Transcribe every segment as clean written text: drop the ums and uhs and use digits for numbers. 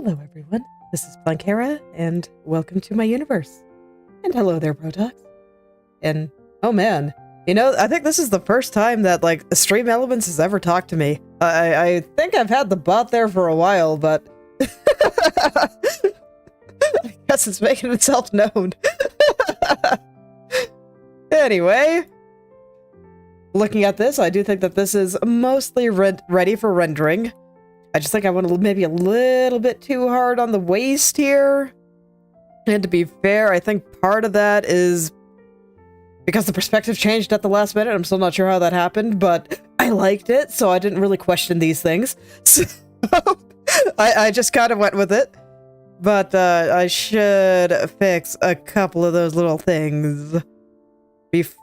Hello everyone, this is Planckera, and welcome to my universe. And hello there, Protox. And, oh man, you know, I think this is the first time that, like, Stream Elements has ever talked to me. I think I've had the bot there for a while, but... I guess it's making itself known. Anyway, looking at this, I do think that this is mostly ready for rendering. I just think I went maybe a little bit too hard on the waist here. And to be fair, I think part of that is because the perspective changed at the last minute. I'm still not sure how that happened, but I liked it, so I didn't really question these things. So I just kind of went with it. But I should fix a couple of those little things before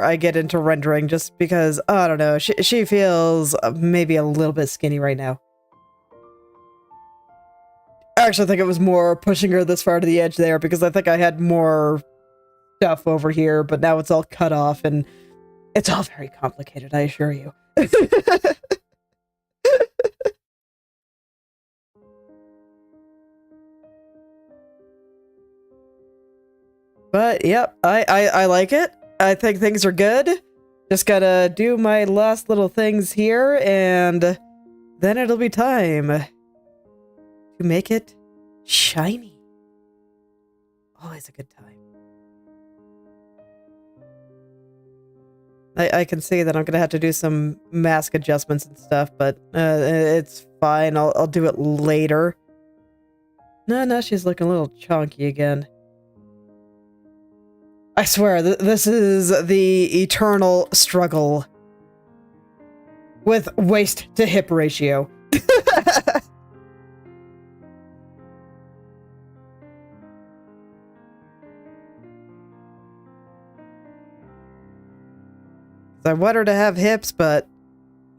I get into rendering, just because, I don't know, she feels maybe a little bit skinny right now. I actually think it was more pushing her this far to the edge there, because I think I had more stuff over here, but now it's all cut off, and it's all very complicated, I assure you. But, yep, I like it. I think things are good. Just gotta do my last little things here, and then it'll be time to make it shiny. Always a good time. I can see that I'm gonna have to do some mask adjustments and stuff, but it's fine. I'll do it later. No, she's looking a little chonky again. I swear, this is the eternal struggle with waist to hip ratio. I want her to have hips, but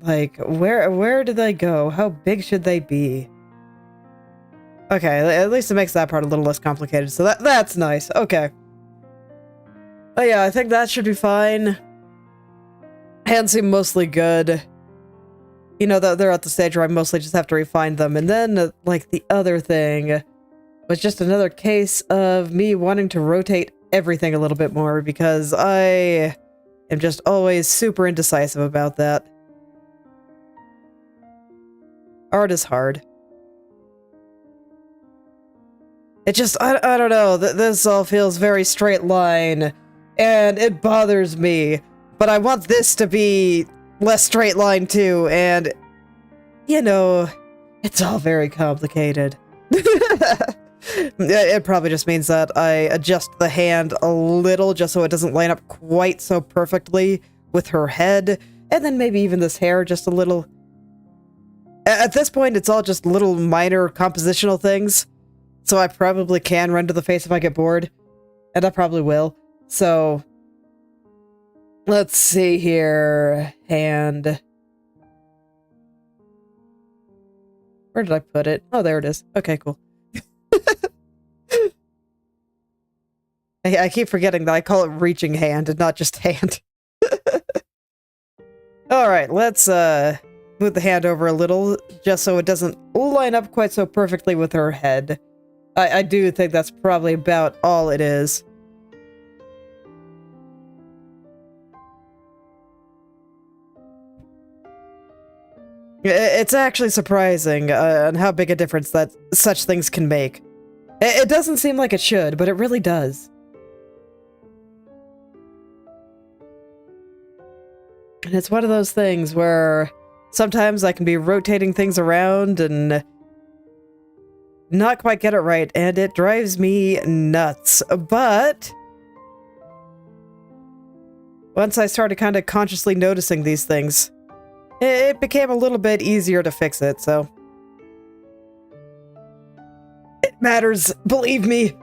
like, where do they go? How big should they be? Okay, at least it makes that part a little less complicated, so that's nice. Okay. Oh yeah, I think that should be fine. Hands seem mostly good. You know, they're at the stage where I mostly just have to refine them. And then, like, the other thing was just another case of me wanting to rotate everything a little bit more, because I am just always super indecisive about that. Art is hard. It just, I don't know, this all feels very straight line. And it bothers me, but I want this to be less straight line too, and, you know, it's all very complicated. It probably just means that I adjust the hand a little just so it doesn't line up quite so perfectly with her head, and then maybe even this hair just a little. At this point, it's all just little minor compositional things, so I probably can render the face if I get bored, and I probably will. So, let's see here. Hand. Where did I put it? Oh, there it is. Okay, cool. I keep forgetting that I call it reaching hand and not just hand. Alright, let's move the hand over a little, just so it doesn't line up quite so perfectly with her head. I do think that's probably about all it is. It's actually surprising on how big a difference that such things can make. It doesn't seem like it should, but it really does. And it's one of those things where sometimes I can be rotating things around and not quite get it right, and it drives me nuts. But once I started kind of consciously noticing these things, it became a little bit easier to fix it, so. It matters, believe me.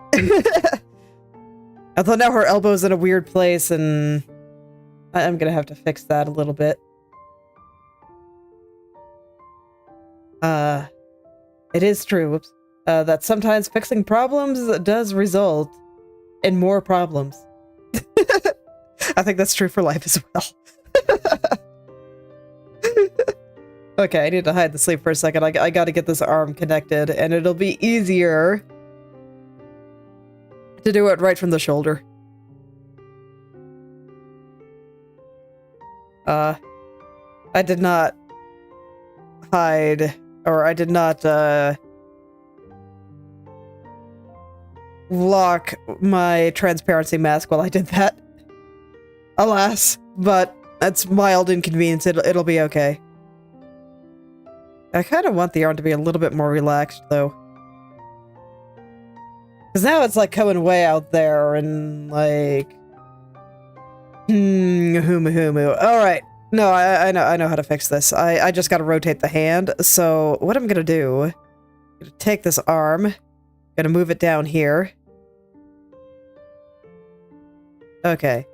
Although now her elbow's in a weird place, and I'm gonna have to fix that a little bit. It is true, whoops, that sometimes fixing problems does result in more problems. I think that's true for life as well. Okay, I need to hide the sleeve for a second. I gotta get this arm connected, and it'll be easier to do it right from the shoulder. I did not hide, or I did not, lock my transparency mask while I did that. Alas, but that's mild inconvenience. It'll be okay. I kind of want the arm to be a little bit more relaxed, though. Because now it's, like, coming way out there, and, like... Humu. Alright. No, I know how to fix this. I just gotta rotate the hand. So, what I'm gonna do... I'm gonna take this arm. Gonna move it down here. Okay.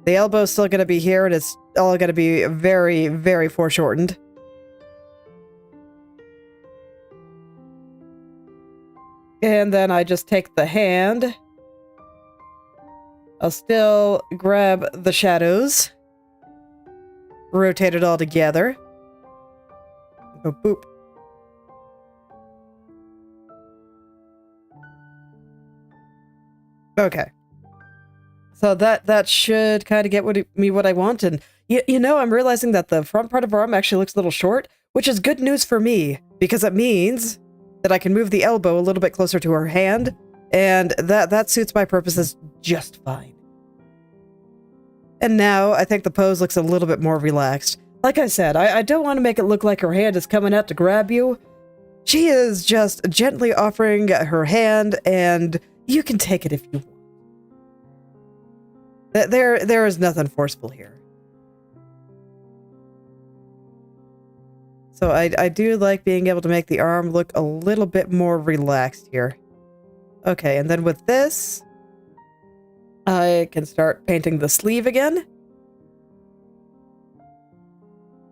The elbow's still gonna be here, and it's all gonna be very, very foreshortened. And then I just take the hand. I'll still grab the shadows. Rotate it all together. Go boop. Okay. So that should kind of get me what I want. And you know, I'm realizing that the front part of her arm actually looks a little short, which is good news for me, because it means that I can move the elbow a little bit closer to her hand, and that suits my purposes just fine. And now, I think the pose looks a little bit more relaxed. Like I said, I don't want to make it look like her hand is coming out to grab you. She is just gently offering her hand, and you can take it if you want. There is nothing forceful here. So I do like being able to make the arm look a little bit more relaxed here. Okay, and then with this, I can start painting the sleeve again.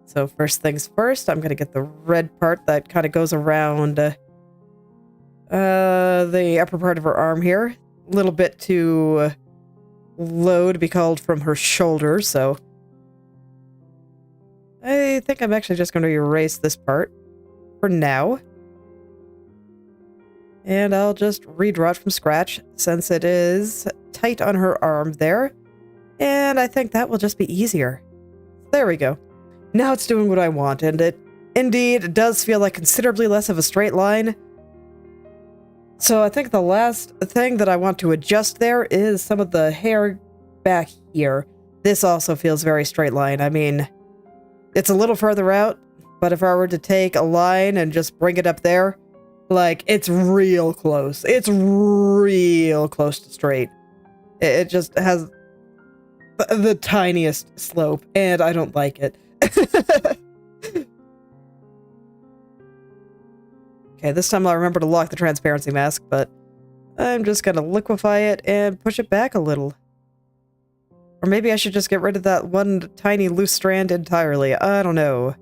So first things first, I'm going to get the red part that kind of goes around the upper part of her arm here. A little bit too low to be called from her shoulder, so I think I'm actually just going to erase this part for now. And I'll just redraw it from scratch since it is tight on her arm there. And I think that will just be easier. There we go. Now it's doing what I want, and it indeed does feel like considerably less of a straight line. So I think the last thing that I want to adjust there is some of the hair back here. This also feels very straight line. I mean, it's a little further out, but if I were to take a line and just bring it up there, like, it's real close. It's real close to straight. It just has the tiniest slope, and I don't like it. Okay, this time I'll remember to lock the transparency mask, but I'm just gonna liquefy it and push it back a little. Or maybe I should just get rid of that one tiny loose strand entirely. I don't know.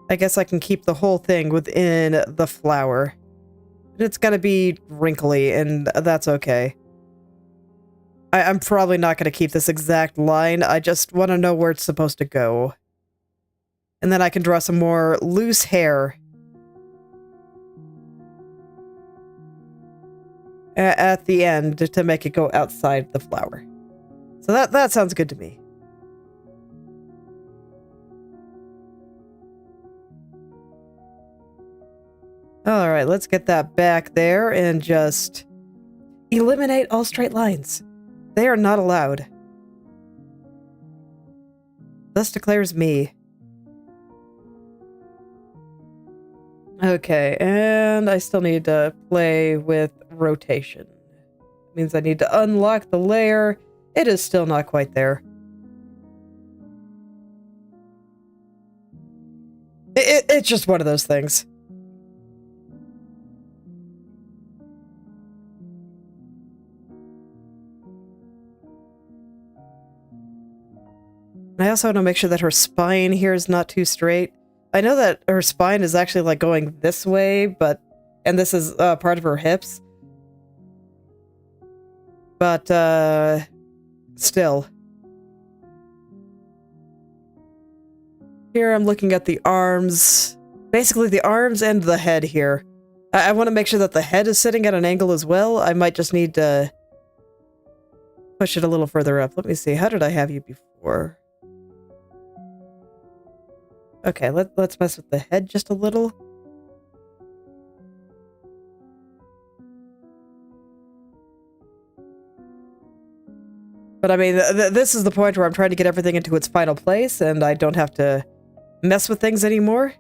I guess I can keep the whole thing within the flower. It's gonna be wrinkly, and that's okay. I'm probably not gonna keep this exact line. I just want to know where it's supposed to go. And then I can draw some more loose hair at the end to make it go outside the flower. So that sounds good to me. Alright, let's get that back there and just eliminate all straight lines. They are not allowed. Thus declares me. Okay, and I still need to play with rotation. Means I need to unlock the layer. It is still not quite there. It's just one of those things. I also want to make sure that her spine here is not too straight. I know that her spine is actually like going this way, and this is part of her hips. But, still. Here I'm looking at the arms. Basically the arms and the head here. I want to make sure that the head is sitting at an angle as well. I might just need to push it a little further up. Let me see. How did I have you before? Okay, let's mess with the head just a little. But I mean, this is the point where I'm trying to get everything into its final place, and I don't have to mess with things anymore.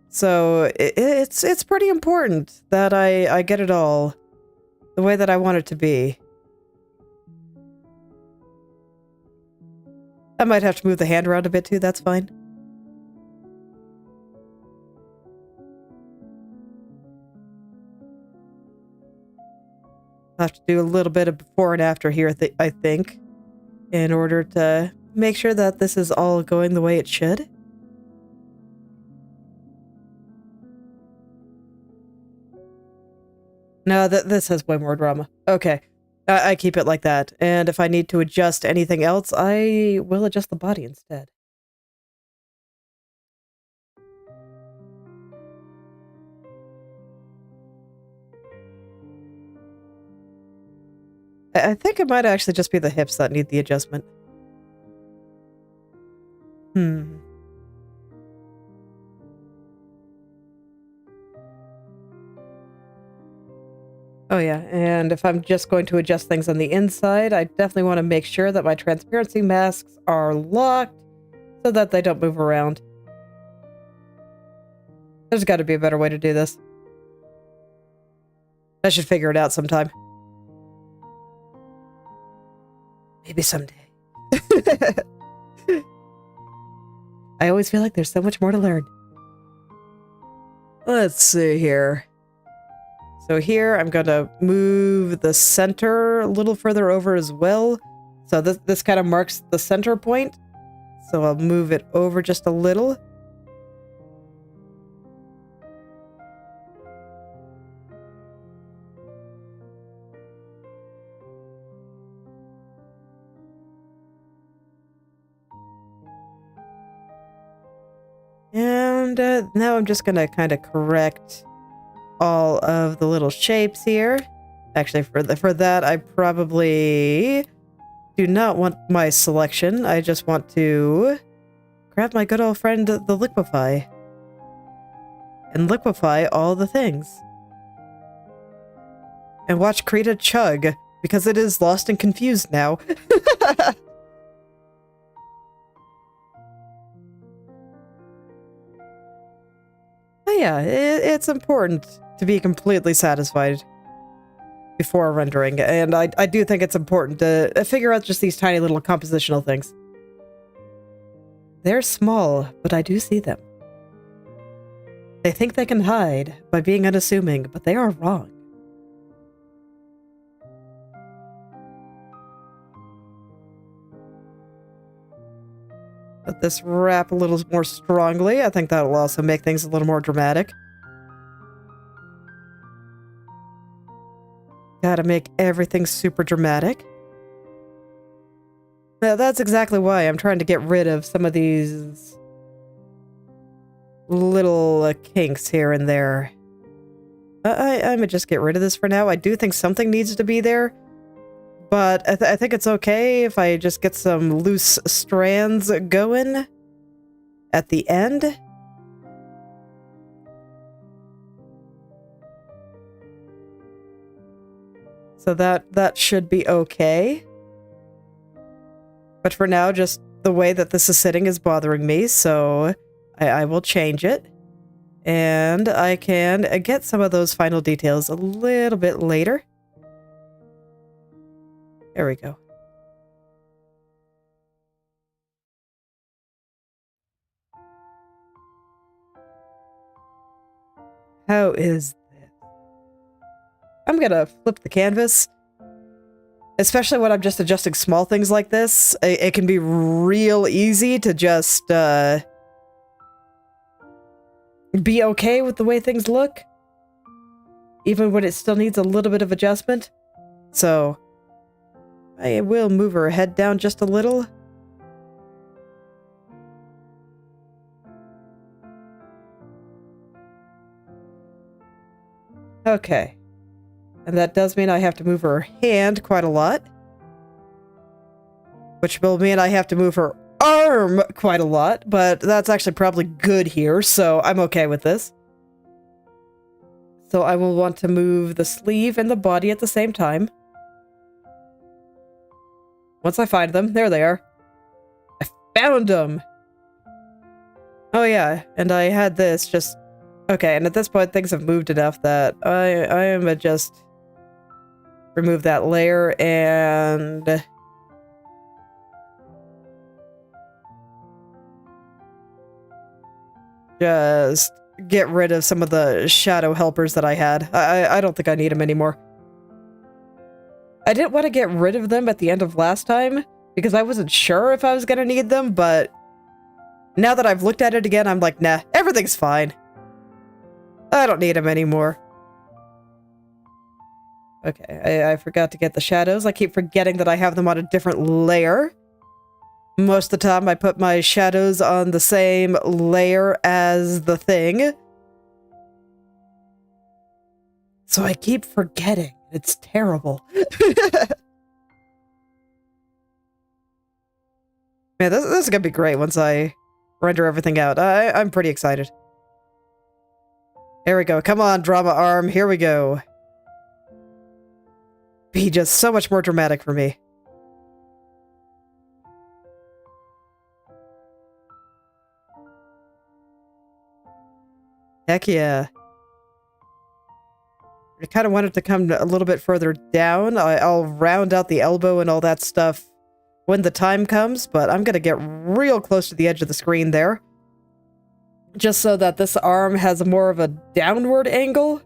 So it's pretty important that I get it all the way that I want it to be. I might have to move the hand around a bit too, that's fine. I'll have to do a little bit of before and after here, I think, in order to make sure that this is all going the way it should. No, this has way more drama. Okay, I keep it like that. And if I need to adjust anything else, I will adjust the body instead. I think it might actually just be the hips that need the adjustment. Oh yeah, and if I'm just going to adjust things on the inside, I definitely want to make sure that my transparency masks are locked so that they don't move around. There's got to be a better way to do this. I should figure it out sometime. Maybe someday. I always feel like there's so much more to learn. Let's see here. So here, I'm going to move the center a little further over as well. So this kind of marks the center point. So I'll move it over just a little. And now I'm just going to kind of correct all of the little shapes here. Actually, for that, I probably do not want my selection. I just want to grab my good old friend, the liquefy, and liquefy all the things. And watch Krita chug, because it is lost and confused now. But yeah, it's important to be completely satisfied before rendering, and I do think it's important to figure out just these tiny little compositional things. They're small, but I do see them. They think they can hide by being unassuming, but they are wrong. Let this wrap a little more strongly. I think that'll also make things a little more dramatic. Gotta make everything super dramatic. Now, that's exactly why I'm trying to get rid of some of these little kinks here and there. I'm gonna just get rid of this for now. I do think something needs to be there, but I think it's okay if I just get some loose strands going at the end. So that should be okay. But for now, just the way that this is sitting is bothering me, so I will change it. And I can get some of those final details a little bit later. There we go. How is this? I'm gonna flip the canvas. Especially when I'm just adjusting small things like this, it can be real easy to just be okay with the way things look, even when it still needs a little bit of adjustment. So I will move her head down just a little. Okay. And that does mean I have to move her hand quite a lot. Which will mean I have to move her arm quite a lot, but that's actually probably good here, so I'm okay with this. So I will want to move the sleeve and the body at the same time. Once I find them, there they are. I found them! Oh yeah, and I had this just... Okay, and at this point things have moved enough that I am gonna just remove that layer and... just get rid of some of the shadow helpers that I had. I don't think I need them anymore. I didn't want to get rid of them at the end of last time because I wasn't sure if I was going to need them, but now that I've looked at it again, I'm like, nah, everything's fine. I don't need them anymore. Okay, I forgot to get the shadows. I keep forgetting that I have them on a different layer. Most of the time, I put my shadows on the same layer as the thing. So I keep forgetting. It's terrible. Man, this is gonna be great once I render everything out. I'm pretty excited. Here we go. Come on, drama arm. Here we go. Be just so much more dramatic for me. Heck yeah. I kind of want it to come a little bit further down. I'll round out the elbow and all that stuff when the time comes, but I'm going to get real close to the edge of the screen there. Just so that this arm has more of a downward angle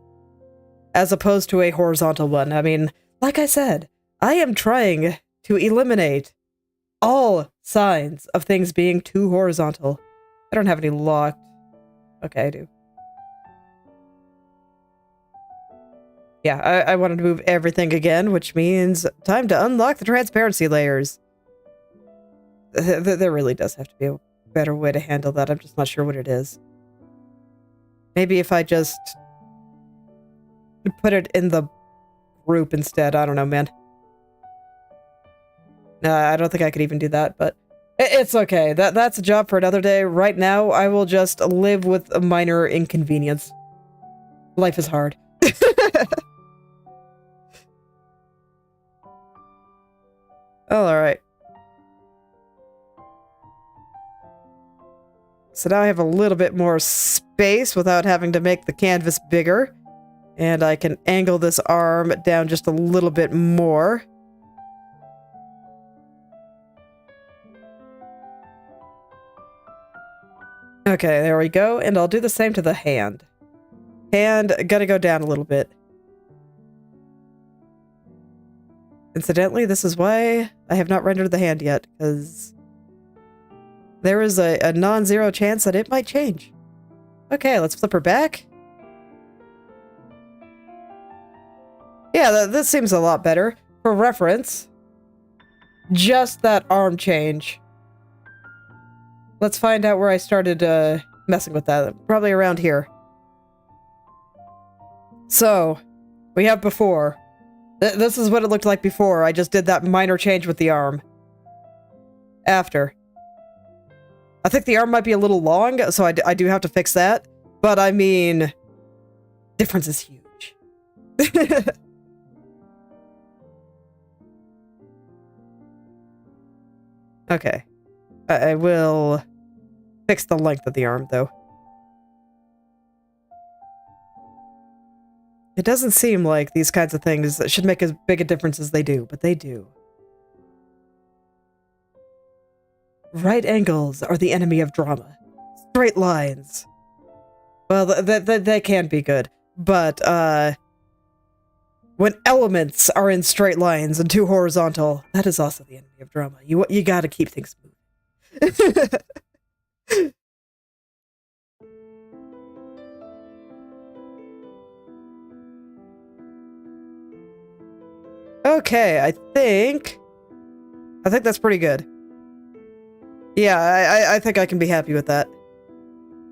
as opposed to a horizontal one. I mean, like I said, I am trying to eliminate all signs of things being too horizontal. I don't have any locked. Okay, I do. Yeah, I wanted to move everything again, which means time to unlock the transparency layers. There really does have to be a better way to handle that. I'm just not sure what it is. Maybe if I just put it in the group instead. I don't know, man. I don't think I could even do that, but it's okay. That's a job for another day. Right now, I will just live with a minor inconvenience. Life is hard. Oh, alright. So now I have a little bit more space without having to make the canvas bigger. And I can angle this arm down just a little bit more. Okay, there we go. And I'll do the same to the hand. Hand, gotta go down a little bit. Incidentally, this is why I have not rendered the hand yet, because there is a non-zero chance that it might change. Okay, let's flip her back. Yeah, this seems a lot better. For reference, just that arm change. Let's find out where I started messing with that. Probably around here. So, we have before. This is what it looked like before. I just did that minor change with the arm. After. I think the arm might be a little long, so I do have to fix that. But I mean, difference is huge. Okay. I will fix the length of the arm, though. It doesn't seem like these kinds of things should make as big a difference as they do, but they do. Right angles are the enemy of drama. Straight lines. Well, they can be good, but, when elements are in straight lines and too horizontal, that is also the enemy of drama. You gotta keep things moving. Okay, I think that's pretty good. Yeah, I think I can be happy with that.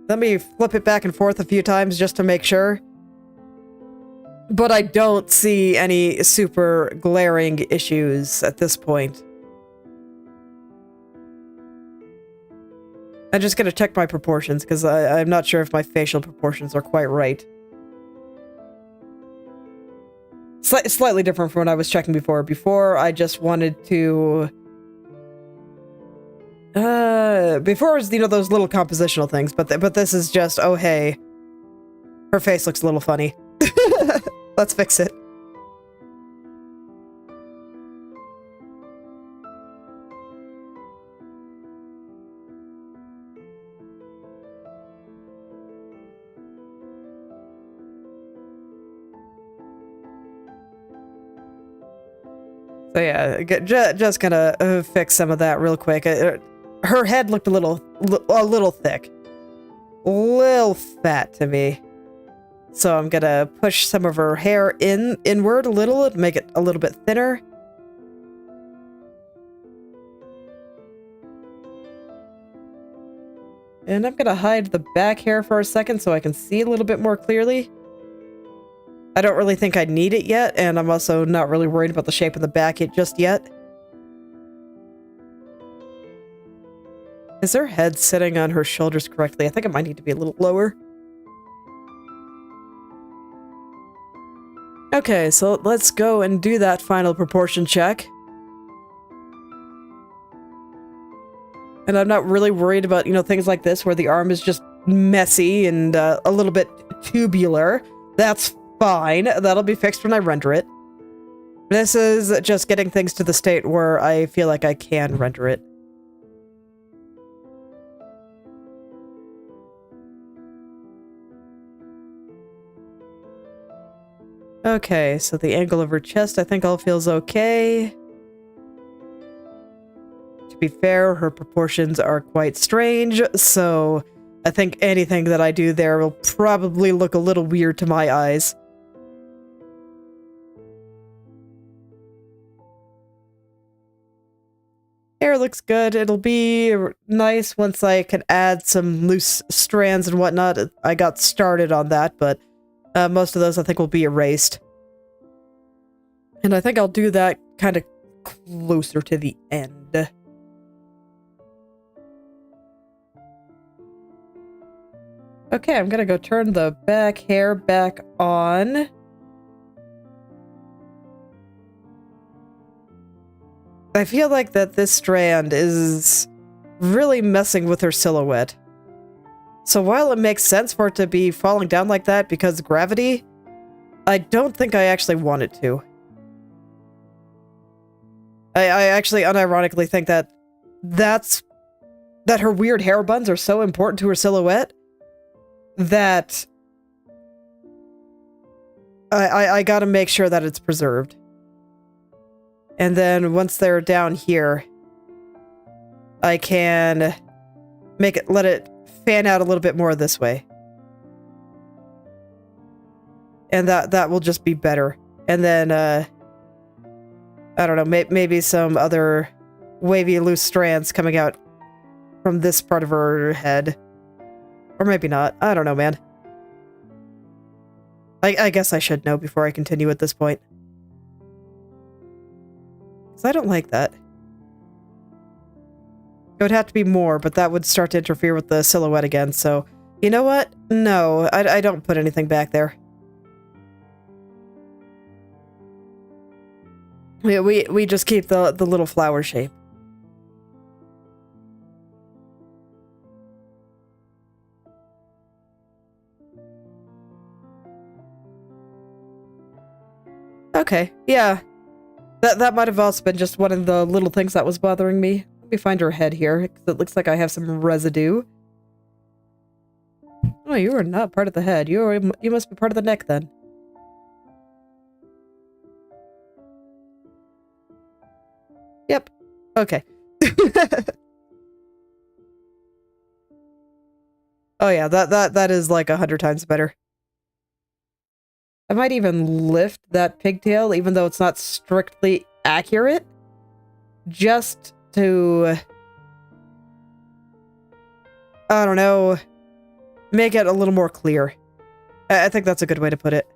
Let me flip it back and forth a few times just to make sure. But I don't see any super glaring issues at this point. I'm just gonna check my proportions, because I'm not sure if my facial proportions are quite right. Slightly different from what I was checking before. Before, I just wanted to... before was, you know, those little compositional things, but this is just, oh hey, her face looks a little funny. Let's fix it. So yeah, just gonna fix some of that real quick. Her head looked a little thick. A little fat to me. So I'm gonna push some of her hair inward a little and make it a little bit thinner. And I'm gonna hide the back hair for a second so I can see a little bit more clearly. I don't really think I need it yet, and I'm also not really worried about the shape of the back just yet. Is her head sitting on her shoulders correctly? I think it might need to be a little lower. Okay, so let's go and do that final proportion check. And I'm not really worried about, you know, things like this where the arm is just messy and a little bit tubular. That's fine. That'll be fixed when I render it. This is just getting things to the state where I feel like I can render it. Okay, so the angle of her chest I think all feels okay. To be fair, her proportions are quite strange, so I think anything that I do there will probably look a little weird to my eyes. Hair looks good. It'll be nice once I can add some loose strands and whatnot. I got started on that, but most of those I think will be erased. And I think I'll do that kind of closer to the end. Okay, I'm gonna go turn the back hair back on. I feel like that this strand is really messing with her silhouette. So while it makes sense for it to be falling down like that because of gravity, I don't think I actually want it to. I actually unironically think that her weird hair buns are so important to her silhouette that I gotta make sure that it's preserved. And then once they're down here, I can let it fan out a little bit more this way. And that will just be better. And then, I don't know, maybe some other wavy loose strands coming out from this part of her head. Or maybe not. I don't know, man. I guess I should know before I continue at this point. Because I don't like that. It would have to be more, but that would start to interfere with the silhouette again, so... You know what? No, I don't put anything back there. We just keep the little flower shape. Okay, yeah. That might have also been just one of the little things that was bothering me. Let me find her head here, because it looks like I have some residue. Oh, you are not part of the head. You must be part of the neck, then. Yep. Okay. Oh yeah, that is like 100 times better. I might even lift that pigtail, even though it's not strictly accurate, just to, I don't know, make it a little more clear. I think that's a good way to put it.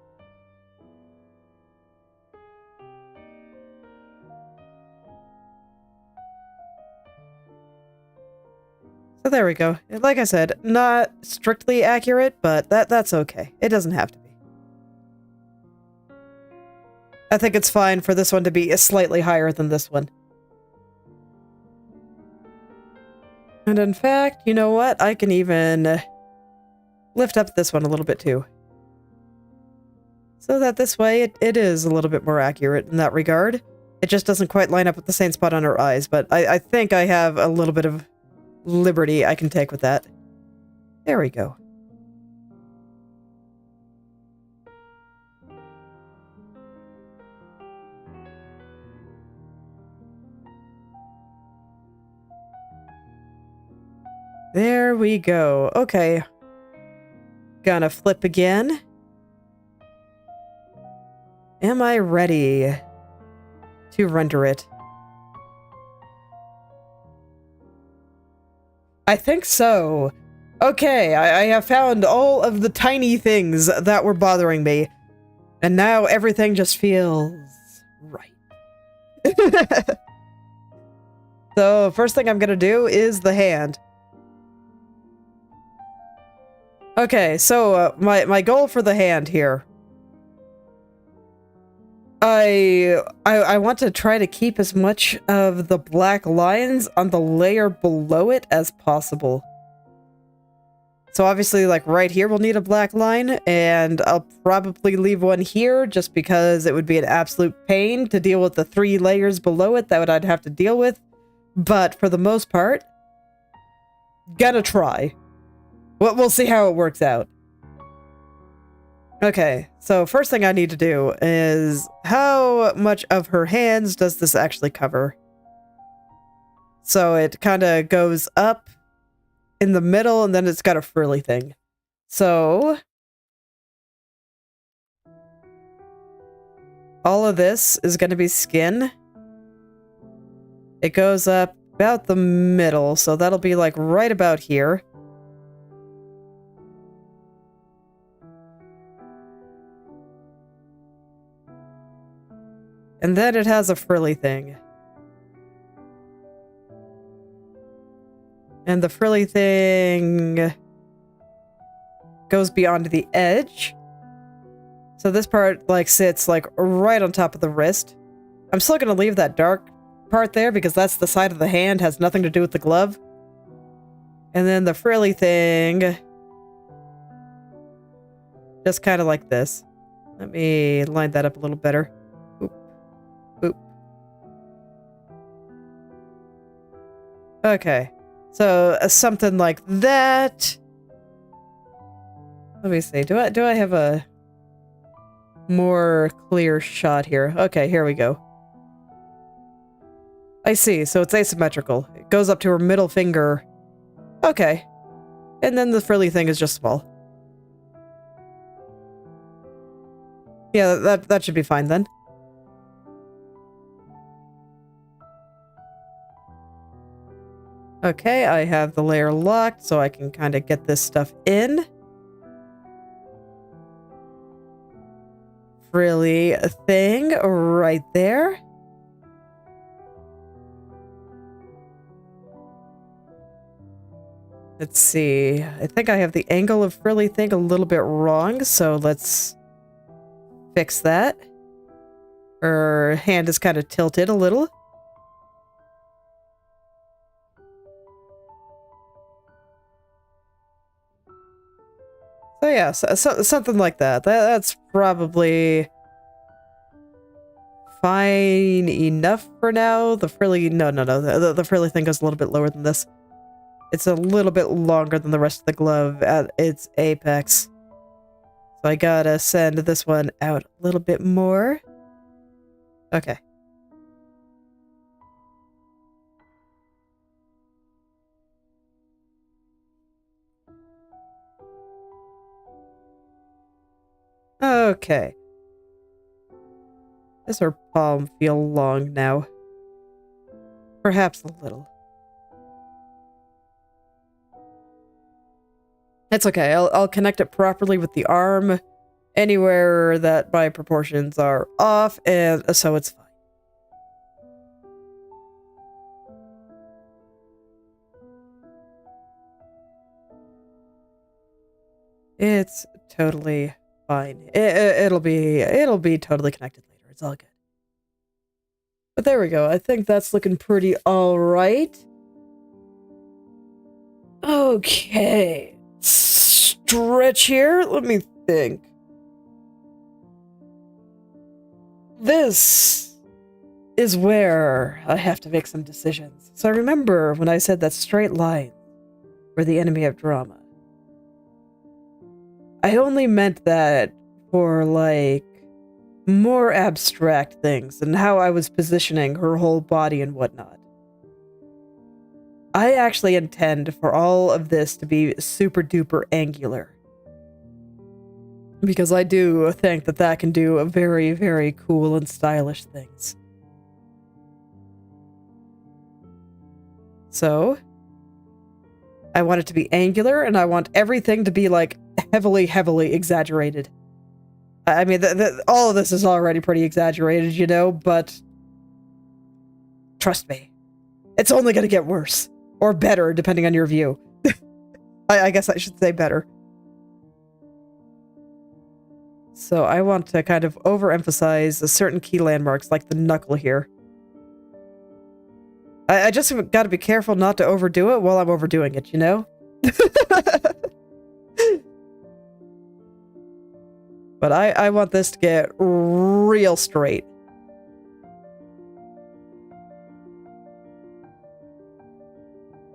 But there we go. Like I said, not strictly accurate, but that's okay. It doesn't have to be. I think it's fine for this one to be slightly higher than this one. And in fact, you know what? I can even lift up this one a little bit too. So that this way it is a little bit more accurate in that regard. It just doesn't quite line up with the same spot on her eyes, but I think I have a little bit of liberty I can take with that. There we go. There we go. Okay. Gonna flip again. Am I ready to render it? I think so. Okay, I have found all of the tiny things that were bothering me. And now everything just feels right. So, first thing I'm gonna do is the hand. Okay, so my goal for the hand here. I want to try to keep as much of the black lines on the layer below it as possible. So obviously, like right here, we'll need a black line, and I'll probably leave one here just because it would be an absolute pain to deal with the 3 layers below it that I'd have to deal with. But for the most part, gonna try. We'll see how it works out. Okay, so first thing I need to do is how much of her hands does this actually cover? So it kind of goes up in the middle and then it's got a frilly thing. So all of this is going to be skin. It goes up about the middle, so that'll be like right about here. And then it has a frilly thing. And the frilly thing goes beyond the edge. So this part like sits like right on top of the wrist. I'm still going to leave that dark part there because that's the side of the hand, has nothing to do with the glove. And then the frilly thing just kind of like this. Let me line that up a little better. Boop. Okay, so something like that. Let me see. Do I have a more clear shot here? Okay, here we go. I see. So it's asymmetrical. It goes up to her middle finger. Okay, and then the frilly thing is just small. Yeah, that should be fine then. Okay, I have the layer locked, so I can kind of get this stuff in. Frilly thing right there. Let's see. I think I have the angle of frilly thing a little bit wrong, so let's fix that. Her hand is kind of tilted a little. So yeah, something like that. That's probably fine enough for now. The frilly... No. The frilly thing goes a little bit lower than this. It's a little bit longer than the rest of the glove at its apex. So I gotta send this one out a little bit more. Okay. Okay. Does her palm feel long now? Perhaps a little. It's okay. I'll connect it properly with the arm anywhere that my proportions are off, and so it's fine. It's totally fine. It'll be totally connected later. It's all good. But there we go. I think that's looking pretty all right. Okay. Stretch here. Let me think. This is where I have to make some decisions. So I remember when I said that straight line were the enemy of drama. I only meant that for, like, more abstract things and how I was positioning her whole body and whatnot. I actually intend for all of this to be super duper angular. Because I do think that that can do very, very cool and stylish things. So, I want it to be angular, and I want everything to be, like, heavily, heavily exaggerated. I mean, all of this is already pretty exaggerated, you know, but trust me, it's only going to get worse. Or better, depending on your view. I guess I should say better. So I want to kind of overemphasize certain key landmarks, like the knuckle here. I just got to be careful not to overdo it while I'm overdoing it, you know? But I want this to get real straight.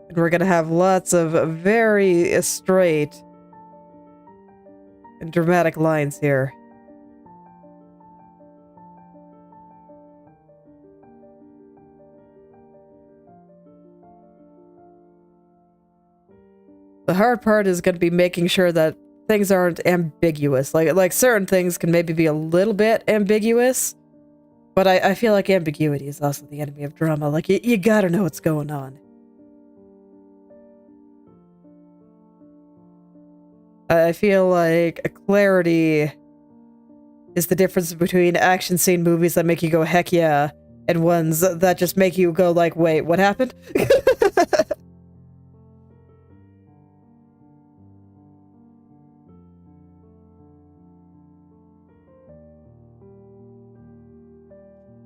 And we're gonna have lots of very straight and dramatic lines here. The hard part is going to be making sure that things aren't ambiguous. Like certain things can maybe be a little bit ambiguous, but I feel like ambiguity is also the enemy of drama. Like, you gotta know what's going on. I feel like clarity is the difference between action scene movies that make you go heck yeah, and ones that just make you go like, wait, what happened?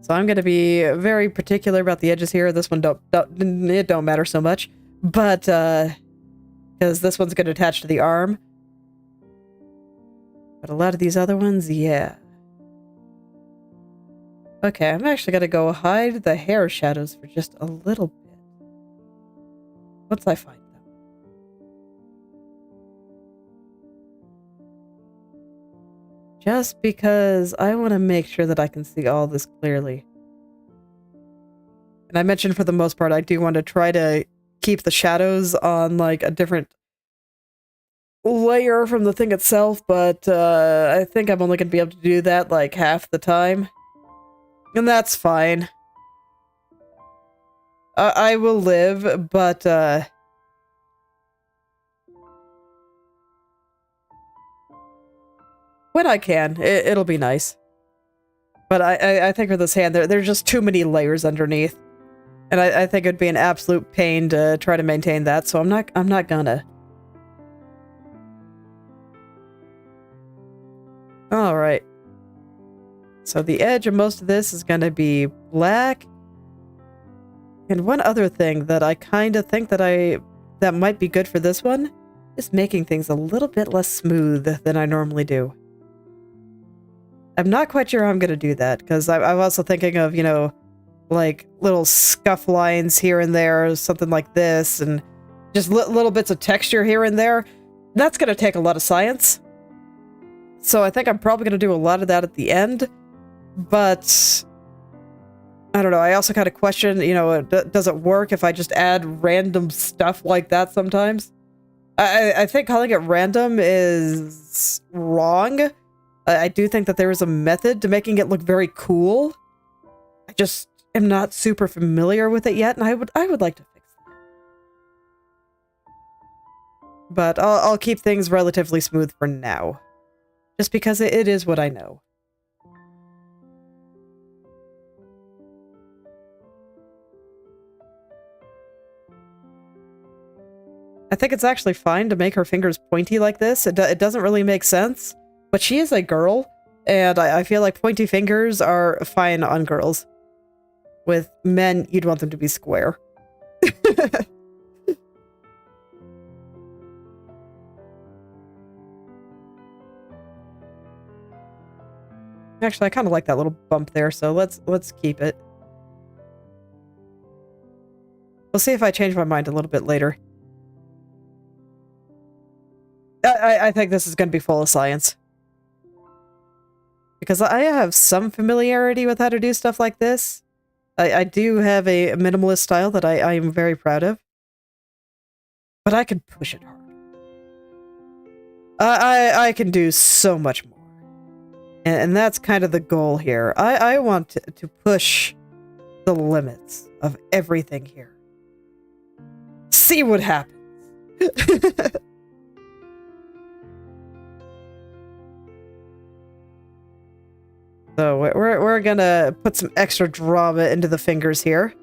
So I'm going to be very particular about the edges here. This one it don't matter so much, but because this one's going to attach to the arm. But a lot of these other ones, yeah. Okay, I'm actually going to go hide the hair shadows for just a little bit. Once I find them. Just because I want to make sure that I can see all this clearly. And I mentioned for the most part, I do want to try to keep the shadows on, like, a different layer from the thing itself, but I think I'm only going to be able to do that, like, half the time. And that's fine. I will live, but when I can, it'll be nice. But I think for this hand, there's just too many layers underneath. And I think it'd be an absolute pain to try to maintain that, so I'm not gonna. Alright. So the edge of most of this is gonna be black. And one other thing that I kinda think that might be good for this one is making things a little bit less smooth than I normally do. I'm not quite sure how I'm gonna do that, because I'm also thinking of, you know, like little scuff lines here and there, something like this, and just little bits of texture here and there. That's gonna take a lot of science. So I think I'm probably gonna do a lot of that at the end, but I don't know, I also kind of question, you know, does it work if I just add random stuff like that sometimes? I think calling it random is wrong. I do think that there is a method to making it look very cool. I just am not super familiar with it yet, and I would like to fix that. But I'll keep things relatively smooth for now. Just because it is what I know. I think it's actually fine to make her fingers pointy like this. It doesn't really make sense, but she is a girl, and I feel like pointy fingers are fine on girls. With men, you'd want them to be square. Actually, I kind of like that little bump there, so let's keep it. We'll see if I change my mind a little bit later. I think this is going to be full of science. Because I have some familiarity with how to do stuff like this. I do have a minimalist style that I am very proud of. But I can push it hard. I can do so much more. And that's kind of the goal here. I want to push the limits of everything here. See what happens. So we're gonna put some extra drama into the fingers here.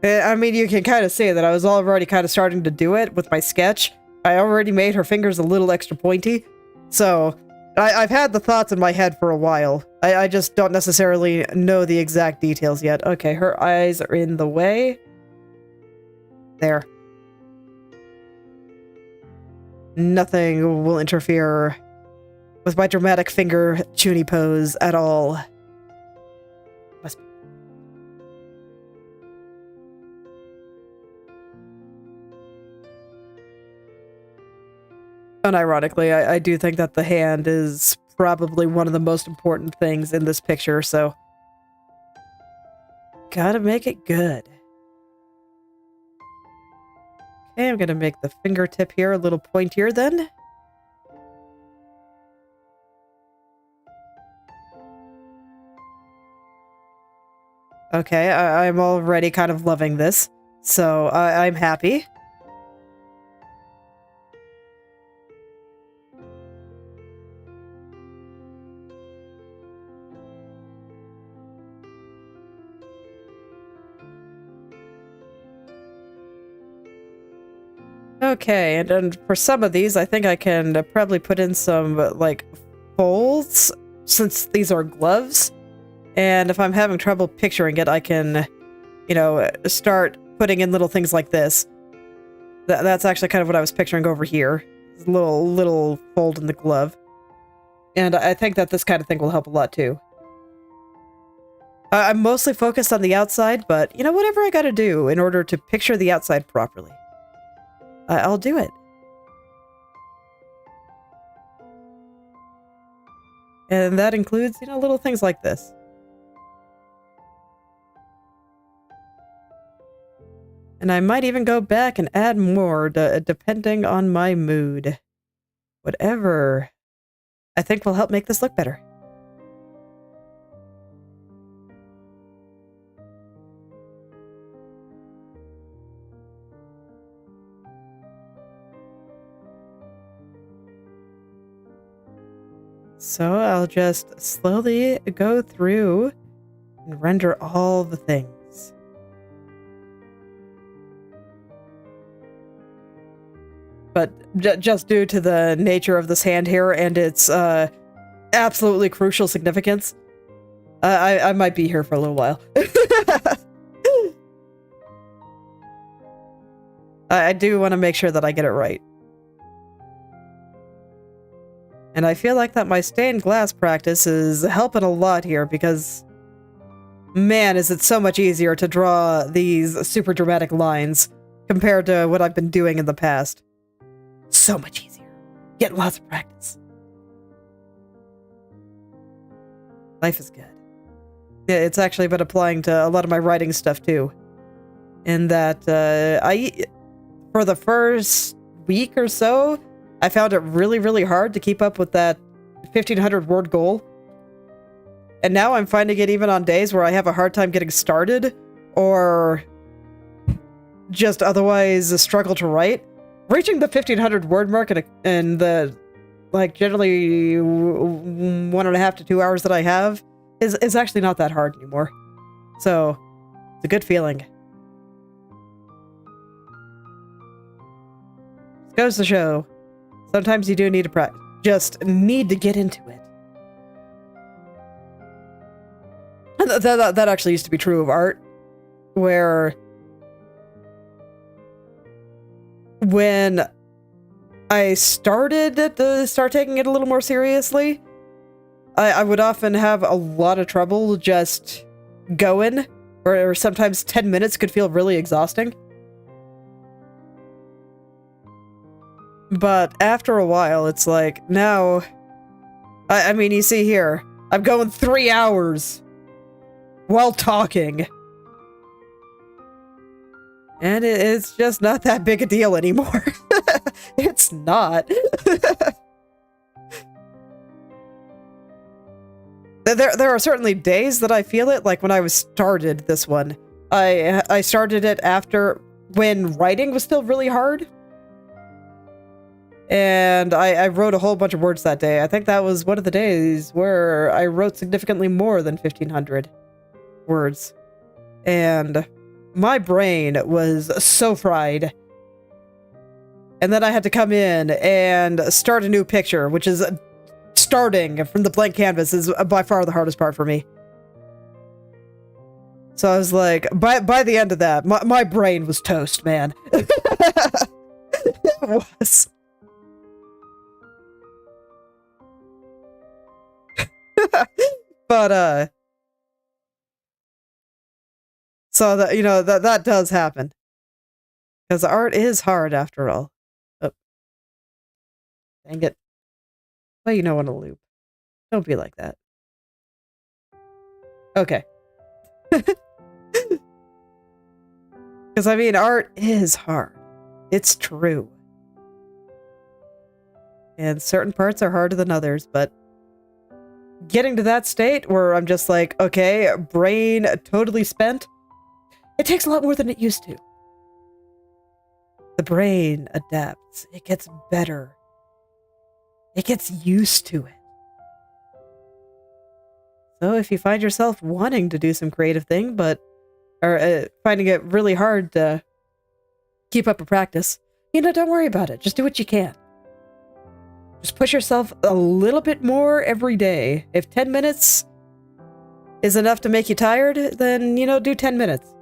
I mean, you can kind of see that I was already kind of starting to do it with my sketch. I already made her fingers a little extra pointy. So I've had the thoughts in my head for a while. I just don't necessarily know the exact details yet. Okay, her eyes are in the way. There. Nothing will interfere with my dramatic finger chuny pose at all. Must be. Unironically, I do think that the hand is probably one of the most important things in this picture, so gotta make it good. Okay, I'm gonna make the fingertip here a little pointier then. Okay, I'm already kind of loving this, so I'm happy. Okay, and for some of these, I think I can probably put in some, like, folds, since these are gloves. And if I'm having trouble picturing it, I can, you know, start putting in little things like this. That's actually kind of what I was picturing over here. Little fold in the glove. And I think that this kind of thing will help a lot, too. I'm mostly focused on the outside, but, you know, whatever I gotta do in order to picture the outside properly. I'll do it. And that includes, you know, little things like this. And I might even go back and add more, depending on my mood. Whatever I think will help make this look better. So I'll just slowly go through and render all the things. But just due to the nature of this hand here and its absolutely crucial significance, I might be here for a little while. I do want to make sure that I get it right. And I feel like that my stained glass practice is helping a lot here because, man, is it so much easier to draw these super dramatic lines compared to what I've been doing in the past. So much easier. Get lots of practice. Life is good. Yeah, it's actually been applying to a lot of my writing stuff too. In that, for the first week or so, I found it really, really hard to keep up with that 1,500 word goal. And now I'm finding it even on days where I have a hard time getting started or just otherwise struggle to write. Reaching the 1,500 word mark in the, like, generally 1.5 to 2 hours that I have is actually not that hard anymore. So It's a good feeling. Goes to show. Sometimes you do need to just need to get into it. That actually used to be true of art, where when I started to start taking it a little more seriously, I would often have a lot of trouble just going, or sometimes 10 minutes could feel really exhausting. But after a while, it's like, now, I mean, you see here, I'm going 3 hours while talking. And it's just not that big a deal anymore. It's not. There are certainly days that I feel it, like when I started this one. I started it after, when writing was still really hard. And I wrote a whole bunch of words that day. I think that was one of the days where I wrote significantly more than 1,500 words. And my brain was so fried. And then I had to come in and start a new picture, which is starting from the blank canvas is by far the hardest part for me. So I was like, by the end of that, my brain was toast, man. It was. But so that, you know, that does happen, because art is hard after all. Oh, dang it! Well, you know, on a loop. Don't be like that. Okay. Because I mean, art is hard. It's true, and certain parts are harder than others, but getting to that state where I'm just like, okay, brain totally spent, it takes a lot more than it used to. The brain adapts. It gets better. It gets used to it. So if you find yourself wanting to do some creative thing, or finding it really hard to keep up a practice, you know, don't worry about it. Just do what you can. Just push yourself a little bit more every day. If 10 minutes is enough to make you tired, then, you know, do 10 minutes.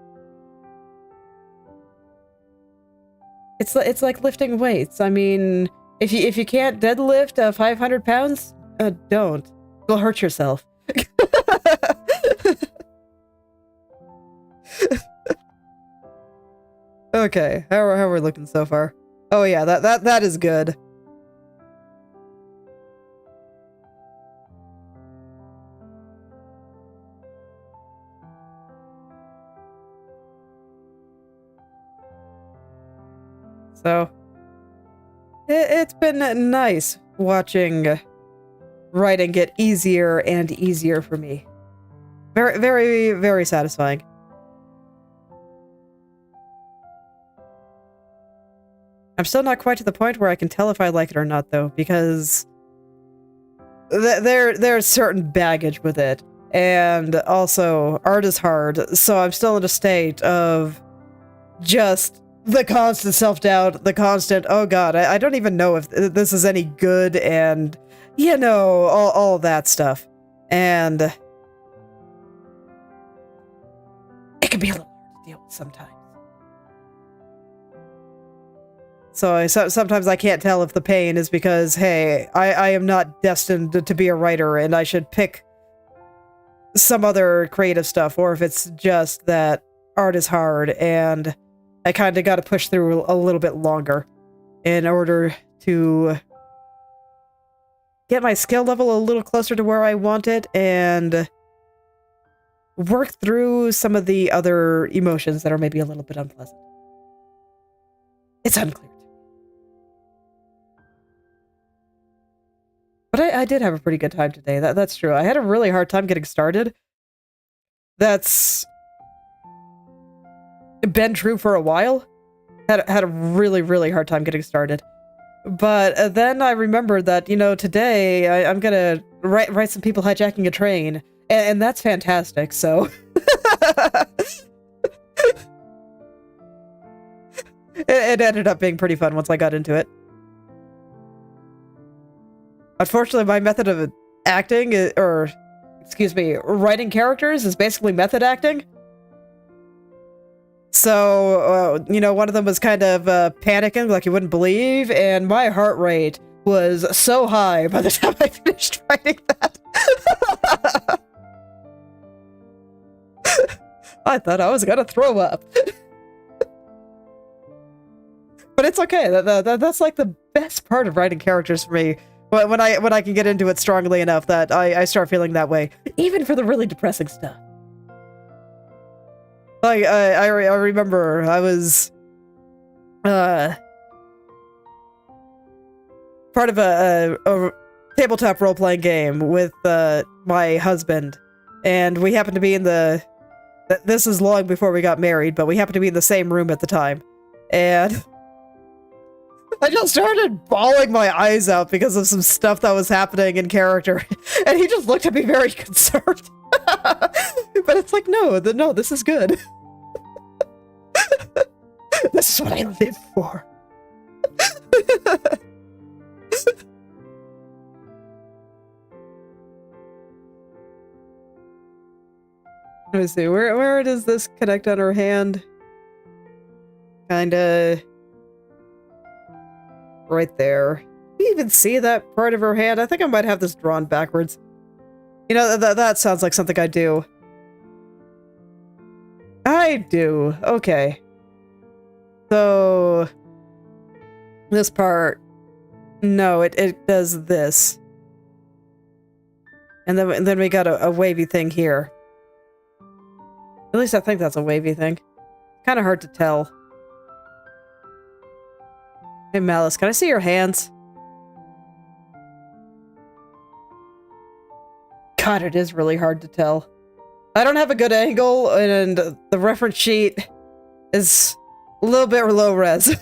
It's like lifting weights. I mean, if you can't deadlift 500 pounds, don't. You'll hurt yourself. Okay, how are we looking so far? Oh yeah, that is good. So, it's been nice watching writing get easier and easier for me. Very, very, very satisfying. I'm still not quite to the point where I can tell if I like it or not, though, because there's certain baggage with it. And also, art is hard, so I'm still in a state of just the constant self-doubt, the constant, oh god, I don't even know if this is any good, and, you know, all that stuff. And it can be a little hard to deal with sometimes. So sometimes I can't tell if the pain is because, hey, I am not destined to be a writer and I should pick some other creative stuff, or if it's just that art is hard and I kind of got to push through a little bit longer in order to get my skill level a little closer to where I want it and work through some of the other emotions that are maybe a little bit unpleasant. It's unclear. But I did have a pretty good time today. That's true. I had a really hard time getting started. That's been true for a while. Had a really, really hard time getting started. But then I remembered that, you know, today I'm gonna write some people hijacking a train. And that's fantastic, so... It ended up being pretty fun once I got into it. Unfortunately, my method of acting, excuse me, writing characters is basically method acting. So, you know, one of them was kind of panicking like you wouldn't believe, and my heart rate was so high by the time I finished writing that. I thought I was gonna throw up. But it's okay. That's like the best part of writing characters for me. When I can get into it strongly enough that I start feeling that way, even for the really depressing stuff. Like I remember I was part of a tabletop role-playing game with my husband, and we happened to be in the. This is long before we got married, but we happened to be in the same room at the time, and I just started bawling my eyes out because of some stuff that was happening in character, and he just looked at me very concerned. But it's like, no, this is good. This is what I live for. Let me see, where does this connect on her hand? Kinda right there. Do you even see that part of her hand? I think I might have this drawn backwards. You know, that sounds like something I do. I do. Okay. So this part, no, it does this. And then we got a wavy thing here. At least I think that's a wavy thing. Kind of hard to tell. Hey, Malice, can I see your hands? God, it is really hard to tell. I don't have a good angle, and the reference sheet is a little bit low res.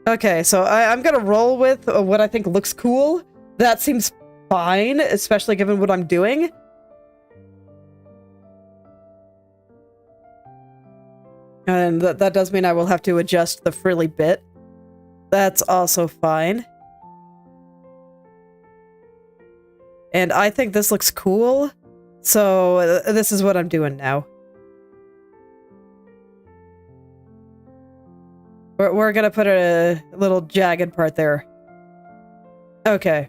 Okay, so I'm gonna roll with what I think looks cool. That seems fine, especially given what I'm doing. And that does mean I will have to adjust the frilly bit. That's also fine. And I think this looks cool, so this is what I'm doing now. We're gonna put a little jagged part there. Okay.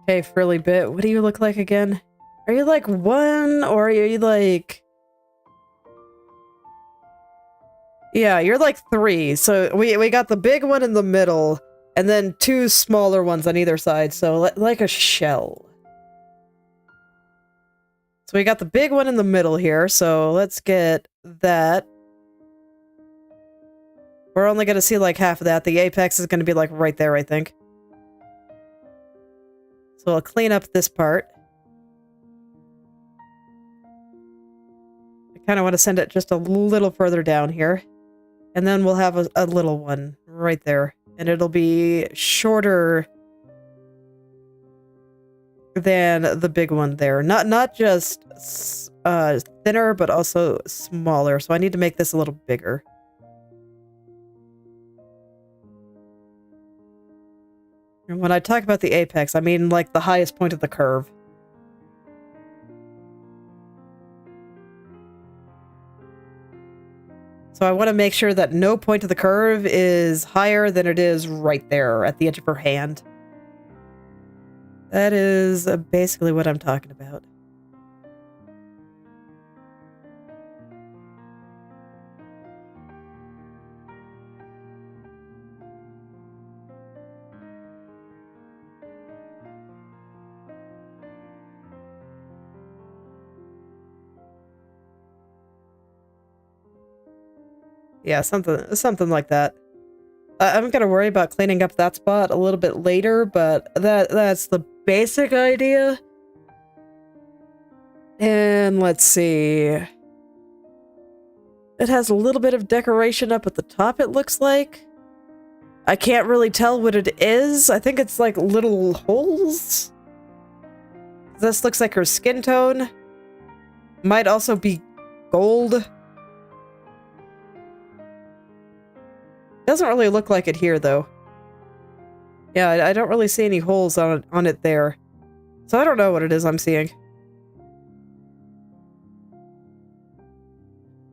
Okay, frilly bit. What do you look like again? Are you like 1, or are you like... Yeah, you're like 3. So we got the big one in the middle, and then 2 smaller ones on either side, so like a shell. So we got the big one in the middle here, so let's get that. We're only gonna see like half of that. The apex is gonna be like right there, I think. So I'll clean up this part. I kind of want to send it just a little further down here. And then we'll have a little one right there. And it'll be shorter than the big one there. Not just thinner, but also smaller. So I need to make this a little bigger. And when I talk about the apex, I mean like the highest point of the curve. So I want to make sure that no point of the curve is higher than it is right there at the edge of her hand. That is basically what I'm talking about. Yeah, something like that. I'm gonna worry about cleaning up that spot a little bit later, but that's the basic idea. And let's see. It has a little bit of decoration up at the top, it looks like. I can't really tell what it is. I think it's like little holes. This looks like her skin tone. Might also be gold. Doesn't really look like it here, though. Yeah, I don't really see any holes on it there. So I don't know what it is I'm seeing.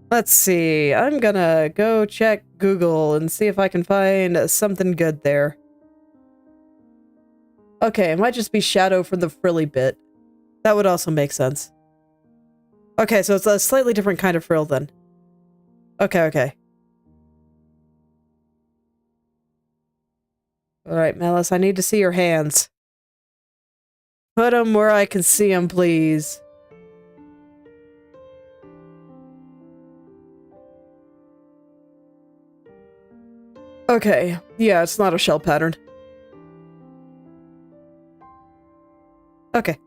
Let's see. I'm gonna go check Google and see if I can find something good there. Okay, it might just be shadow from the frilly bit. That would also make sense. Okay, so it's a slightly different kind of frill then. Okay, okay. Alright, Malice, I need to see your hands. Put them where I can see them, please. Okay, yeah, it's not a shell pattern. Okay.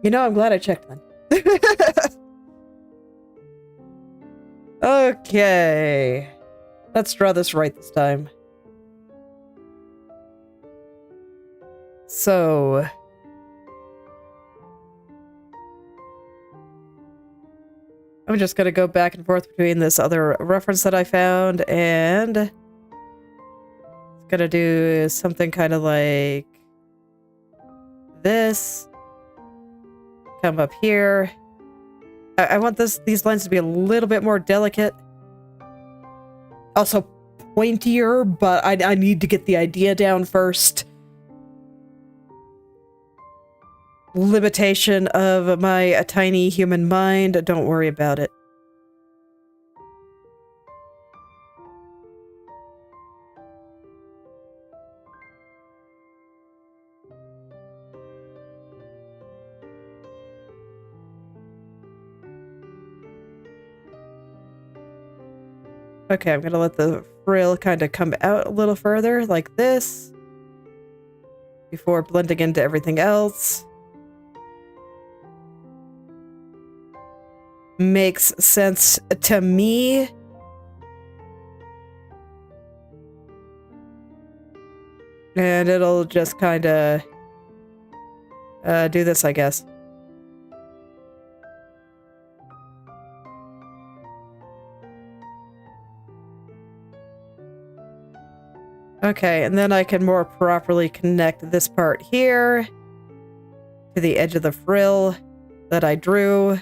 You know, I'm glad I checked then. Okay. Let's draw this right this time. So... I'm just gonna go back and forth between this other reference that I found and... it's gonna do something kind of like... this. Come up here. I want these lines to be a little bit more delicate. Also pointier, but I need to get the idea down first. Limitation of my tiny human mind. Don't worry about it. Okay, I'm gonna let the frill kind of come out a little further, like this, before blending into everything else. Makes sense to me. And it'll just kind of do this, I guess. Okay, and then I can more properly connect this part here to the edge of the frill that I drew.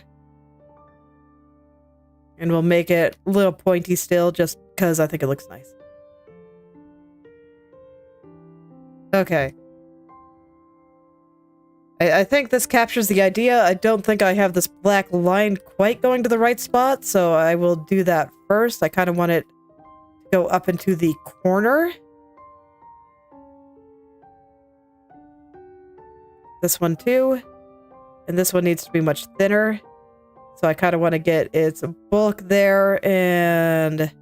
And we'll make it a little pointy still, just because I think it looks nice. Okay. I think this captures the idea. I don't think I have this black line quite going to the right spot, so I will do that first. I kind of want it to go up into the corner. This one too. And this one needs to be much thinner. So I kind of want to get its bulk there, and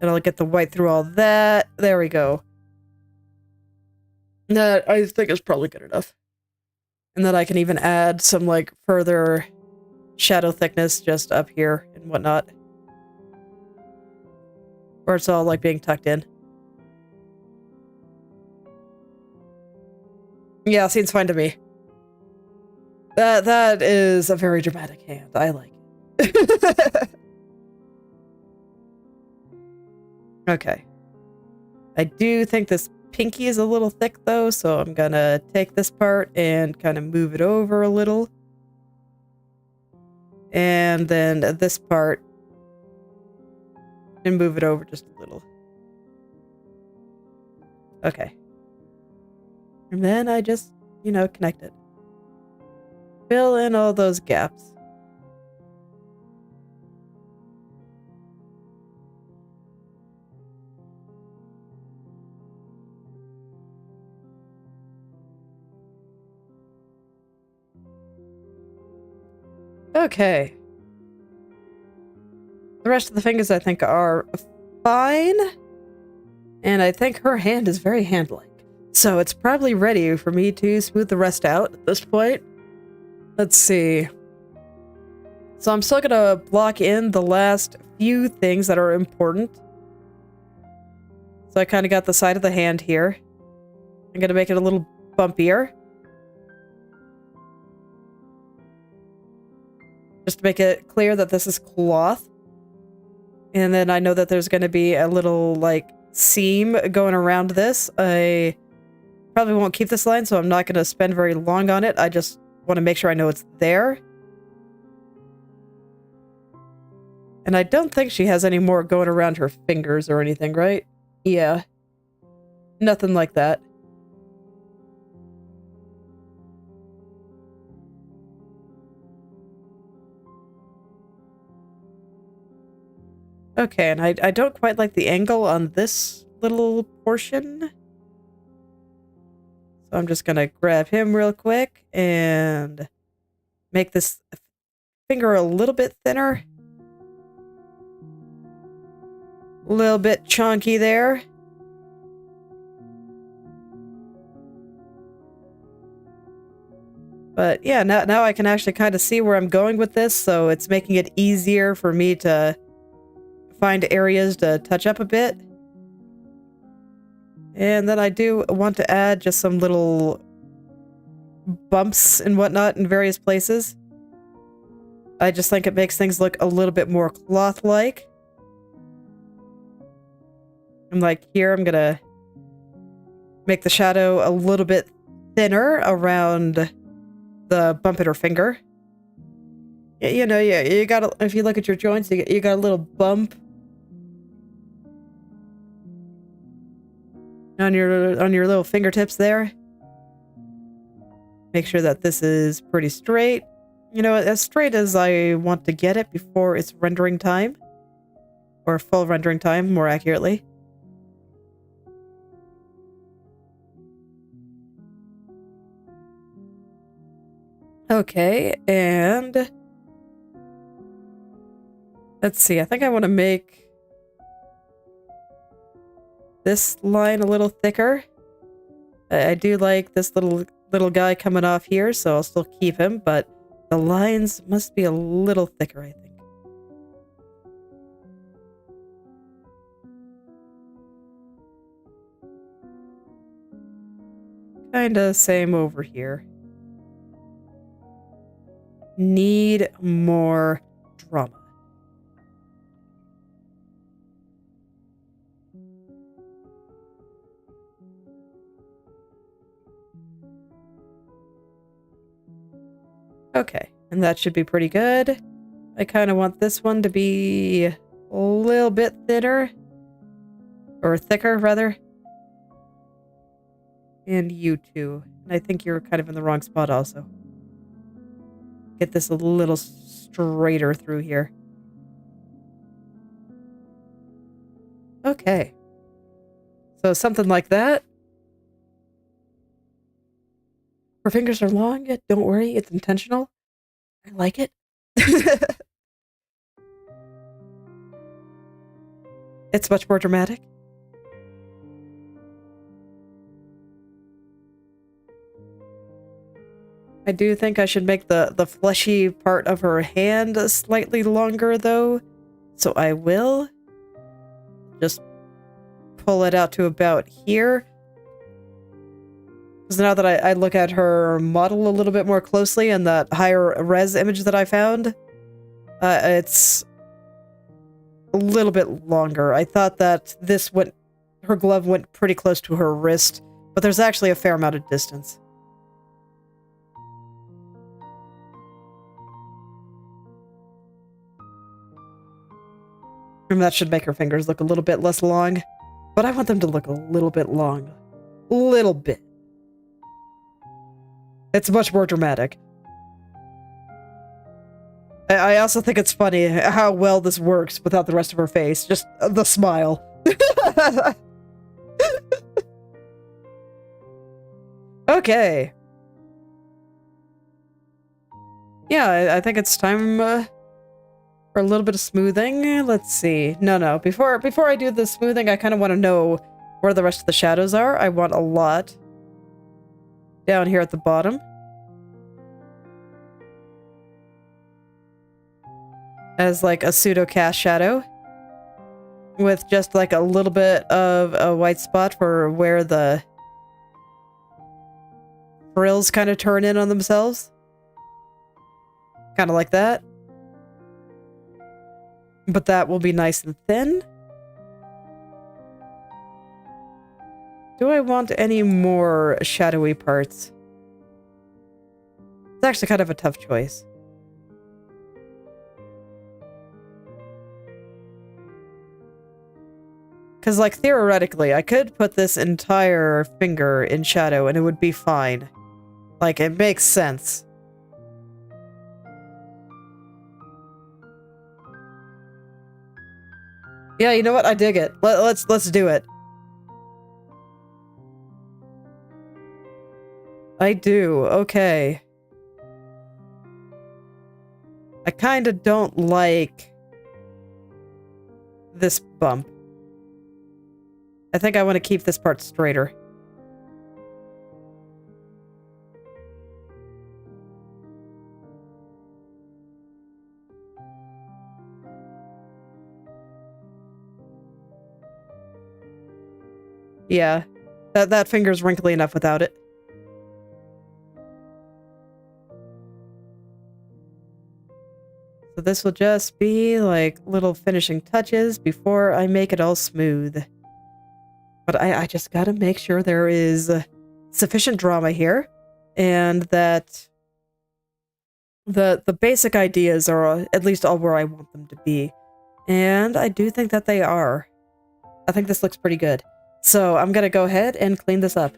I'll get the white through all that. There we go. That I think is probably good enough. And then I can even add some like further shadow thickness just up here and whatnot. Where it's all like being tucked in. Yeah, seems fine to me. That is a very dramatic hand. I like it. Okay. I do think this pinky is a little thick though, so I'm gonna take this part and kind of move it over a little. And then this part and move it over just a little. Okay. And then I just, you know, connect it. Fill in all those gaps. Okay. The rest of the fingers I think are fine. And I think her hand is very hand-like. So it's probably ready for me to smooth the rest out at this point. Let's see. So I'm still gonna block in the last few things that are important. So I kind of got the side of the hand here. I'm gonna make it a little bumpier. Just to make it clear that this is cloth. And then I know that there's gonna be a little, like, seam going around this. I probably won't keep this line, so I'm not gonna spend very long on it. I just want to make sure I know it's there. And I don't think she has any more going around her fingers or anything, right? Yeah. Nothing like that. Okay, and I don't quite like the angle on this little portion. So I'm just gonna grab him real quick and make this finger a little bit thinner. A little bit chunky there. But yeah, now I can actually kind of see where I'm going with this, so it's making it easier for me to find areas to touch up a bit. And then I do want to add just some little bumps and whatnot in various places. I just think it makes things look a little bit more cloth-like. And like here, I'm gonna make the shadow a little bit thinner around the bump in her finger. You know, yeah, you gotta, if you look at your joints, you got a little bump on your little fingertips there. Make sure that this is pretty straight. You know, as straight as I want to get it before it's rendering time. Or full rendering time, more accurately. Okay, and let's see, I think I want to make this line a little thicker. I do like this little guy coming off here, so I'll still keep him, but the lines must be a little thicker, I think. Kinda same over here. Need more drama. Okay, and that should be pretty good. I kind of want this one to be a little bit thinner. Or thicker, rather. And you too. And I think you're kind of in the wrong spot also. Get this a little straighter through here. Okay. So something like that. Her fingers are long. Don't worry, it's intentional. I like it. It's much more dramatic. I do think I should make the fleshy part of her hand slightly longer, though. So I will just pull it out to about here. Because now that I look at her model a little bit more closely and that higher res image that I found, it's a little bit longer. I thought that her glove went pretty close to her wrist, but there's actually a fair amount of distance. And that should make her fingers look a little bit less long, but I want them to look a little bit long. Little bit. It's much more dramatic. I also think it's funny how well this works without the rest of her face. Just the smile. Okay. Yeah, I think it's time for a little bit of smoothing. Let's see. No. Before I do the smoothing, I kind of want to know where the rest of the shadows are. I want a lot down here at the bottom. as like a pseudo cast shadow with just like a little bit of a white spot for where the frills kind of turn in on themselves. Kind of like that. But that will be nice and thin. Do I want any more shadowy parts? It's actually kind of a tough choice. Because, like, theoretically, I could put this entire finger in shadow and it would be fine. Like, it makes sense. Yeah, you know what? I dig it. Let's do it. I do. Okay. I kind of don't like this bump. I think I want to keep this part straighter. Yeah, that finger's wrinkly enough without it. So this will just be like little finishing touches before I make it all smooth. But I just gotta make sure there is sufficient drama here, and that the basic ideas are at least all where I want them to be. And I do think that they are. I think this looks pretty good. So I'm gonna go ahead and clean this up.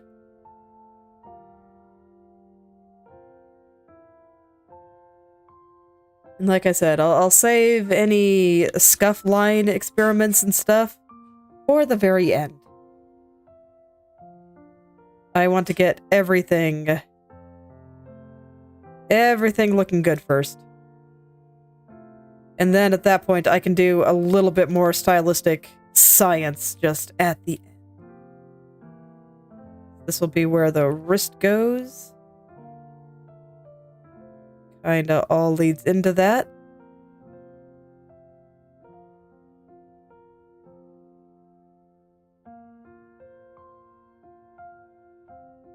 And like I said, I'll save any scuff line experiments and stuff for the very end. I want to get everything looking good first. And then at that point, I can do a little bit more stylistic science just at the end. This will be where the wrist goes. Kinda all leads into that.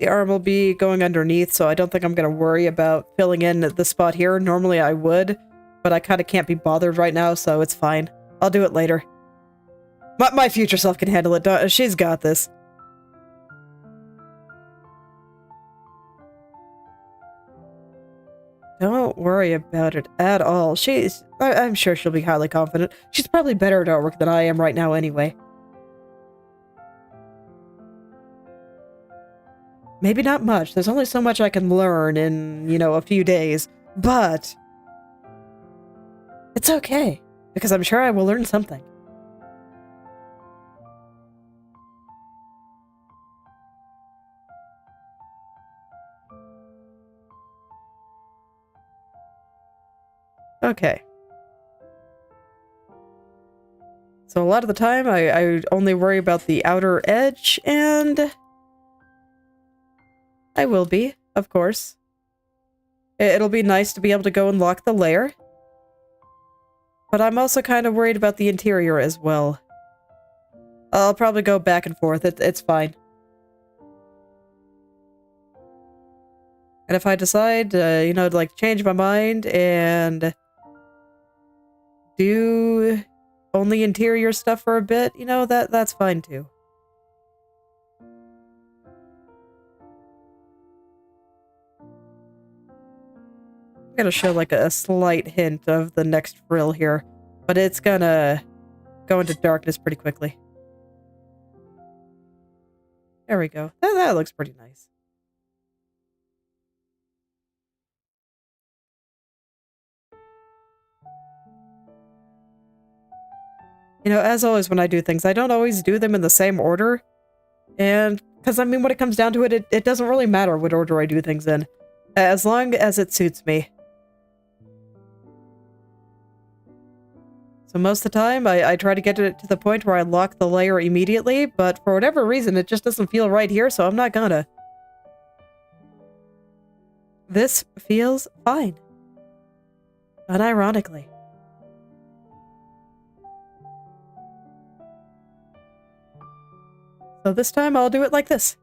The arm will be going underneath, so I don't think I'm going to worry about filling in the spot here. Normally I would, but I kind of can't be bothered right now, so it's fine. I'll do it later. My future self can handle it. She's got this. Don't worry about it at all. I'm sure she'll be highly confident. She's probably better at artwork than I am right now anyway. Maybe not much. There's only so much I can learn in, you know, a few days. But it's okay, because I'm sure I will learn something. Okay. So a lot of the time, I only worry about the outer edge, and I will be, of course. It'll be nice to be able to go and lock the layer. But I'm also kind of worried about the interior as well. I'll probably go back and forth. It's fine. And if I decide, you know, to like change my mind and do only interior stuff for a bit, you know, that's fine too. I'm gonna show like a slight hint of the next frill here, but it's gonna go into darkness pretty quickly. There we go. That looks pretty nice. You know, as always when I do things, I don't always do them in the same order. And, because I mean, when it comes down to it, it doesn't really matter what order I do things in, as long as it suits me. So most of the time, I try to get it to the point where I lock the layer immediately, but for whatever reason, it just doesn't feel right here, so I'm not gonna. This feels fine. Unironically. So this time I'll do it like this.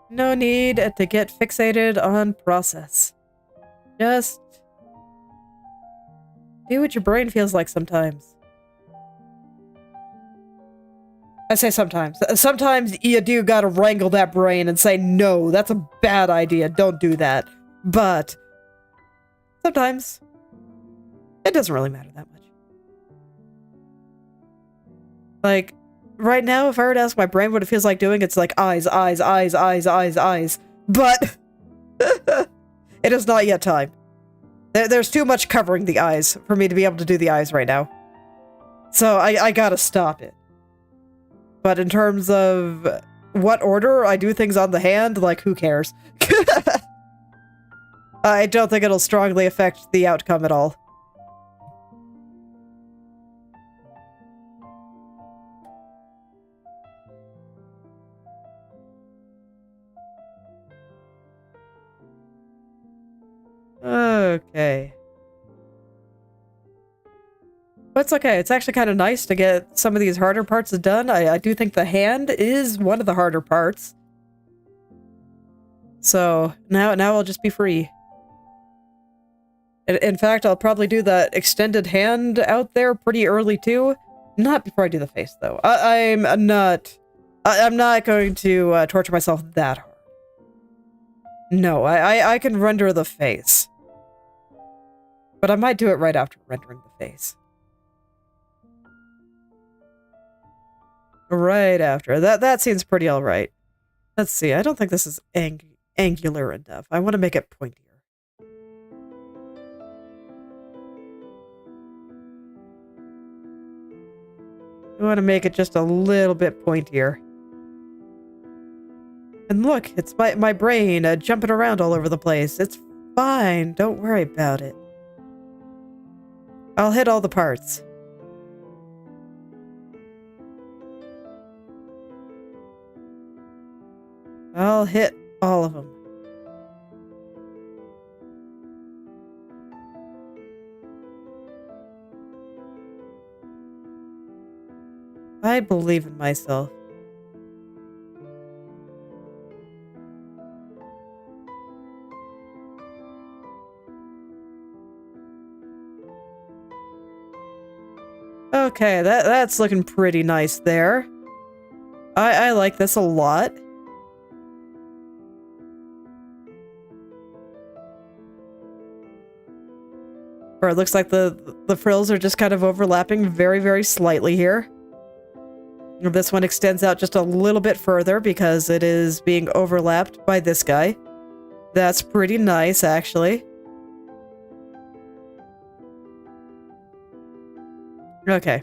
No need to get fixated on process. Just do what your brain feels like sometimes. I say sometimes. Sometimes you do gotta wrangle that brain and say, no, that's a bad idea. Don't do that. But sometimes it doesn't really matter that much. Like, right now, if I were to ask my brain what it feels like doing, it's like eyes, eyes, eyes, eyes, eyes, eyes. But it is not yet time. There's too much covering the eyes for me to be able to do the eyes right now. So I gotta stop it. But in terms of what order I do things on the hand, like, who cares? I don't think it'll strongly affect the outcome at all. Okay. But it's okay. It's actually kind of nice to get some of these harder parts done. I do think the hand is one of the harder parts. So now I'll just be free. In fact, I'll probably do that extended hand out there pretty early too. Not before I do the face though. I'm not going to torture myself that hard. No, I can render the face. But I might do it right after rendering the face. Right after. That seems pretty alright. Let's see, I don't think this is angular enough. I want to make it pointier. I want to make it just a little bit pointier. And look, it's my brain jumping around all over the place. It's fine, don't worry about it. I'll hit all the parts. I'll hit all of them. I believe in myself. Okay, that's looking pretty nice there. I like this a lot. Or it looks like the frills are just kind of overlapping very, very slightly here. This one extends out just a little bit further because it is being overlapped by this guy. That's pretty nice, actually. Okay.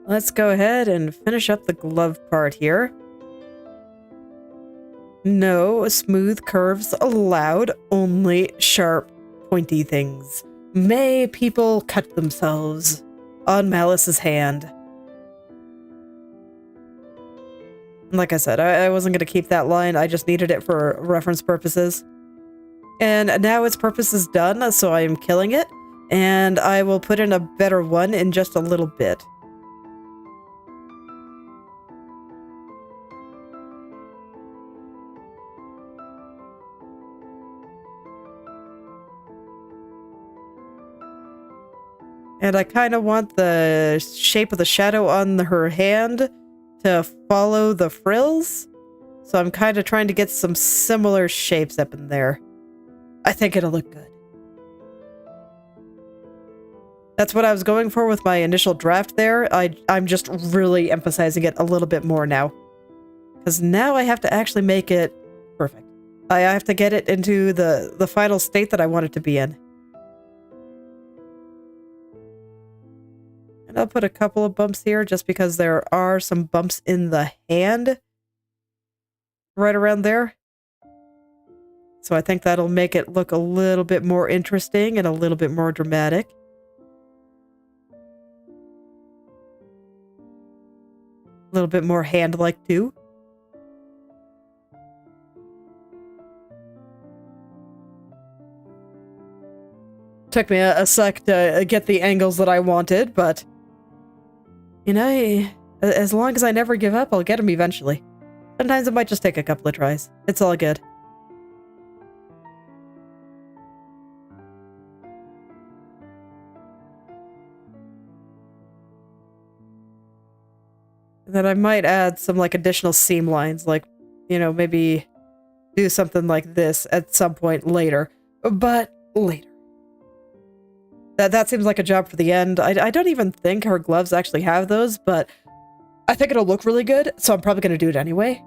Let's go ahead and finish up the glove part here. No smooth curves allowed, only sharp, pointy things. May people cut themselves on Malice's hand. Like I said, I wasn't going to keep that line, I just needed it for reference purposes. And now its purpose is done, so I am killing it, and I will put in a better one in just a little bit. And I kind of want the shape of the shadow on her hand to follow the frills. So I'm kind of trying to get some similar shapes up in there. I think it'll look good. That's what I was going for with my initial draft there. I'm just really emphasizing it a little bit more now. Because now I have to actually make it perfect. I have to get it into the final state that I want it to be in. I'll put a couple of bumps here just because there are some bumps in the hand right around there. So I think that'll make it look a little bit more interesting and a little bit more dramatic. A little bit more hand-like too. Took me a sec to get the angles that I wanted, but you know, as long as I never give up, I'll get them eventually. Sometimes it might just take a couple of tries. It's all good. Then I might add some like additional seam lines, like, you know, maybe do something like this at some point later, but later. That seems like a job for the end. I don't even think her gloves actually have those, but I think it'll look really good, so I'm probably going to do it anyway.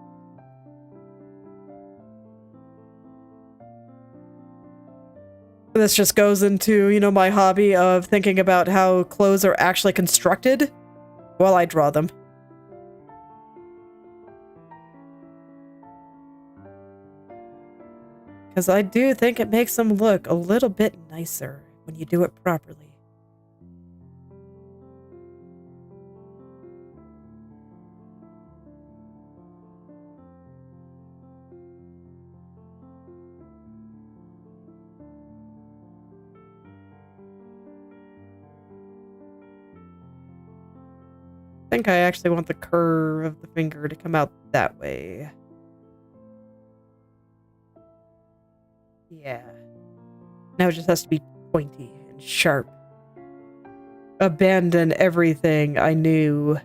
This just goes into, you know, my hobby of thinking about how clothes are actually constructed while I draw them. Because I do think it makes them look a little bit nicer when you do it properly. I think I actually want the curve of the finger to come out that way. Yeah. Now it just has to be pointy and sharp. Abandon everything I knew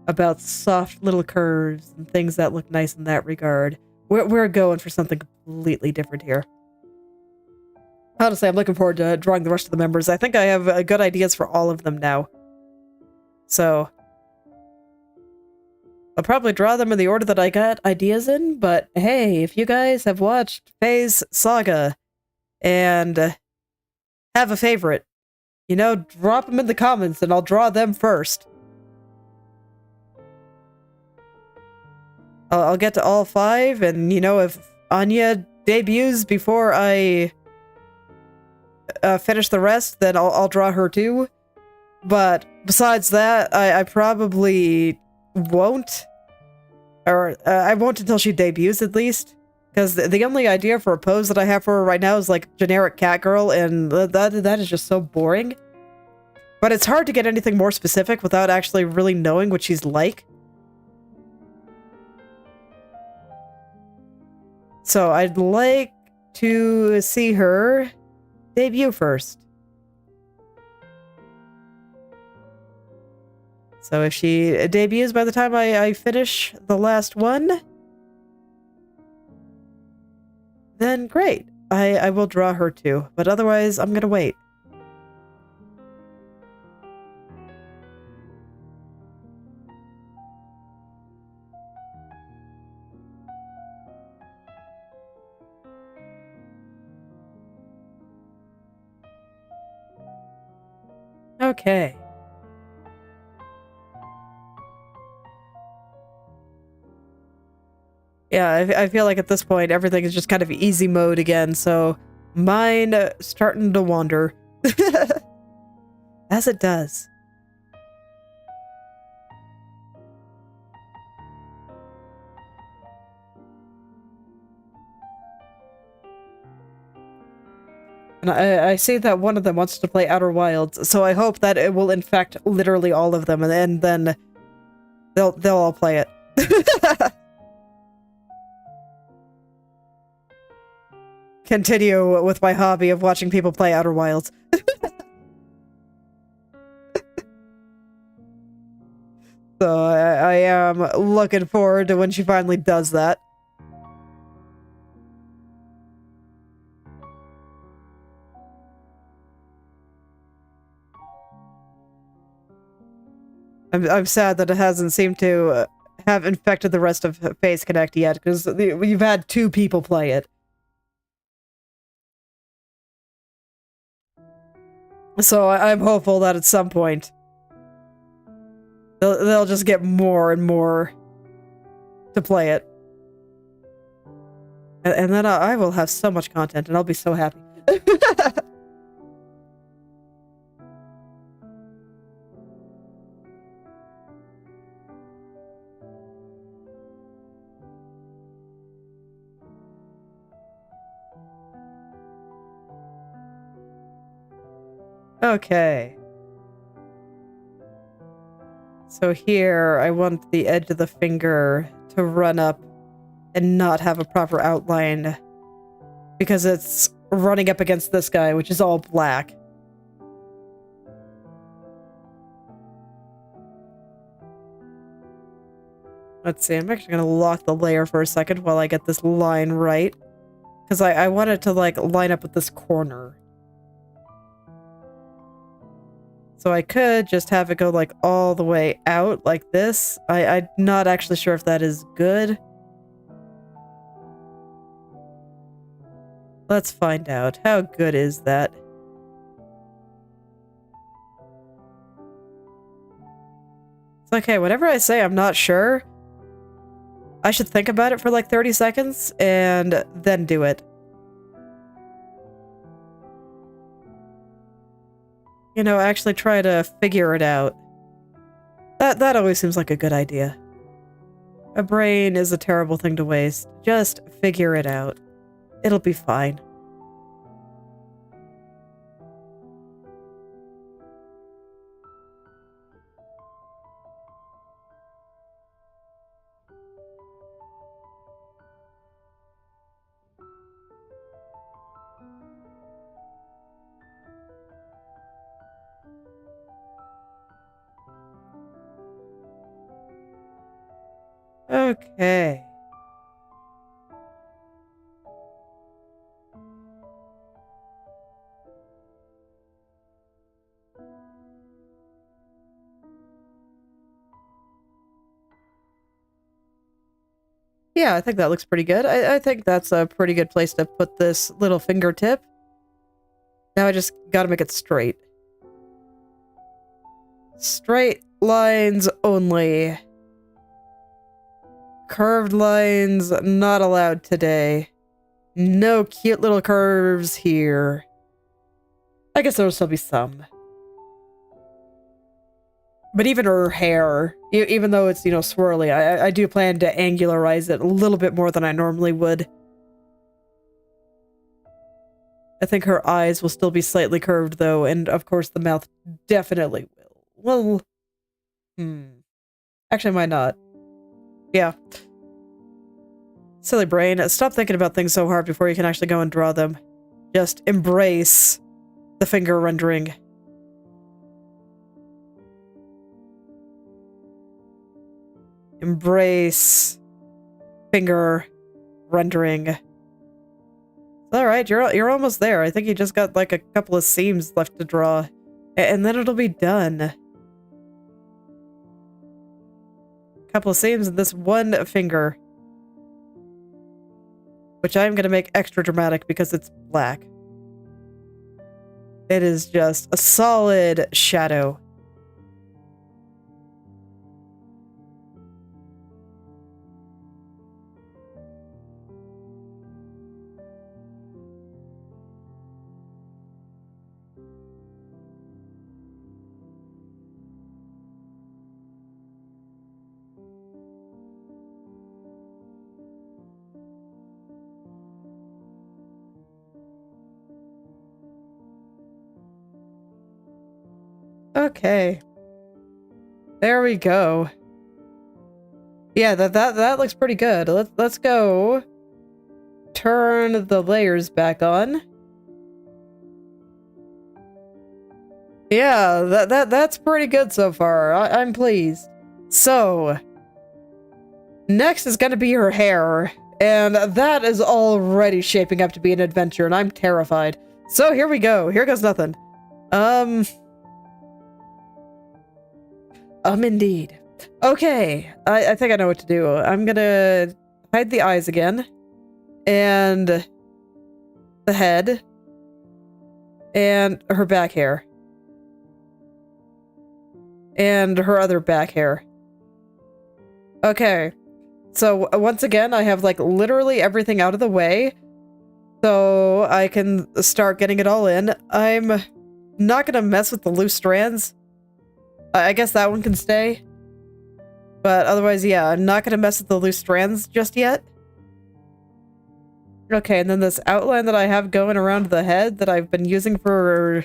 about soft little curves and things that look nice in that regard. We're going for something completely different here. Honestly, I'm looking forward to drawing the rest of the members. I think I have good ideas for all of them now. So I'll probably draw them in the order that I got ideas in, but hey, if you guys have watched Faye's Saga and have a favorite, you know, drop them in the comments and I'll draw them first. I'll get to all 5, and you know, if Anya debuts before I finish the rest, then I'll draw her too. But besides that, I probably won't. Or I won't until she debuts, at least. Because the only idea for a pose that I have for her right now is like generic cat girl, and that is just so boring. But it's hard to get anything more specific without actually really knowing what she's like. So I'd like to see her debut first. So if she debuts by the time I finish the last one, then great. I will draw her too, but otherwise I'm gonna wait. Okay. Yeah, I feel like at this point everything is just kind of easy mode again, so mine starting to wander. As it does. And I see that one of them wants to play Outer Wilds, so I hope that it will infect literally all of them, and then they'll all play it. Continue with my hobby of watching people play Outer Wilds. So I am looking forward to when she finally does that. I'm sad that it hasn't seemed to have infected the rest of Phase Connect yet, because you've had 2 people play it. So I'm hopeful that at some point they'll just get more and more to play it. And then I will have so much content and I'll be so happy. Okay. So here, I want the edge of the finger to run up and not have a proper outline because it's running up against this guy, which is all black. Let's see, I'm actually going to lock the layer for a second while I get this line right. Because I want it to, like, line up with this corner. So I could just have it go, like, all the way out like this. I'm not actually sure if that is good. Let's find out. How good is that? It's okay, whenever I say I'm not sure, I should think about it for like 30 seconds and then do it. You know, actually try to figure it out. That always seems like a good idea. A brain is a terrible thing to waste. Just figure it out. It'll be fine. Okay. Yeah, I think that looks pretty good. I think that's a pretty good place to put this little fingertip. Now I just gotta make it straight. Straight lines only. Curved lines not allowed today. No cute little curves here. I guess there'll still be some. But even her hair, even though it's, you know, swirly, I do plan to angularize it a little bit more than I normally would. I think her eyes will still be slightly curved, though, and of course the mouth definitely will. Well, actually, might not. Yeah. Silly brain, stop thinking about things so hard before you can actually go and draw them. Just embrace the finger rendering. Embrace finger rendering. Alright, you're almost there. I think you just got like a couple of seams left to draw. And then it'll be done. Couple of seams in this one finger. Which I'm gonna make extra dramatic because it's black. It is just a solid shadow. Okay. There we go. Yeah, that looks pretty good. Let's go turn the layers back on. Yeah, that's pretty good so far. I'm pleased. So, next is gonna be her hair, and that is already shaping up to be an adventure, and I'm terrified. So here we go. Here goes nothing. Indeed. Okay, I think I know what to do. I'm gonna hide the eyes again, and the head, and her back hair, and her other back hair. Okay, so once again, I have like literally everything out of the way, so I can start getting it all in. I'm not gonna mess with the loose strands. I guess that one can stay. But otherwise, yeah, I'm not gonna mess with the loose strands just yet. Okay, and then this outline that I have going around the head that I've been using for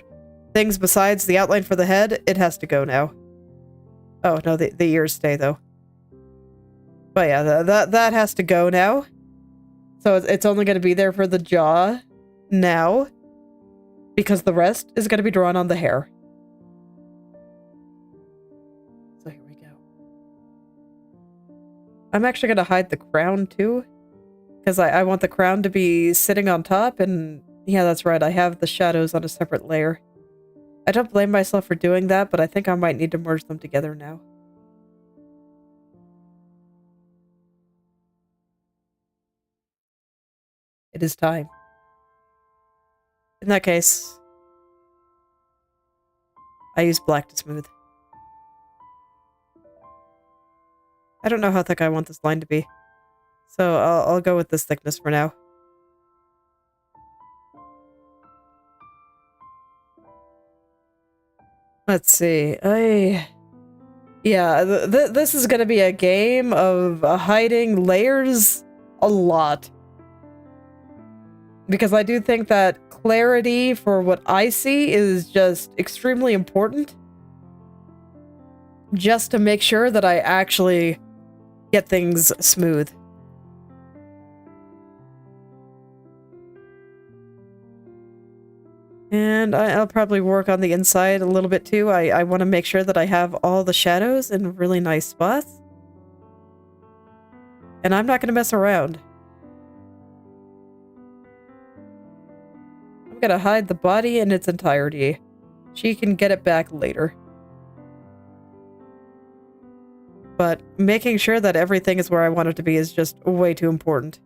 things besides the outline for the head, it has to go now. Oh, no, the ears stay, though. But yeah, that has to go now. So it's only going to be there for the jaw now, because the rest is going to be drawn on the hair. So here we go. I'm actually going to hide the crown too, because I want the crown to be sitting on top, and yeah, that's right, I have the shadows on a separate layer. I don't blame myself for doing that, but I think I might need to merge them together now. It is time. In that case, I use black to smooth. I don't know how thick I want this line to be, so I'll go with this thickness for now. Let's see, yeah, this is gonna be a game of hiding layers a lot. Because I do think that clarity for what I see is just extremely important. Just to make sure that I actually get things smooth. And I'll probably work on the inside a little bit too. I want to make sure that I have all the shadows in really nice spots. And I'm not going to mess around. I'm going to hide the body in its entirety. She can get it back later. But making sure that everything is where I want it to be is just way too important.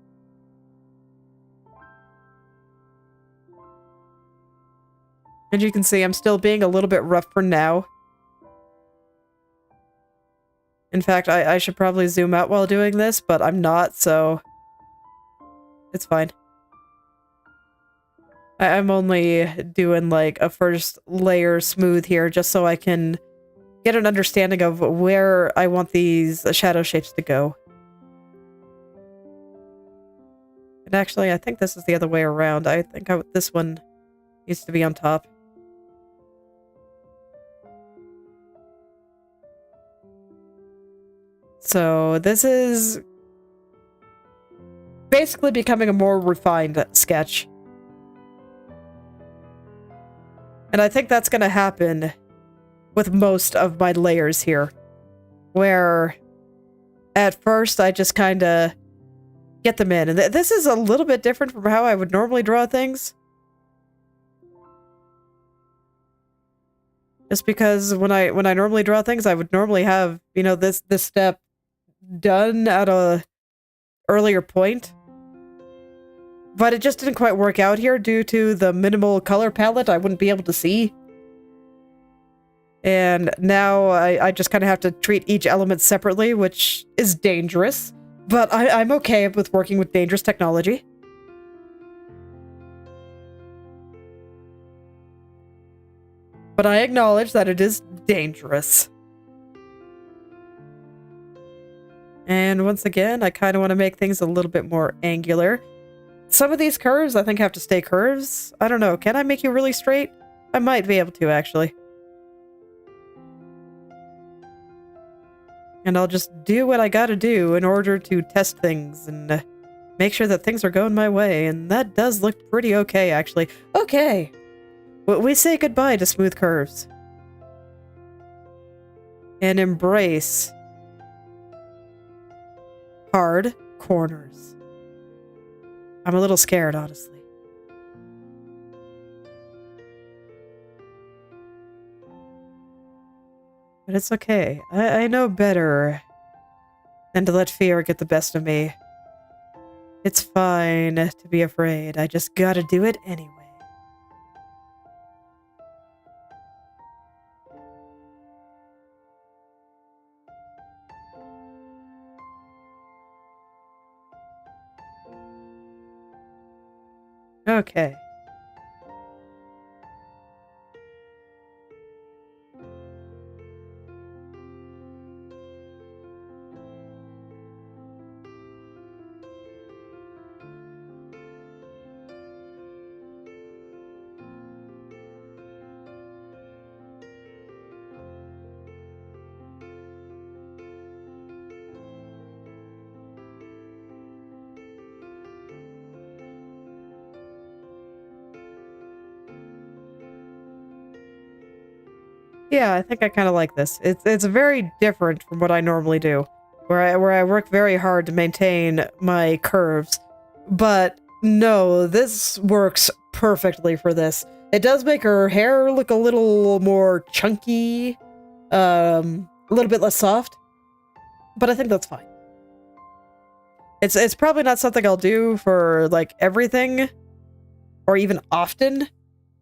And you can see I'm still being a little bit rough for now. In fact, I should probably zoom out while doing this, but I'm not, so it's fine. I'm only doing like a first layer smooth here just so I can get an understanding of where I want these shadow shapes to go. And actually, I think this is the other way around. I think this one needs to be on top. So this is basically becoming a more refined sketch. And I think that's going to happen with most of my layers here. Where at first I just kind of get them in. And this is a little bit different from how I would normally draw things. Just because when I normally draw things, I would normally have, you know, this step done at a earlier point. But it just didn't quite work out here due to the minimal color palette I wouldn't be able to see. And now I just kind of have to treat each element separately, which is dangerous. But I'm okay with working with dangerous technology. But I acknowledge that it is dangerous. And once again, I kind of want to make things a little bit more angular. Some of these curves, I think, have to stay curves. I don't know. Can I make you really straight? I might be able to, actually. And I'll just do what I gotta do in order to test things and make sure that things are going my way. And that does look pretty okay, actually. Okay! We say goodbye to smooth curves. And embrace hard corners. I'm a little scared, honestly. But it's okay. I know better than to let fear get the best of me. It's fine to be afraid. I just gotta do it anyway. Okay. Yeah, I think I kind of like this. It's very different from what I normally do, where I work very hard to maintain my curves. But no, this works perfectly for this. It does make her hair look a little more chunky, a little bit less soft, but I think that's fine. It's probably not something I'll do for like everything or even often,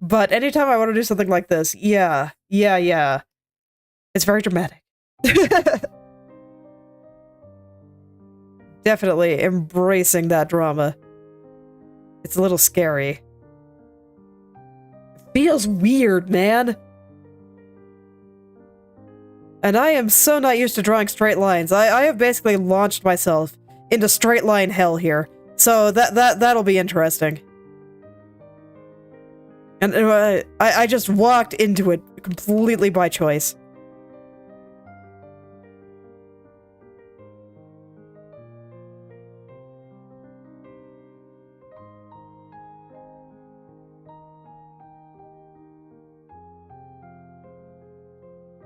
but anytime I want to do something like this, yeah. It's very dramatic. Definitely embracing that drama. It's a little scary. It feels weird, man. And I am so not used to drawing straight lines. I have basically launched myself into straight line hell here. So that'll be interesting. And I just walked into it completely by choice.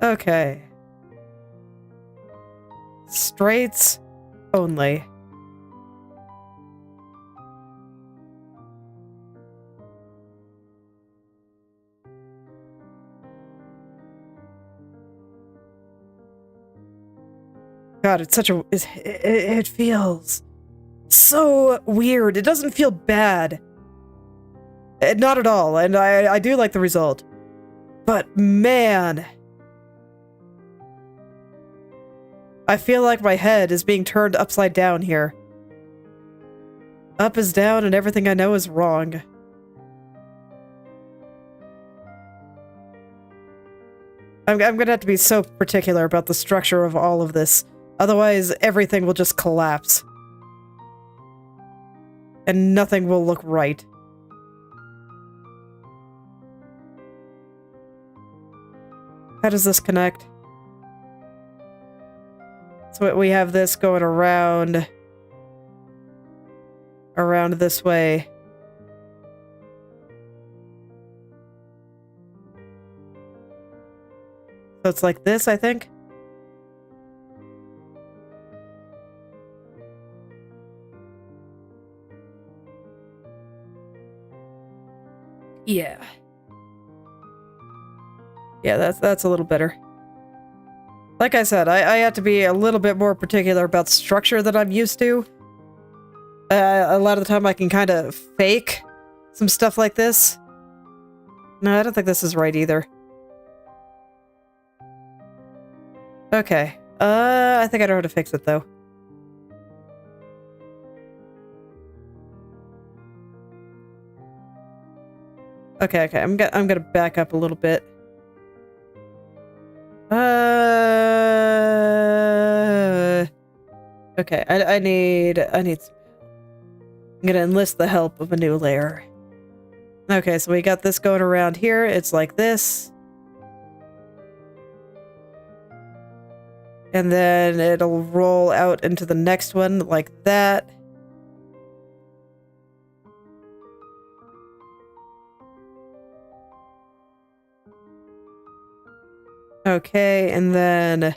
Okay. Straights only. God, it's such a... It feels so weird. It doesn't feel bad. Not at all, and I do like the result. But man... I feel like my head is being turned upside down here. Up is down and everything I know is wrong. I'm gonna have to be so particular about the structure of all of this. Otherwise, everything will just collapse. And nothing will look right. How does this connect? So we have this going around this way. So it's like this, I think. Yeah. Yeah, that's a little better. Like I said, I have to be a little bit more particular about structure than I'm used to. A lot of the time I can kind of fake some stuff like this. No, I don't think this is right either. Okay. I think I know how to fix it, though. Okay, I'm gonna back up a little bit. Okay, I need I'm gonna enlist the help of a new layer. Okay, so we got this going around here. It's like this. And then it'll roll out into the next one like that. Okay, and then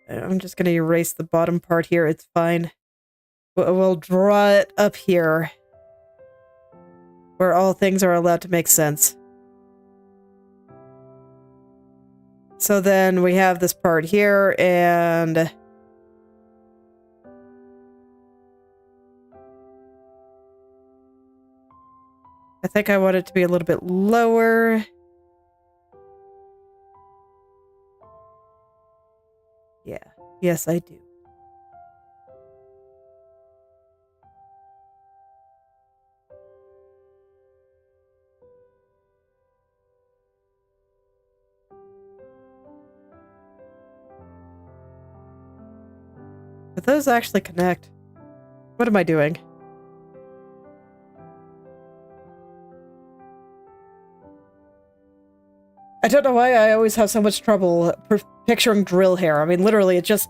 I'm just gonna erase the bottom part here. It's fine. We'll draw it up here, where all things are allowed to make sense. So then we have this part here, and I think I want it to be a little bit lower. Yeah, yes, I do. Do those actually connect? What am I doing? I don't know why I always have so much trouble picturing drill hair. I mean, literally, it's just...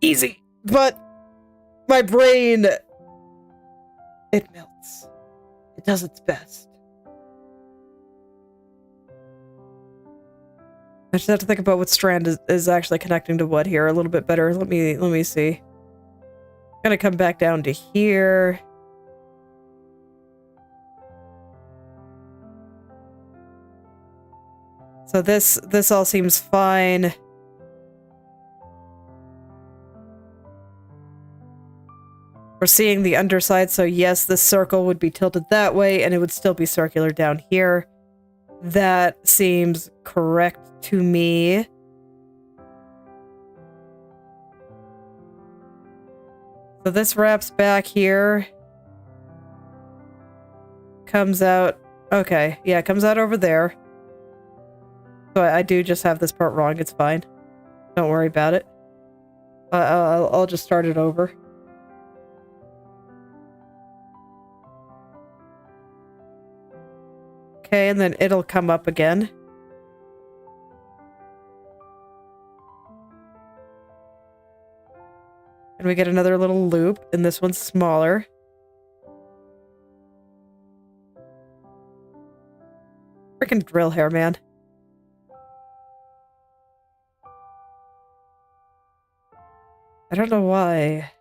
easy. But my brain... it melts. It does its best. just have to think about what strand is actually connecting to what here a little bit better. Let me see. Gonna come back down to here. So this all seems fine. We're seeing the underside, so yes, this circle would be tilted that way, and it would still be circular down here. That seems correct to me. So this wraps back here. Comes out. Okay, yeah, it comes out over there. So I do just have this part wrong. It's fine. Don't worry about it. I'll just start it over. Okay, and then it'll come up again. And we get another little loop, and this one's smaller. Freaking drill hair, man. I don't know why.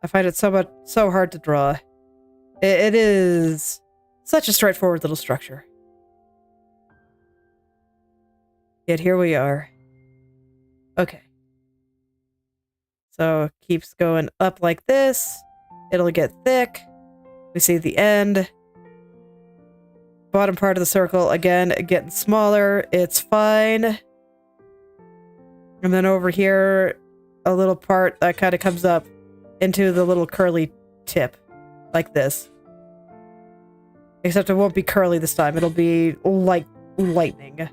I find it so hard to draw. It is such a straightforward little structure. Yet here we are. Okay. So keeps going up like this. It'll get thick. We see the end. Bottom part of the circle, again, getting smaller. It's fine. And then over here, a little part that kind of comes up into the little curly tip. Like this. Except it won't be curly this time. It'll be like lightning.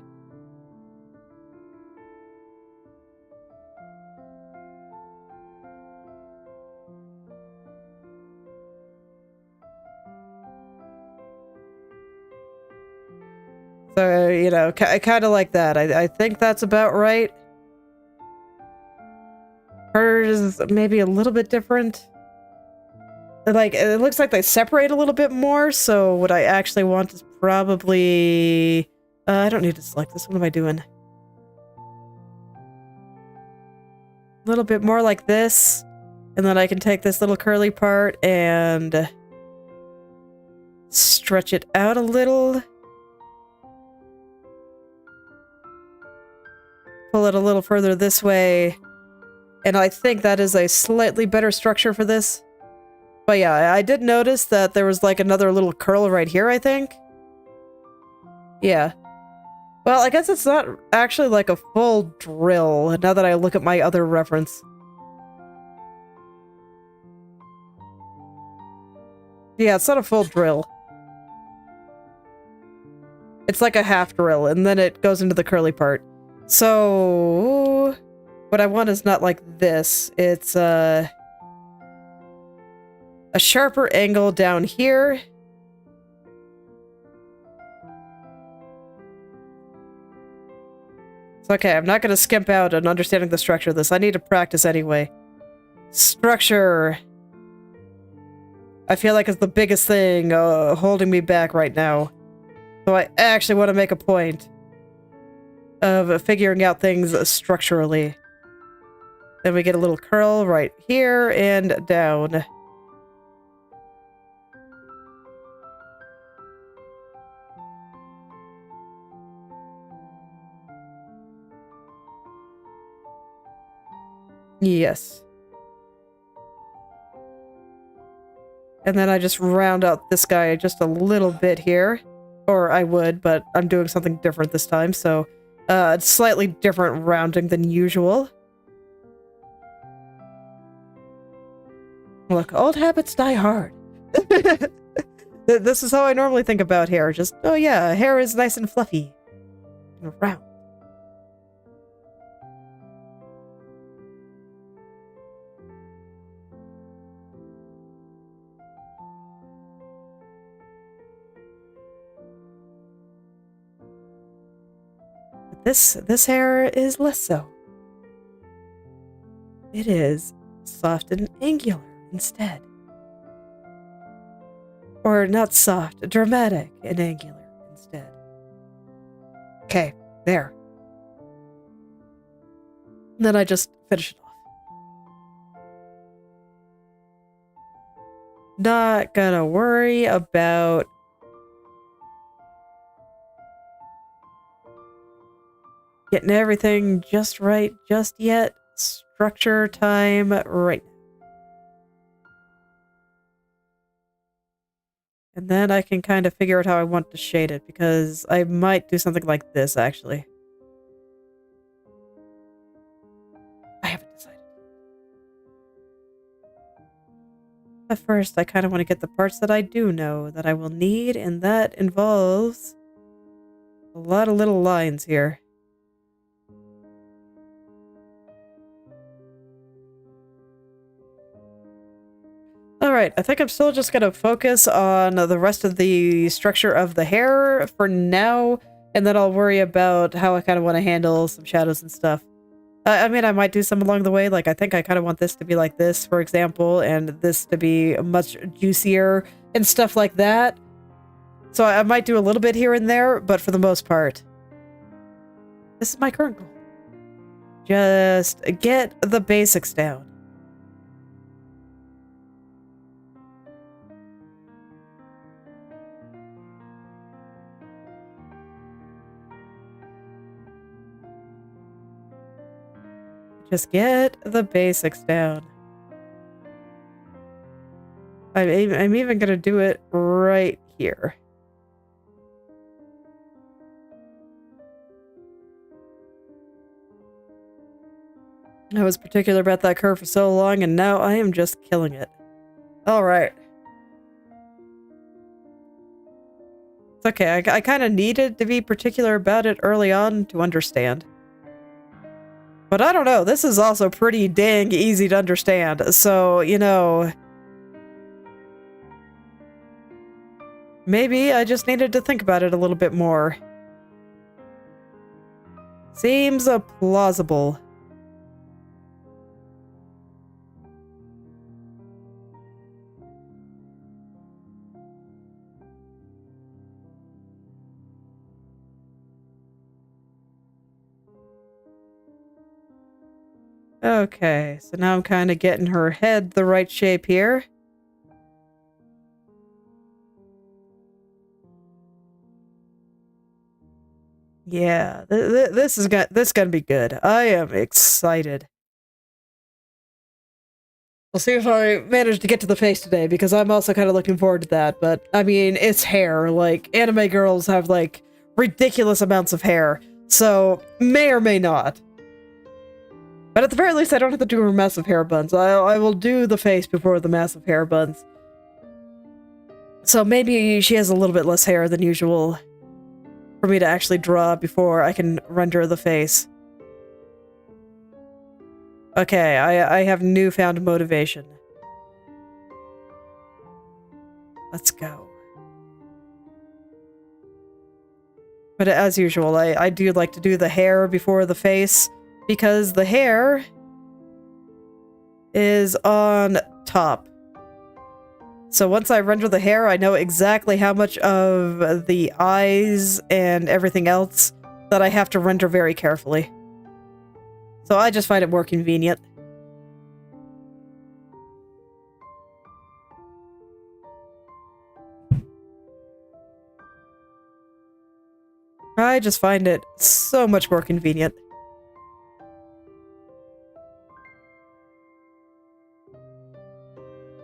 So, you know, I kind of like that. I think that's about right. Hers is maybe a little bit different. Like, it looks like they separate a little bit more, so what I actually want is probably... I don't need to select this. What am I doing? A little bit more like this, and then I can take this little curly part and stretch it out a little. Pull it a little further this way, and I think that is a slightly better structure for this. But yeah, I did notice that there was like another little curl right here, I think. Yeah. Well, I guess it's not actually like a full drill, now that I look at my other reference. Yeah, it's not a full drill. It's like a half drill, and then it goes into the curly part. So, what I want is not like this. It's, a sharper angle down here. It's okay, I'm not going to skimp out on understanding the structure of this. I need to practice anyway. Structure. I feel like it's the biggest thing holding me back right now. So I actually want to make a point of figuring out things structurally. Then we get a little curl right here and down. Yes. And then I just round out this guy just a little bit here. Or I would, but I'm doing something different this time, so it's slightly different rounding than usual. Look, old habits die hard. This is how I normally think about hair. Just, oh yeah, hair is nice and fluffy. And round. This hair is less so. It is soft and angular instead. Or not soft, dramatic and angular instead. Okay, There. And then I just finish it off. Not gonna worry about getting everything just right just yet. Structure time right now. And then I can kind of figure out how I want to shade it, because I might do something like this, actually. I haven't decided. At first, I kind of want to get the parts that I do know that I will need, and that involves a lot of little lines here. Alright, I think I'm still just gonna focus on the rest of the structure of the hair for now, and then I'll worry about how I kind of want to handle some shadows and stuff. I mean, I might do some along the way, like I think I kind of want this to be like this, for example, and this to be much juicier and stuff like that. So I might do a little bit here and there, but for the most part, this is my current goal. Just get the basics down. Just get the basics down. I'm even gonna do it right here. I was particular about that curve for so long, and now I am just killing it. Alright. It's okay, I kind of needed to be particular about it early on to understand. But I don't know, this is also pretty dang easy to understand, so, you know... maybe I just needed to think about it a little bit more. Seems plausible. Okay, so now I'm kind of getting her head the right shape here. Yeah, this is gonna be good. I am excited. We'll see if I manage to get to the face today, because I'm also kind of looking forward to that. But, I mean, it's hair. Like, anime girls have, like, ridiculous amounts of hair. So, may or may not. But at the very least, I don't have to do her massive hair buns. I will do the face before the massive hair buns. So maybe she has a little bit less hair than usual for me to actually draw before I can render the face. Okay, I have newfound motivation. Let's go. But as usual, I do like to do the hair before the face, because the hair is on top. So once I render the hair, I know exactly how much of the eyes and everything else that I have to render very carefully. So I just find it more convenient. I just find it so much more convenient.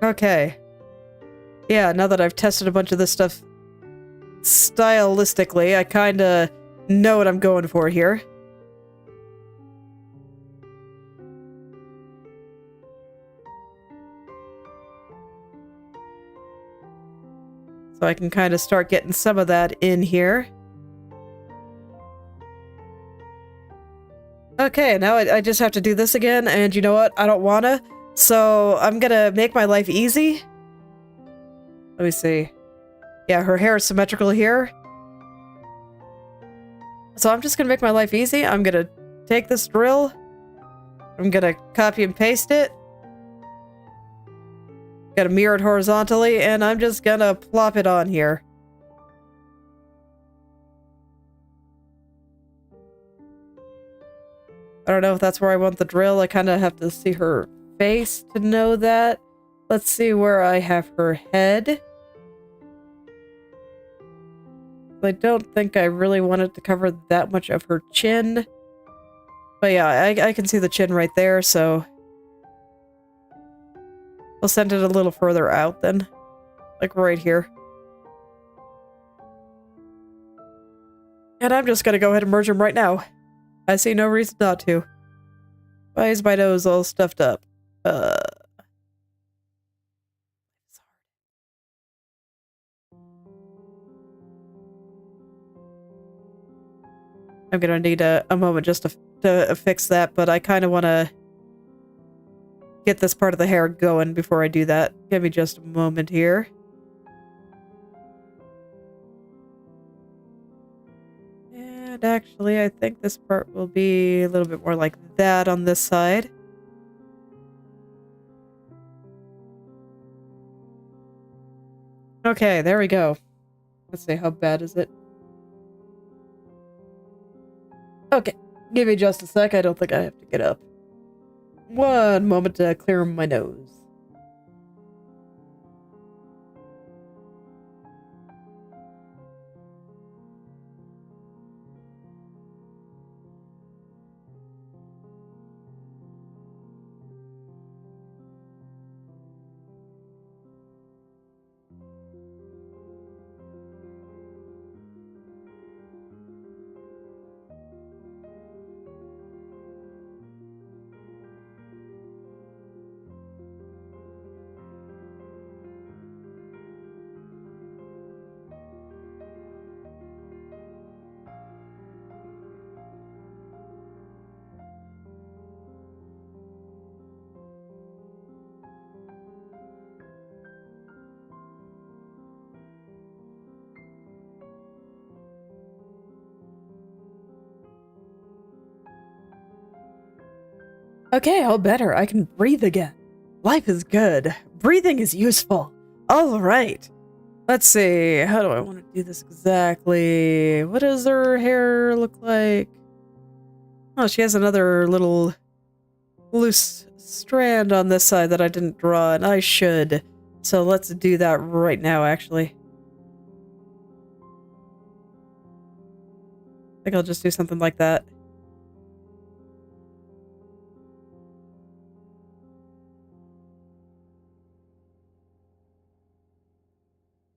Okay. Yeah, now that I've tested a bunch of this stuff stylistically, I kinda know what I'm going for here. So I can kind of start getting some of that in here. Okay, now I just have to do this again, and you know what? I don't wanna. So I'm gonna make my life easy. Let me see. Yeah, her hair is symmetrical here. So I'm just gonna make my life easy. I'm gonna take this drill. I'm gonna copy and paste it. Gotta mirror it horizontally, and I'm just gonna plop it on here. I don't know if that's where I want the drill. I kind of have to see her face to know that. Let's see where I have her head. I don't think I really wanted to cover that much of her chin. But yeah, I can see the chin right there, so we'll send it a little further out then. Like right here. And I'm just gonna go ahead and merge them right now. I see no reason not to. Why is my nose all stuffed up? I'm gonna need a moment just to fix that, but I kind of want to get this part of the hair going before I do that. Give me just a moment here. And actually, I think this part will be a little bit more like that on this side. Okay, there we go. Let's see, how bad is it? Okay, give me just a sec. I don't think I have to get up. One moment to clear my nose. Okay, all better. I can breathe again. Life is good. Breathing is useful. All right. Let's see. How do I want to do this exactly? What does her hair look like? Oh, she has another little loose strand on this side that I didn't draw, and I should. So let's do that right now, actually. I think I'll just do something like that.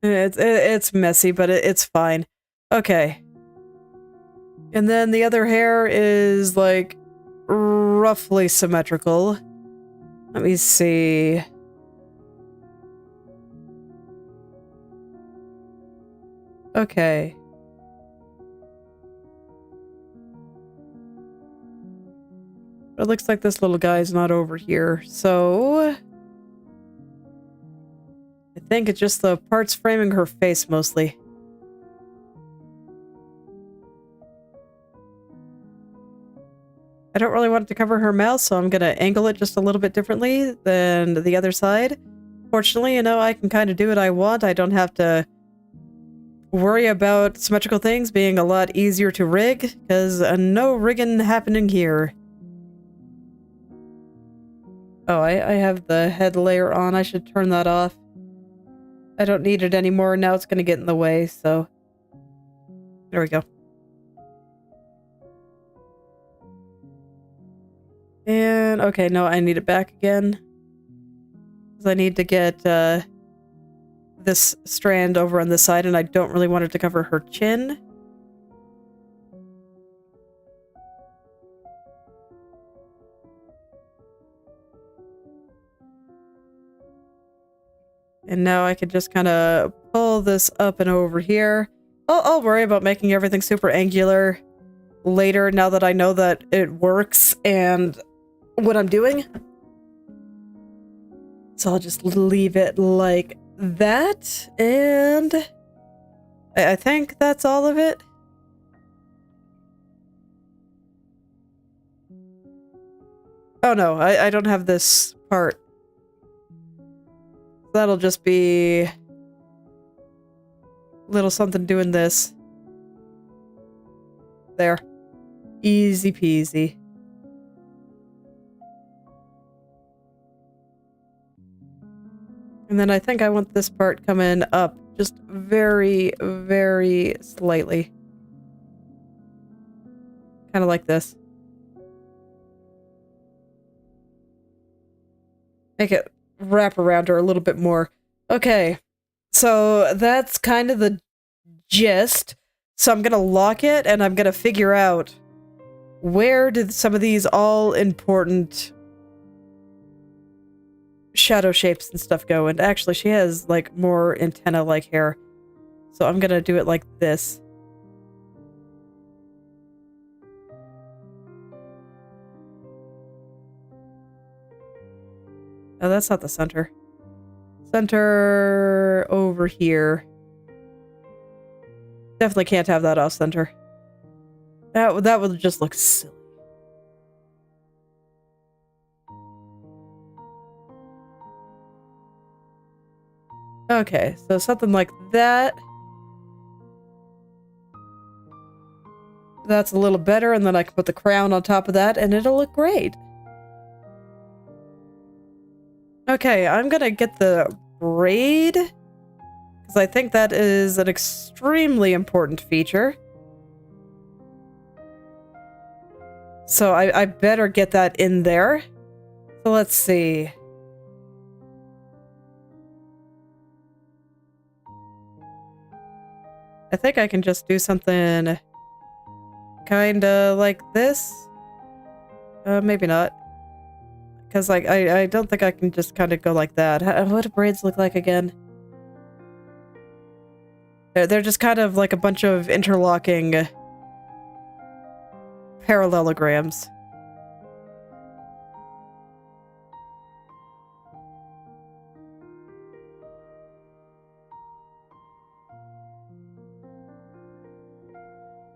It's messy, but it's fine. Okay. And then the other hair is, like, roughly symmetrical. Let me see. Okay. It looks like this little guy's not over here, so I think it's just the parts framing her face mostly. I don't really want it to cover her mouth, so I'm gonna angle it just a little bit differently than the other side. Fortunately, you know, I can kind of do what I want. I don't have to worry about symmetrical things being a lot easier to rig, because no rigging happening here. Oh, I have the head layer on. I should turn that off. I don't need it anymore. Now it's going to get in the way, so there we go. And, okay, no, I need it back again. Because I need to get this strand over on this side, and I don't really want it to cover her chin. And now I can just kind of pull this up and over here. I'll worry about making everything super angular later, now that I know that it works and what I'm doing. So I'll just leave it like that, and I think that's all of it. Oh no, I don't have this part. That'll just be a little something doing this. There. Easy peasy. And then I think I want this part coming up just very, very slightly. Kind of like this. Make it wrap around her a little bit more. Okay, so that's kind of the gist. So I'm gonna lock it and I'm gonna figure out where did some of these all important shadow shapes and stuff go. And actually she has like more antenna-like hair. So I'm gonna do it like this. Oh, that's not the center. Center over here. Definitely can't have that off center. That would just look silly. Okay, so something like that. That's a little better, and then I can put the crown on top of that, and it'll look great. Okay, I'm gonna get the braid, because I think that is an extremely important feature. So I better get that in there. So let's see. I think I can just do something kinda like this. Maybe not. Because like I don't think I can just kind of go like that. What do braids look like again? They're just kind of like a bunch of interlocking parallelograms.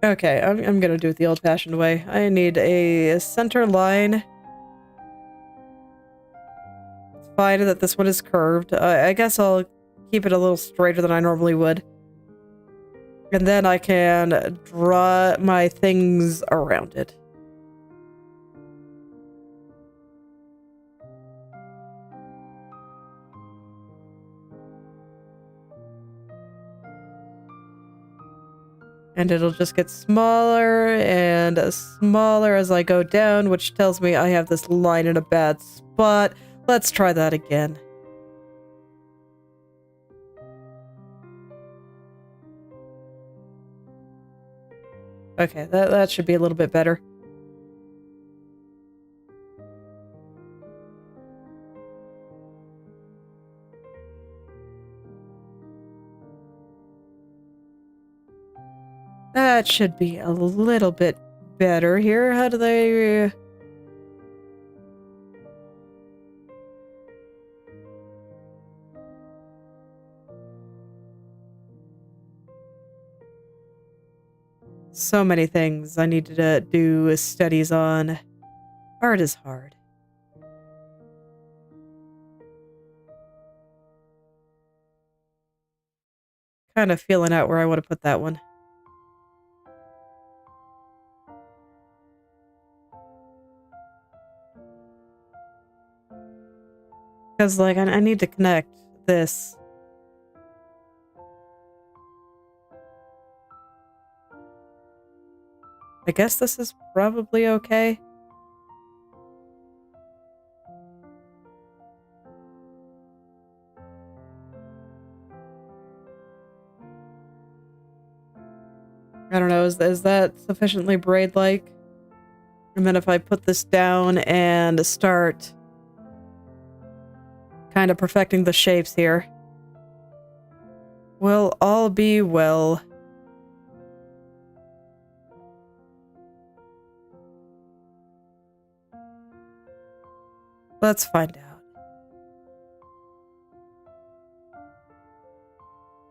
Okay, I'm gonna do it the old-fashioned way. I need a center line. It's fine that this one is curved. I guess I'll keep it a little straighter than I normally would. And then I can draw my things around it. And it'll just get smaller and smaller as I go down, which tells me I have this line in a bad spot. Let's try that again. Okay, that should be a little bit better. That should be a little bit better here. How do they... So many things I need to do studies on. Art is hard. Kind of feeling out where I want to put that one. Because, like, I need to connect this. I guess this is probably okay. I don't know, is that sufficiently braid-like? And then if I put this down and start kind of perfecting the shapes here, we'll all be well. Let's find out.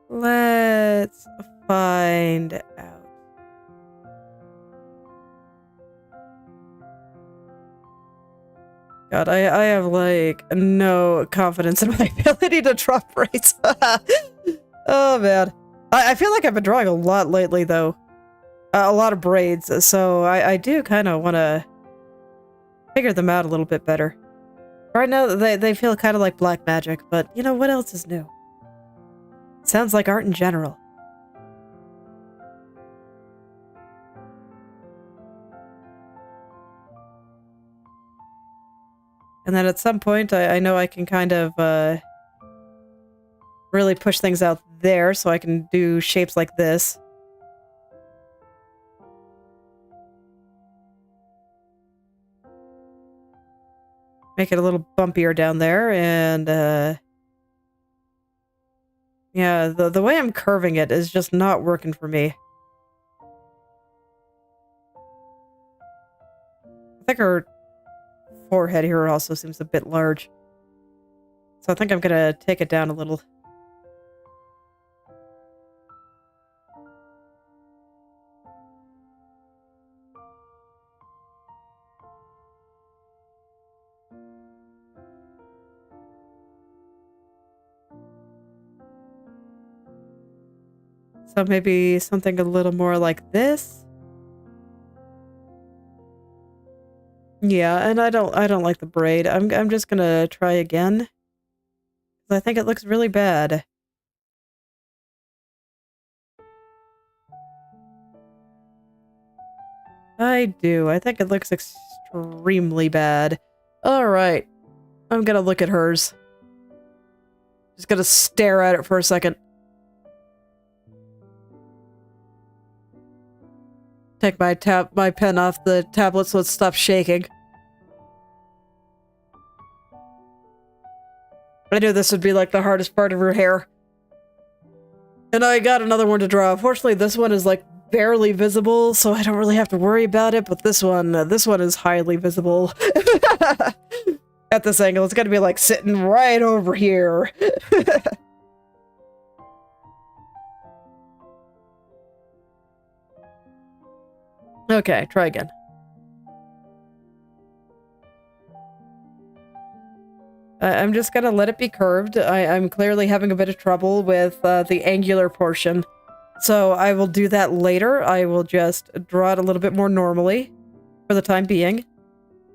Let's find out. God, I have, like, no confidence in my ability to draw braids. Oh, man. I feel like I've been drawing a lot lately, though. A lot of braids, so I do kind of want to figure them out a little bit better. Right now, they feel kind of like black magic, but you know, what else is new? Sounds like art in general. And then at some point, I know I can kind of really push things out there, so I can do shapes like this. Make it a little bumpier down there, and yeah, the way I'm curving it is just not working for me. I think her forehead here also seems a bit large. So I think I'm gonna take it down a little. So maybe something a little more like this. Yeah, and I don't like the braid. I'm just gonna try again. I think it looks really bad. I do. I think it looks extremely bad. Alright. I'm gonna look at hers. Just gonna stare at it for a second. Take my pen off the tablet so it stops shaking. I knew this would be like the hardest part of her hair. And I got another one to draw. Fortunately, this one is like barely visible, so I don't really have to worry about it, but this one is highly visible. At this angle, it's gonna be like sitting right over here. Okay, try again. I'm just gonna let it be curved. I'm clearly having a bit of trouble with the angular portion. So I will do that later. I will just draw it a little bit more normally for the time being,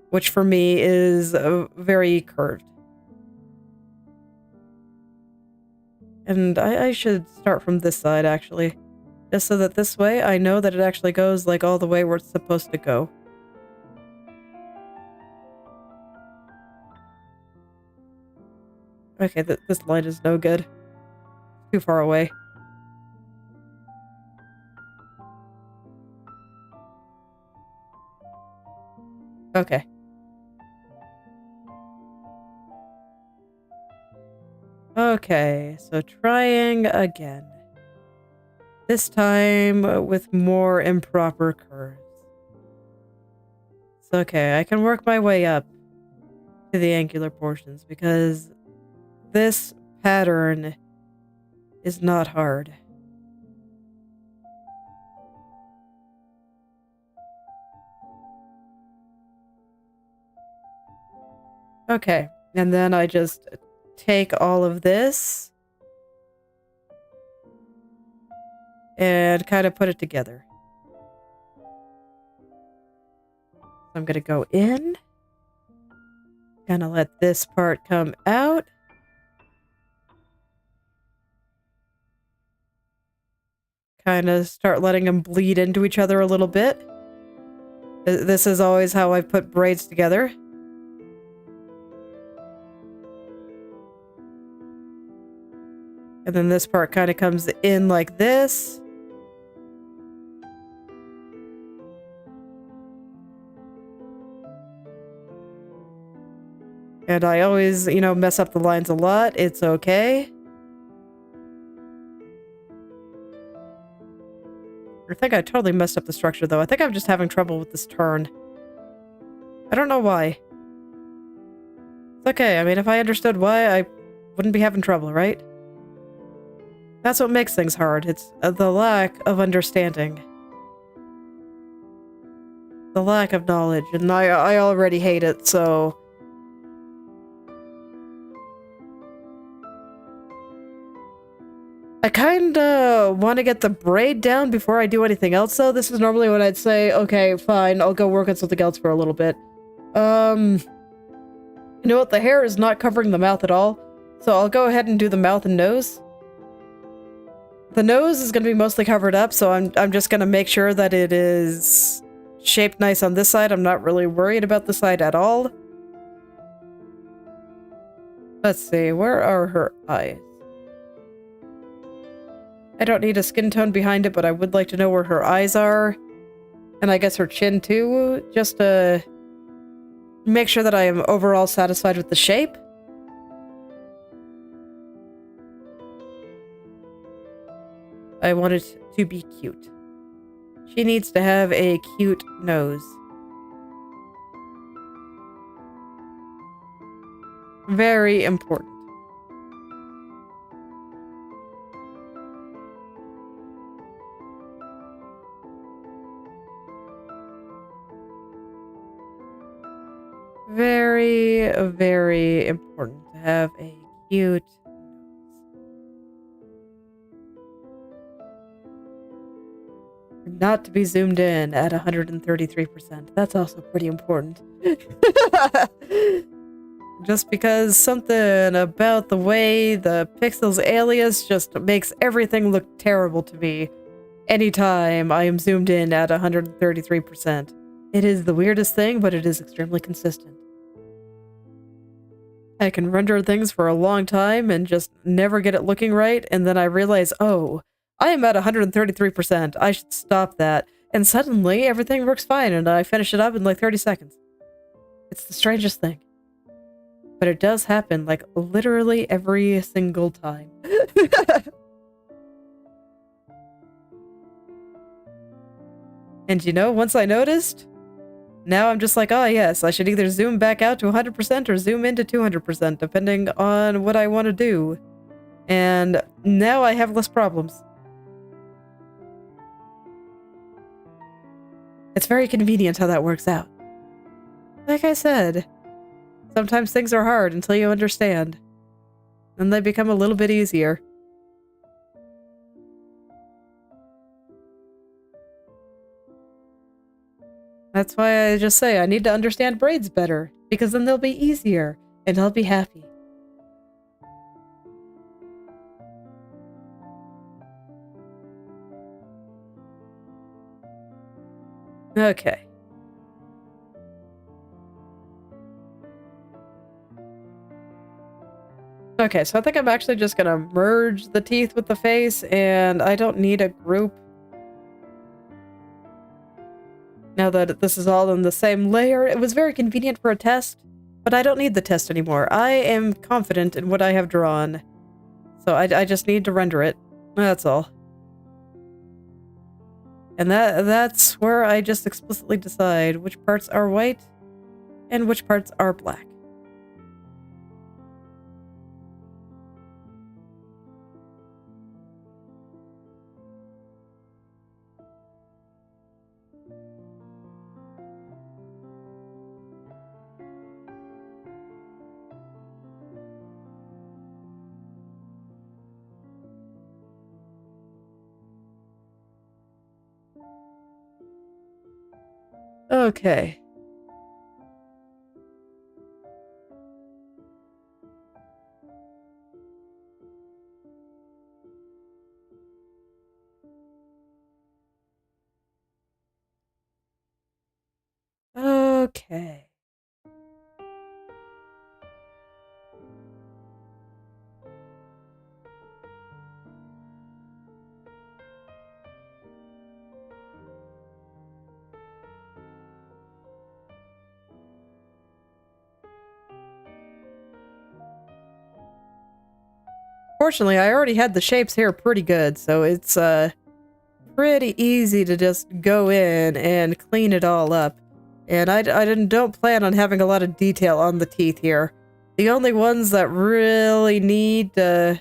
which for me is very curved. And I should start from this side, actually. Just so that this way I know that it actually goes like all the way where it's supposed to go. Okay, this line is no good. Too far away. Okay. Okay, so trying again. This time with more improper curves. So, okay, I can work my way up to the angular portions because this pattern is not hard. Okay, and then I just take all of this and kind of put it together. I'm gonna go in, gonna let this part come out. Kind of start letting them bleed into each other a little bit. This is always how I put braids together. And then this part kind of comes in like this. And I always, you know, mess up the lines a lot. It's okay. I think I totally messed up the structure, though. I think I'm just having trouble with this turn. I don't know why. It's okay. I mean, if I understood why, I wouldn't be having trouble, right? That's what makes things hard. It's the lack of understanding. The lack of knowledge. And I already hate it, so... I kinda want to get the braid down before I do anything else, though. This is normally when I'd say, okay, fine, I'll go work on something else for a little bit. You know what? The hair is not covering the mouth at all, so I'll go ahead and do the mouth and nose. The nose is going to be mostly covered up, so I'm just going to make sure that it is shaped nice on this side. I'm not really worried about the side at all. Let's see, where are her eyes? I don't need a skin tone behind it, but I would like to know where her eyes are. And I guess her chin too, just to make sure that I am overall satisfied with the shape. I want it to be cute. She needs to have a cute nose. Very important. Very, very important to have a cute nose. Not to be zoomed in at 133%. That's also pretty important. Just because something about the way the pixels alias just makes everything look terrible to me anytime I am zoomed in at 133%. It is the weirdest thing, but it is extremely consistent. I can render things for a long time and just never get it looking right, and then I realize, oh, I am at 133%. I should stop that. And suddenly, everything works fine, and I finish it up in like 30 seconds. It's the strangest thing. But it does happen, like, literally every single time. And you know, once I noticed, now I'm just like, oh yes, I should either zoom back out to 100% or zoom into 200%, depending on what I want to do. And now I have less problems. It's very convenient how that works out. Like I said, sometimes things are hard until you understand. And they become a little bit easier. That's why I just say I need to understand braids better, because then they'll be easier, and I'll be happy. Okay. Okay, so I think I'm actually just gonna merge the teeth with the face, and I don't need a group. Now that this is all in the same layer, it was very convenient for a test, but I don't need the test anymore. I am confident in what I have drawn, so I just need to render it. That's all. And that's where I just explicitly decide which parts are white and which parts are black. Okay. Okay. Fortunately, I already had the shapes here pretty good, so it's pretty easy to just go in and clean it all up. And I don't plan on having a lot of detail on the teeth here. The only ones that really need to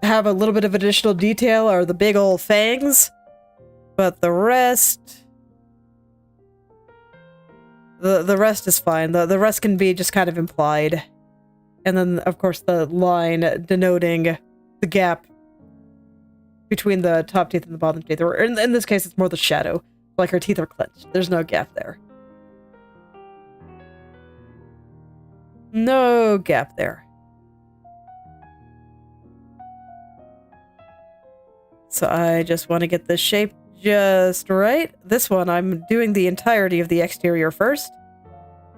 have a little bit of additional detail are the big old fangs. But the rest... The rest is fine. The rest can be just kind of implied. And then, of course, the line denoting the gap between the top teeth and the bottom teeth. Or in this case, it's more the shadow. Like her teeth are clenched. There's no gap there. No gap there. So I just want to get this shape just right. This one, I'm doing the entirety of the exterior first.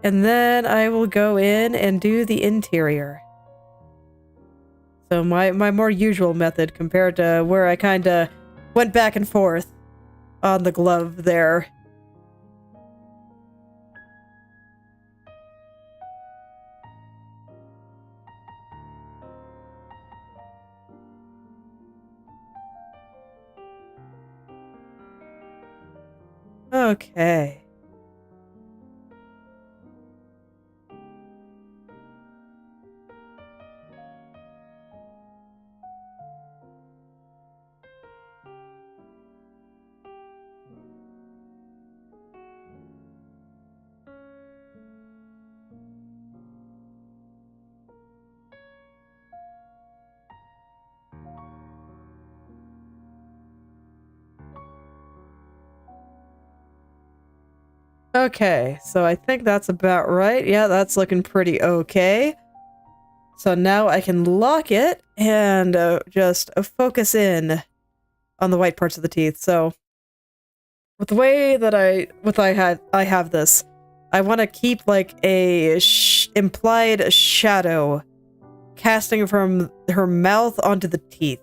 And then I will go in and do the interior. So my more usual method compared to where I kind of went back and forth on the glove there. Okay. Okay, so I think that's about right. Yeah, that's looking pretty okay. So now I can lock it and just focus in on the white parts of the teeth. So with the way that I have this, I want to keep like a implied shadow casting from her mouth onto the teeth.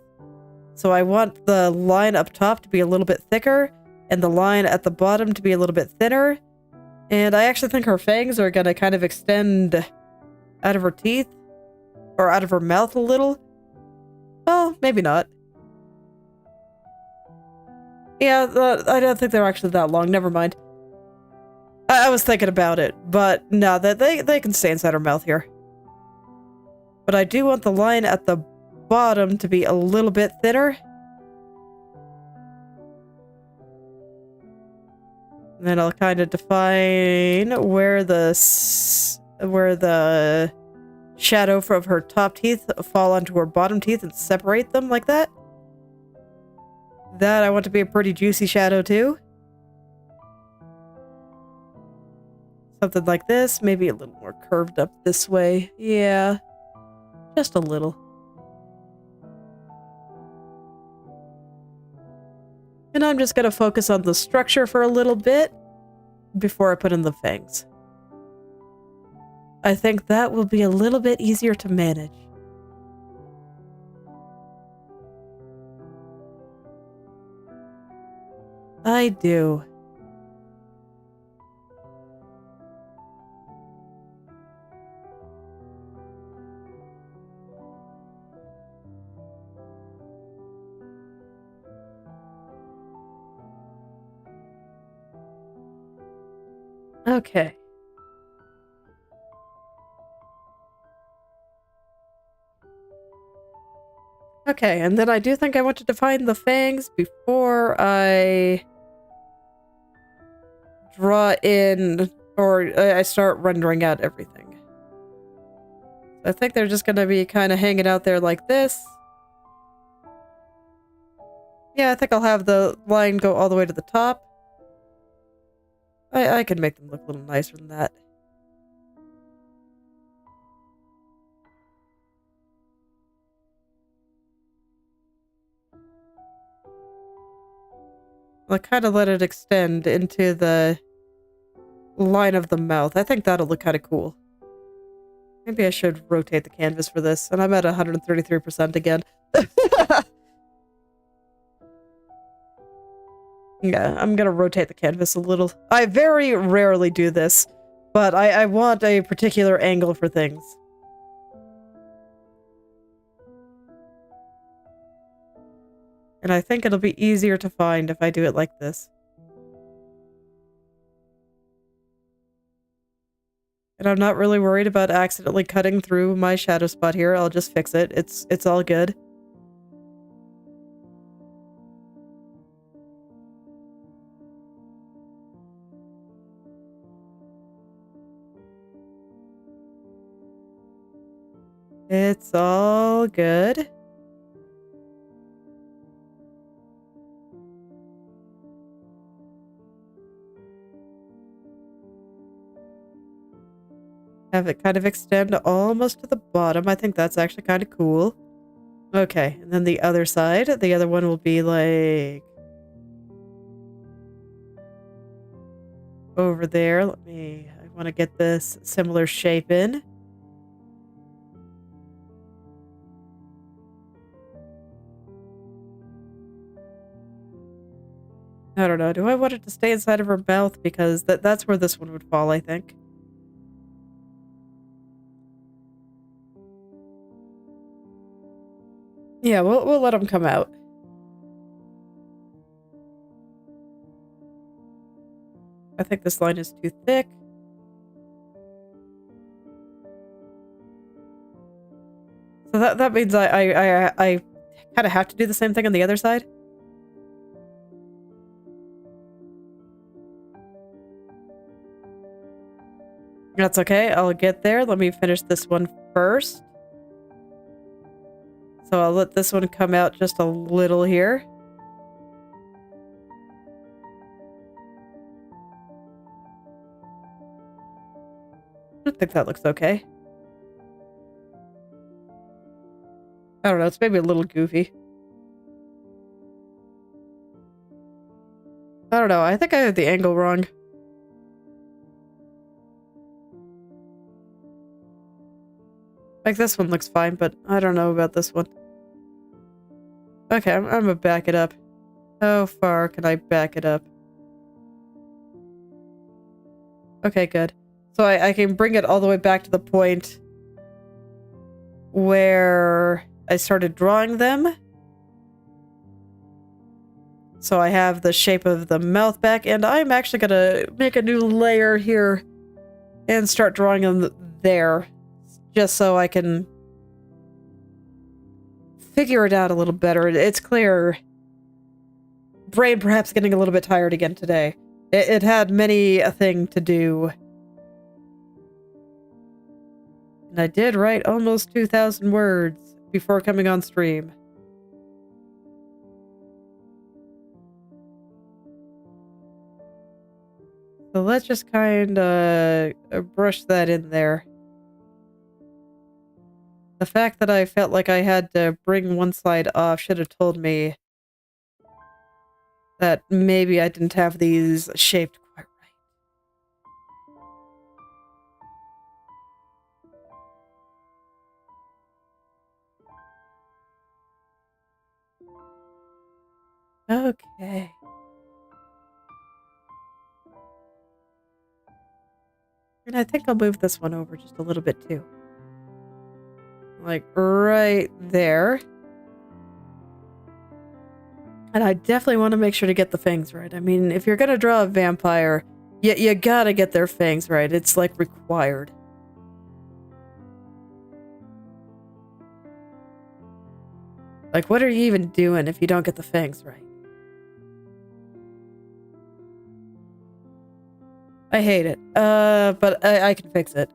So I want the line up top to be a little bit thicker and the line at the bottom to be a little bit thinner. And I actually think her fangs are gonna kind of extend out of her teeth or out of her mouth a little. Well, maybe not. Yeah, I don't think they're actually that long. Never mind. I was thinking about it, but no, they can stay inside her mouth here. But I do want the line at the bottom to be a little bit thinner. And then I'll kind of define where the shadow from her top teeth fall onto her bottom teeth and separate them like that. That I want to be a pretty juicy shadow too. Something like this, maybe a little more curved up this way. Yeah, just a little. And I'm just gonna focus on the structure for a little bit before I put in the fangs. I think that will be a little bit easier to manage. I do. Okay. Okay, and then I do think I want to define the fangs before I draw in or I start rendering out everything. I think they're just gonna be kind of hanging out there like this. Yeah, I think I'll have the line go all the way to the top. I can make them look a little nicer than that. I'll kind of let it extend into the line of the mouth. I think that'll look kind of cool. Maybe I should rotate the canvas for this, and I'm at 133% again. Yeah, I'm gonna rotate the canvas a little. I very rarely do this, but I want a particular angle for things. And I think it'll be easier to find if I do it like this. And I'm not really worried about accidentally cutting through my shadow spot here. I'll just fix it. It's all good. It's all good. have it kind of extend almost to the bottom. I think that's actually kind of cool. Okay, and then the other side. The other one will be like over there. I want to get this similar shape in. I don't know. Do I want it to stay inside of her mouth? Because that's where this one would fall, I think. Yeah, we'll let them come out. I think this line is too thick. So that means I kind of have to do the same thing on the other side. That's okay. I'll get there. Let me finish this one first. So I'll let this one come out just a little here. I think that looks okay. I don't know. It's maybe a little goofy. I don't know. I think I have the angle wrong. Like this one looks fine, but I don't know about this one. Okay, I'm gonna back it up. How far can I back it up? Okay, good. So I can bring it all the way back to the point where I started drawing them. So I have the shape of the mouth back, and I'm actually gonna make a new layer here and start drawing them there, just so I can figure it out a little better. It's clear. Brain perhaps getting a little bit tired again today. It had many a thing to do. And I did write almost 2,000 words before coming on stream. So let's just kind of brush that in there. The fact that I felt like I had to bring one side off should have told me that maybe I didn't have these shaped quite right. Okay. And I think I'll move this one over just a little bit too. Like right there. And I definitely want to make sure to get the fangs right. I mean, if you're going to draw a vampire, you gotta get their fangs right. It's like required. Like, what are you even doing if you don't get the fangs right? I hate it. But I can fix it.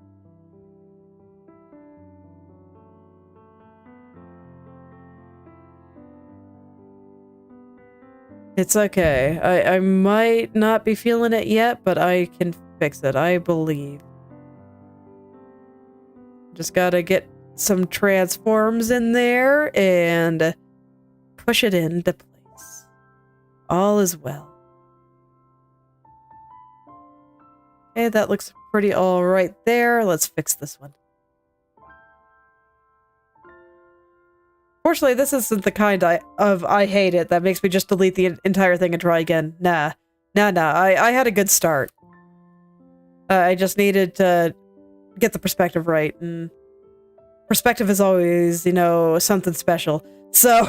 It's okay. I might not be feeling it yet, but I can fix it. I believe. Just gotta get some transforms in there and push it into place. All is well. Okay, that looks pretty all right there. Let's fix this one. Fortunately, this isn't the kind I hate it that makes me just delete the entire thing and try again. Nah. I had a good start. I just needed to get the perspective right, and perspective is always, you know, something special. So,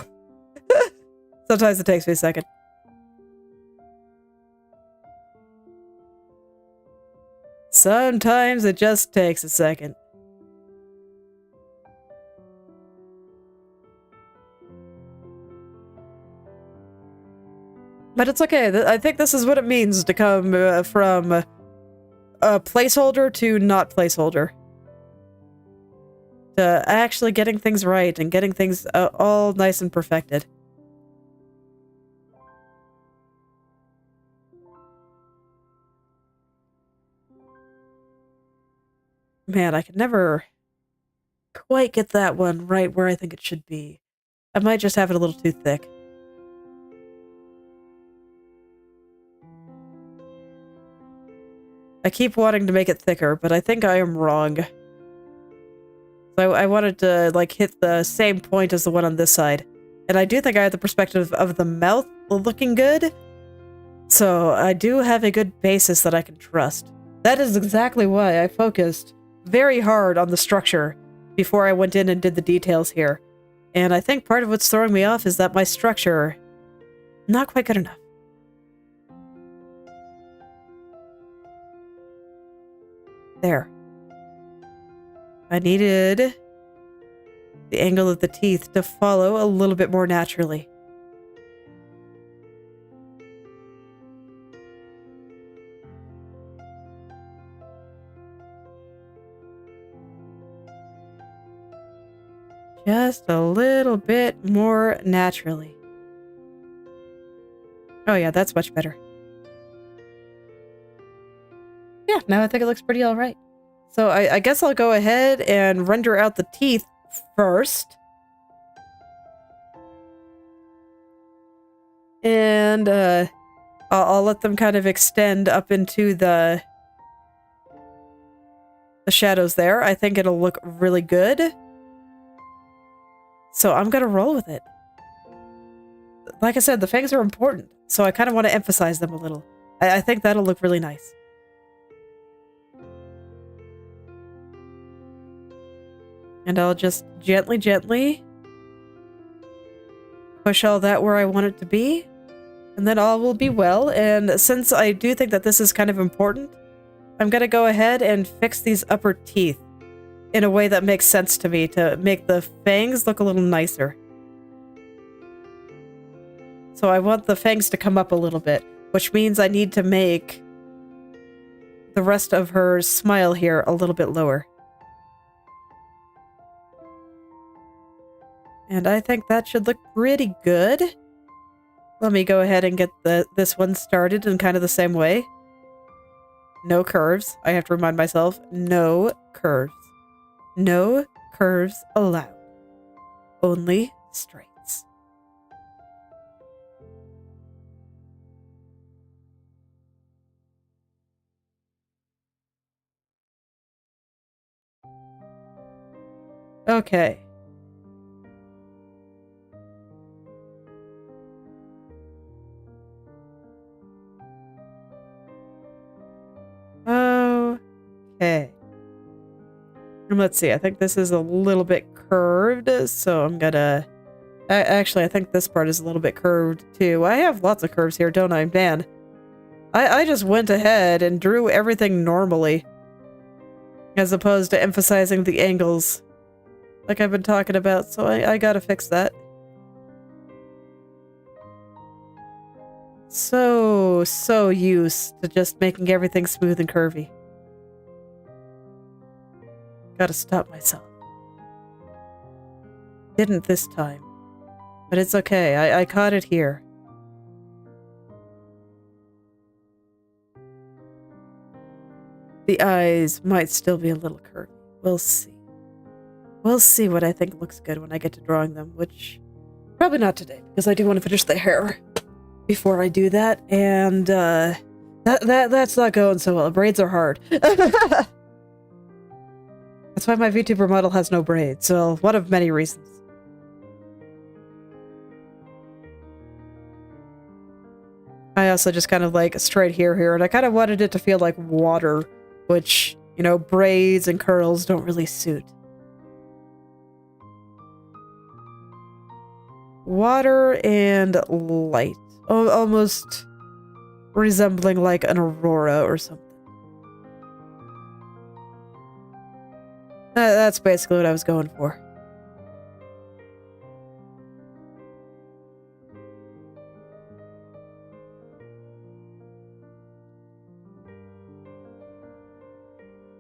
sometimes it takes me a second. Sometimes it just takes a second. But it's okay. I think this is what it means to come from a placeholder to not placeholder. To actually getting things right and getting things all nice and perfected. Man, I can never quite get that one right where I think it should be. I might just have it a little too thick. I keep wanting to make it thicker, but I think I am wrong. So I wanted to, like, hit the same point as the one on this side. And I do think I have the perspective of the mouth looking good. So I do have a good basis that I can trust. That is exactly why I focused very hard on the structure before I went in and did the details here. And I think part of what's throwing me off is that my structure, not quite good enough. There. I needed the angle of the teeth to follow a little bit more naturally. Just a little bit more naturally. Oh yeah, that's much better. Yeah, now I think it looks pretty alright. So I guess I'll go ahead and render out the teeth first. And I'll let them kind of extend up into the shadows there. I think it'll look really good. So I'm gonna roll with it. Like I said, the fangs are important, so I kind of want to emphasize them a little. I think that'll look really nice. And I'll just gently push all that where I want it to be. And then all will be well. And since I do think that this is kind of important, I'm gonna go ahead and fix these upper teeth in a way that makes sense to me to make the fangs look a little nicer. So I want the fangs to come up a little bit, which means I need to make the rest of her smile here a little bit lower. And I think that should look pretty good. Let me go ahead and get this one started in kind of the same way. No curves. I have to remind myself, no curves. No curves allowed. Only straights. Okay. Okay. And let's see, I think this is a little bit curved, so I'm gonna... Actually, I think this part is a little bit curved, too. I have lots of curves here, don't I? Man. I just went ahead and drew everything normally, as opposed to emphasizing the angles, like I've been talking about, so I gotta fix that. So used to just making everything smooth and curvy. Gotta stop myself. Didn't this time. But it's okay, I caught it here. The eyes might still be a little curvy. We'll see. We'll see what I think looks good when I get to drawing them, which... probably not today, because I do want to finish the hair before I do that, and that's not going so well. Braids are hard. That's why my VTuber model has no braids, so one of many reasons. I also just kind of like straight here, and I kind of wanted it to feel like water, which, you know, braids and curls don't really suit. Water and light. Almost resembling like an aurora or something. That's basically what I was going for.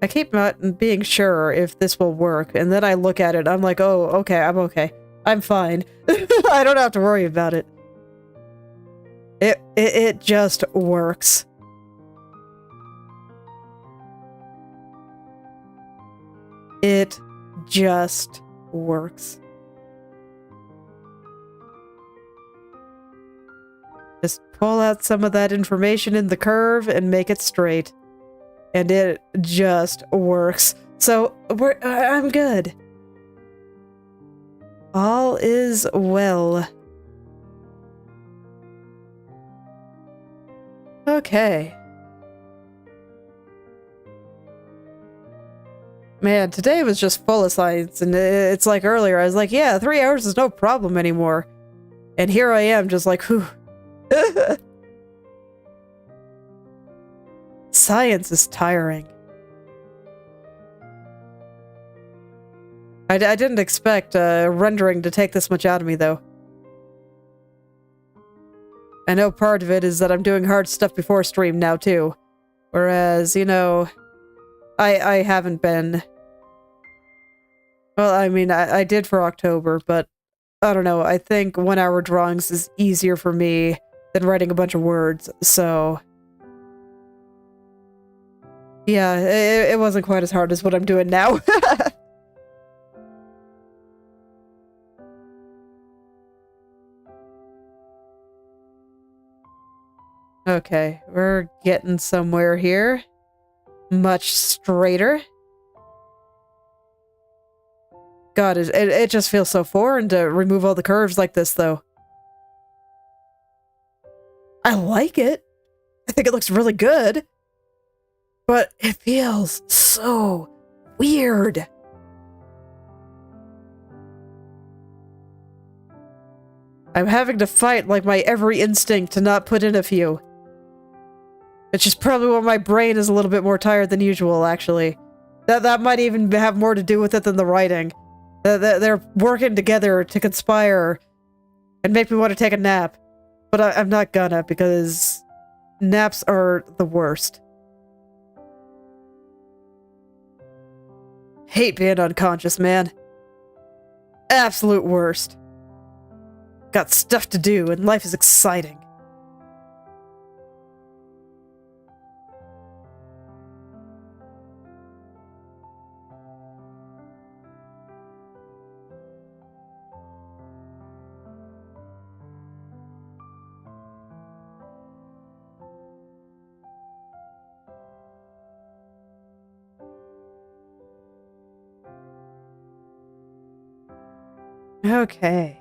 I keep not being sure if this will work, and then I look at it, I'm like, oh, okay, I'm okay. I'm fine. I don't have to worry about it. It just works. It just works. Just pull out some of that information in the curve and make it straight. And it just works. So I'm good. All is well. Okay. Man, today was just full of science, and it's like earlier, I was like, yeah, 3 hours is no problem anymore. And here I am, just like, whew. Science is tiring. I didn't expect rendering to take this much out of me, though. I know part of it is that I'm doing hard stuff before stream now, too. Whereas, you know, I haven't been. Well, I mean, I did for October, but I don't know. I think 1 hour drawings is easier for me than writing a bunch of words, so... Yeah, it wasn't quite as hard as what I'm doing now. Okay, we're getting somewhere here. Much straighter. God, it just feels so foreign to remove all the curves like this, though. I like it. I think it looks really good. But it feels so weird. I'm having to fight like my every instinct to not put in a few. It's just probably why my brain is a little bit more tired than usual, actually. That might even have more to do with it than the writing. They're working together to conspire and make me want to take a nap. But I'm not gonna, because naps are the worst. Hate being unconscious, man. Absolute worst. Got stuff to do, and life is exciting. Okay.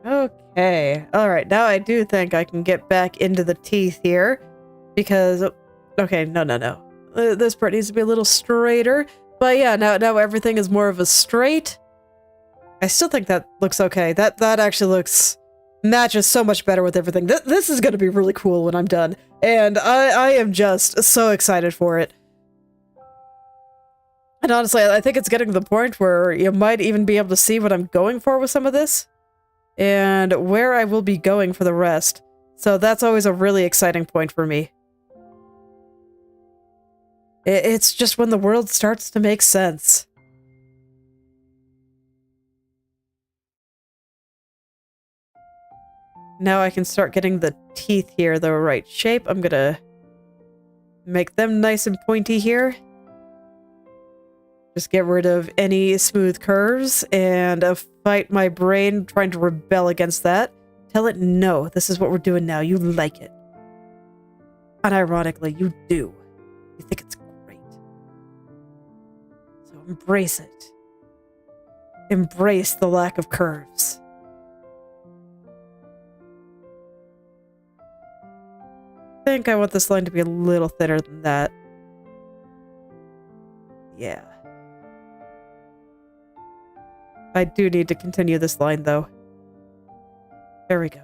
Okay. Alright, now I do think I can get back into the teeth here. Because... Okay, no. This part needs to be a little straighter. But yeah, now everything is more of a straight. I still think that looks okay. That actually matches so much better with everything. This is going to be really cool when I'm done. And I am just so excited for it. And honestly, I think it's getting to the point where you might even be able to see what I'm going for with some of this. And where I will be going for the rest. So that's always a really exciting point for me. It's just when the world starts to make sense. Now I can start getting the teeth here the right shape. I'm gonna make them nice and pointy here. Just get rid of any smooth curves and fight my brain trying to rebel against that. Tell it, no, this is what we're doing now. You like it. Unironically, you do. You think it's great. So embrace it. Embrace the lack of curves. I think I want this line to be a little thinner than that. Yeah. I do need to continue this line, though. There we go.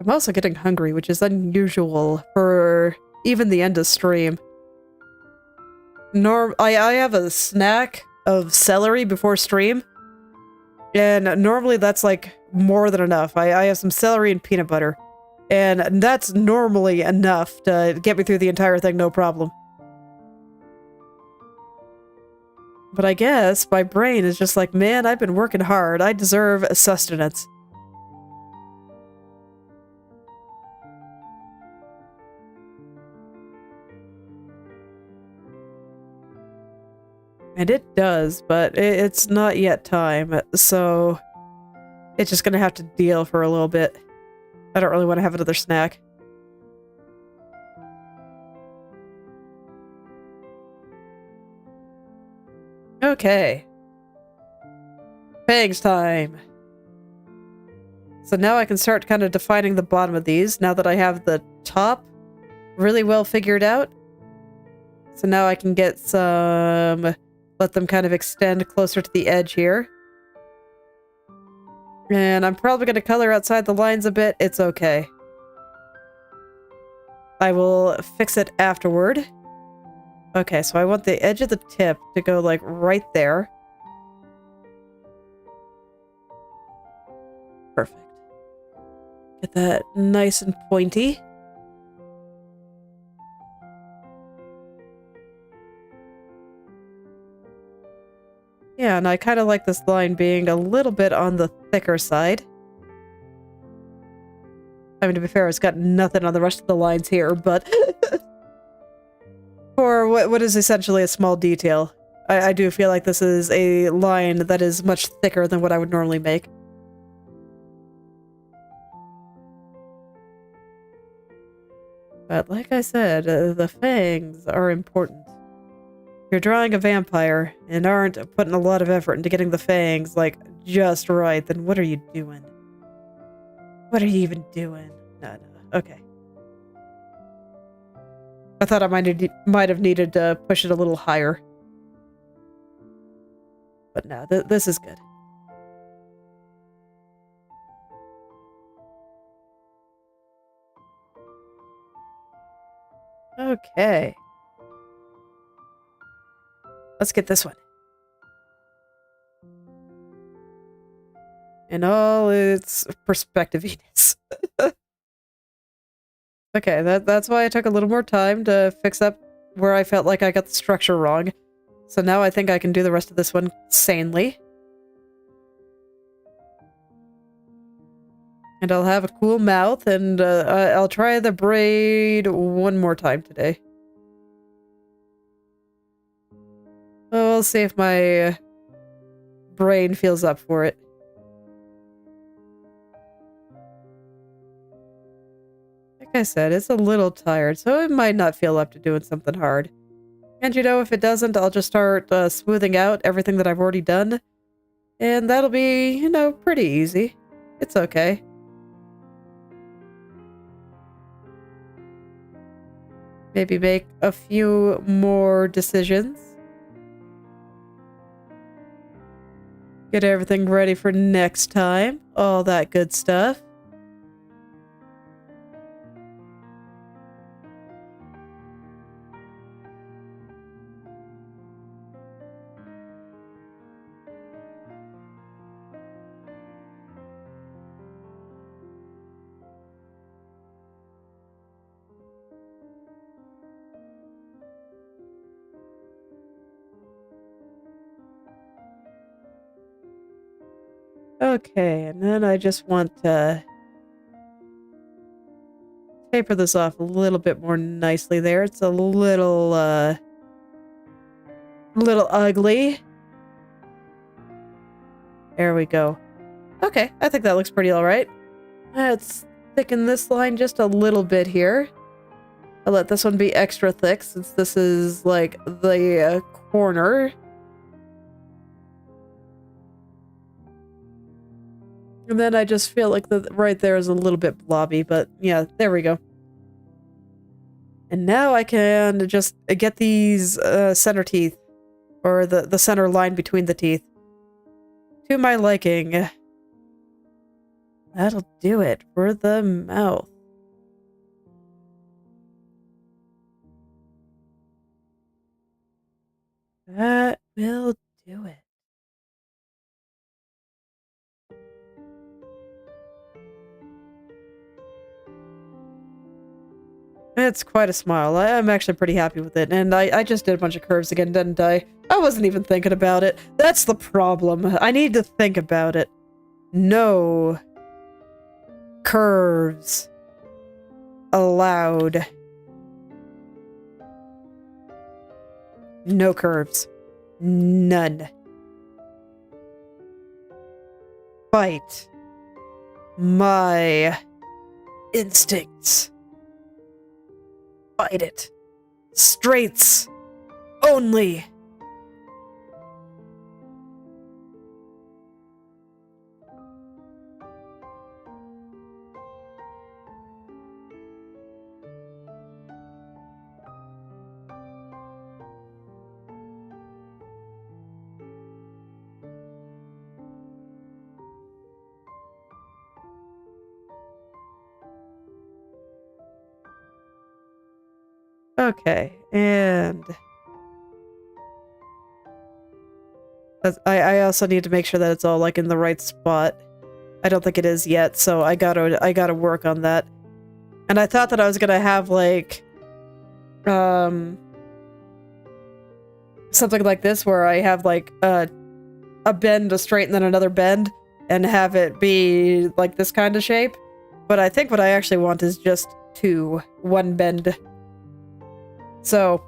I'm also getting hungry, which is unusual for even the end of stream. I have a snack of celery before stream, and normally that's like more than enough. I have some celery and peanut butter, and that's normally enough to get me through the entire thing, no problem. But I guess my brain is just like, man, I've been working hard. I deserve sustenance. And it does, but it's not yet time, so it's just gonna have to deal for a little bit. I don't really want to have another snack. Okay. Fangs time. So now I can start kind of defining the bottom of these, now that I have the top really well figured out. So now I can get some... let them kind of extend closer to the edge here. And I'm probably going to color outside the lines a bit. It's okay. I will fix it afterward. Okay, so I want the edge of the tip to go, like, right there. Perfect. Get that nice and pointy. Yeah, and I kind of like this line being a little bit on the thicker side. I mean, to be fair, it's got nothing on the rest of the lines here, but... for what is essentially a small detail, I do feel like this is a line that is much thicker than what I would normally make. But like I said, the fangs are important. If you're drawing a vampire and aren't putting a lot of effort into getting the fangs, like, just right, then what are you doing? What are you even doing? No. Okay. I thought I might have needed to push it a little higher. But no, this is good. Okay. Let's get this one. In all its perspectiveness. Okay, that's why I took a little more time to fix up where I felt like I got the structure wrong. So now I think I can do the rest of this one sanely. And I'll have a cool mouth, and I'll try the braid one more time today. We'll see if my brain feels up for it. Like I said, it's a little tired, so it might not feel up to doing something hard. And you know, if it doesn't, I'll just start smoothing out everything that I've already done. And that'll be, you know, pretty easy. It's okay. Maybe make a few more decisions. Get everything ready for next time. All that good stuff. Okay, and then I just want to taper this off a little bit more nicely there. It's a little ugly. There we go. Okay, I think that looks pretty alright. Let's thicken this line just a little bit here. I'll let this one be extra thick since this is like the corner. And then I just feel like the right there is a little bit blobby, but yeah, there we go. And now I can just get these center teeth, or the center line between the teeth, to my liking. That'll do it for the mouth. That will do it. It's quite a smile. I'm actually pretty happy with it. And I just did a bunch of curves again, didn't I? I wasn't even thinking about it. That's the problem. I need to think about it. No curves allowed. No curves. None. Fight my instincts. Fight it. Straights only. Okay, and I also need to make sure that it's all like in the right spot. I don't think it is yet, so I gotta work on that. And I thought that I was gonna have like something like this where I have like a bend, a straight, and then another bend, and have it be like this kind of shape. But I think what I actually want is just one bend. So,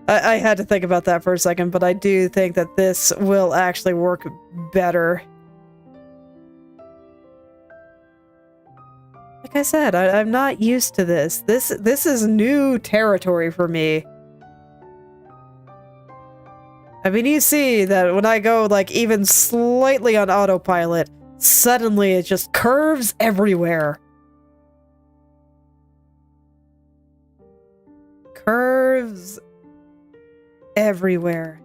I had to think about that for a second, but I do think that this will actually work better. Like I said, I'm not used to this. This is new territory for me. I mean, you see that when I go, like, even slightly on autopilot, suddenly it just curves everywhere. Curves everywhere.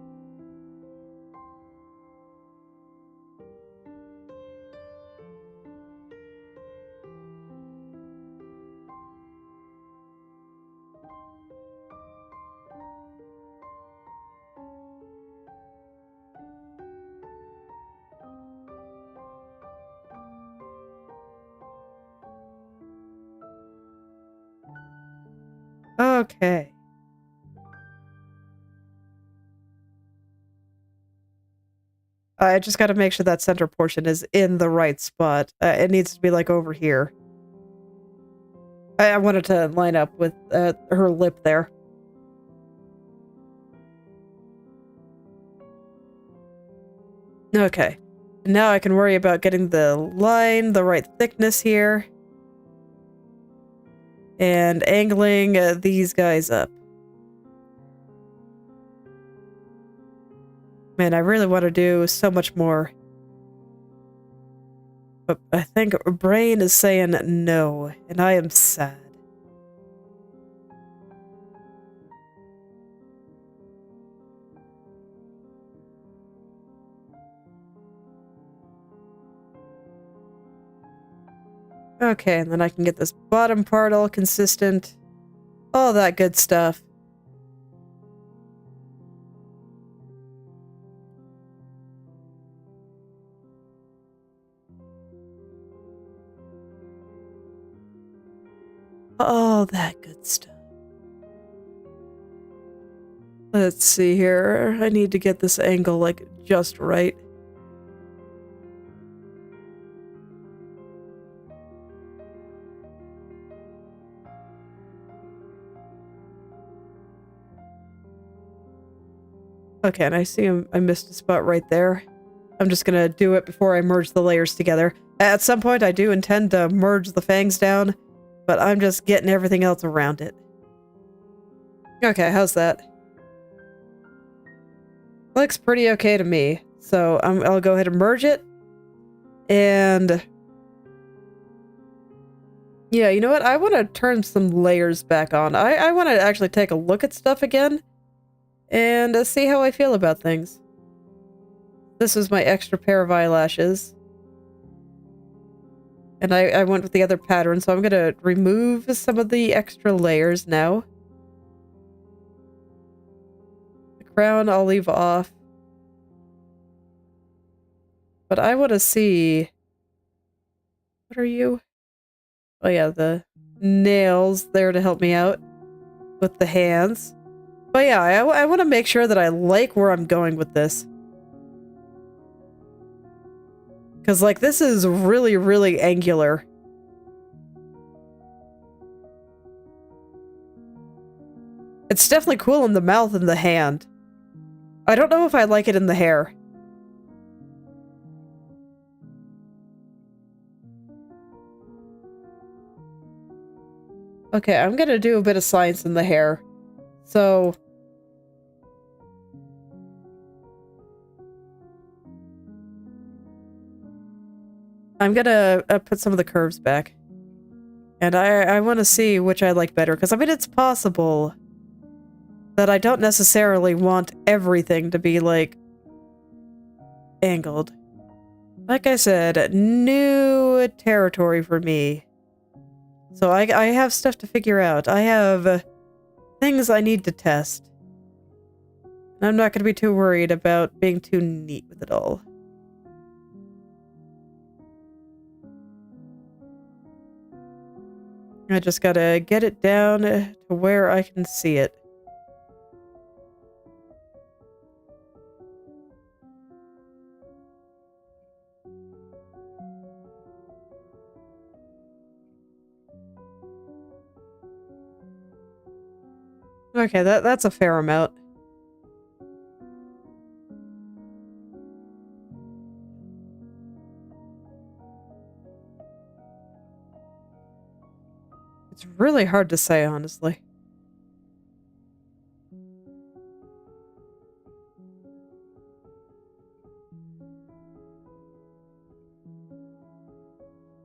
Okay. I just gotta make sure that center portion is in the right spot. It needs to be like over here. I wanted to line up with her lip there. Okay. Now I can worry about getting the line, the right thickness here. And angling these guys up. Man, I really want to do so much more. But I think brain is saying no, and I am sad. Okay, and then I can get this bottom part all consistent. All that good stuff. All that good stuff. Let's see here. I need to get this angle, like, just right. Okay, and I see I missed a spot right there. I'm just gonna do it before I merge the layers together. At some point, I do intend to merge the fangs down, but I'm just getting everything else around it. Okay, how's that? Looks pretty okay to me. So I'll go ahead and merge it. And yeah, you know what? I want to turn some layers back on. I want to actually take a look at stuff again and see how I feel about things. This is my extra pair of eyelashes. And I went with the other pattern, so I'm going to remove some of the extra layers now. crown I'll leave off. But I want to see... What are you? Oh yeah, the nails there to help me out with the hands. But yeah, I want to make sure that I like where I'm going with this. Because, like, this is really, really angular. It's definitely cool in the mouth and the hand. I don't know if I like it in the hair. Okay, I'm gonna do a bit of science in the hair. So... I'm gonna put some of the curves back. And I want to see which I like better, because I mean, it's possible that I don't necessarily want everything to be, like, angled. Like I said, new territory for me. So I have stuff to figure out. I have things I need to test. And I'm not going to be too worried about being too neat with it all. I just gotta get it down to where I can see it. Okay, that's a fair amount. It's really hard to say, honestly.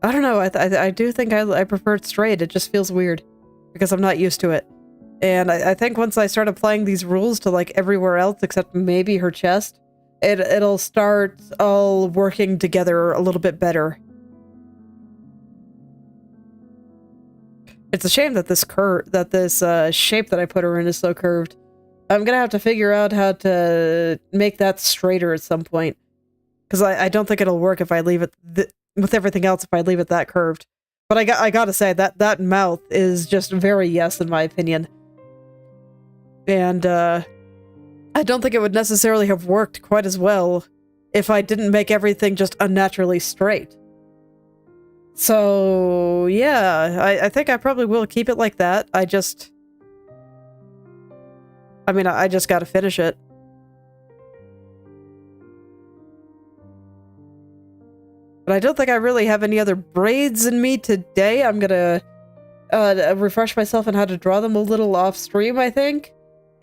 I don't know, I do think I prefer it straight. It just feels weird because I'm not used to it. And I think once I start applying these rules to, like, everywhere else except maybe her chest, it'll start all working together a little bit better. It's a shame that this shape that I put her in is so curved. I'm gonna have to figure out how to make that straighter at some point. Because I don't think it'll work if I leave it with everything else if I leave it that curved. But I gotta say, that mouth is just very yes in my opinion. And I don't think it would necessarily have worked quite as well if I didn't make everything just unnaturally straight. So, yeah, I think I probably will keep it like that. I just gotta finish it. But I don't think I really have any other braids in me today. I'm gonna refresh myself on how to draw them a little off stream, I think.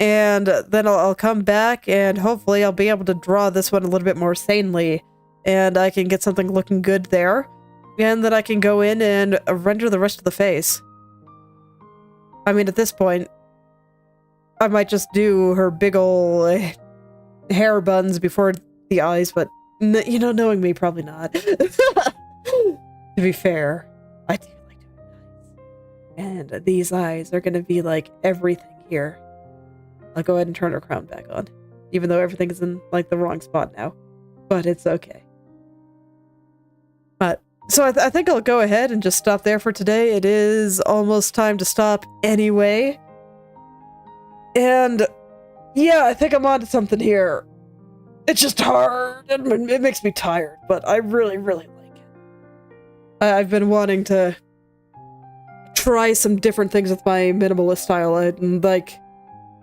And then I'll come back and hopefully I'll be able to draw this one a little bit more sanely. And I can get something looking good there. And then I can go in and render the rest of the face. I mean, at this point, I might just do her big ol' hair buns before the eyes, but, you know, knowing me, probably not. To be fair, I do like doing eyes. And these eyes are gonna be like everything here. I'll go ahead and turn her crown back on, even though everything is in, like, the wrong spot now. But it's okay. But, so I think I'll go ahead and just stop there for today. It is almost time to stop anyway. And, yeah, I think I'm onto something here. It's just hard, and it makes me tired, but I really, really like it. I've been wanting to try some different things with my minimalist style, and, like,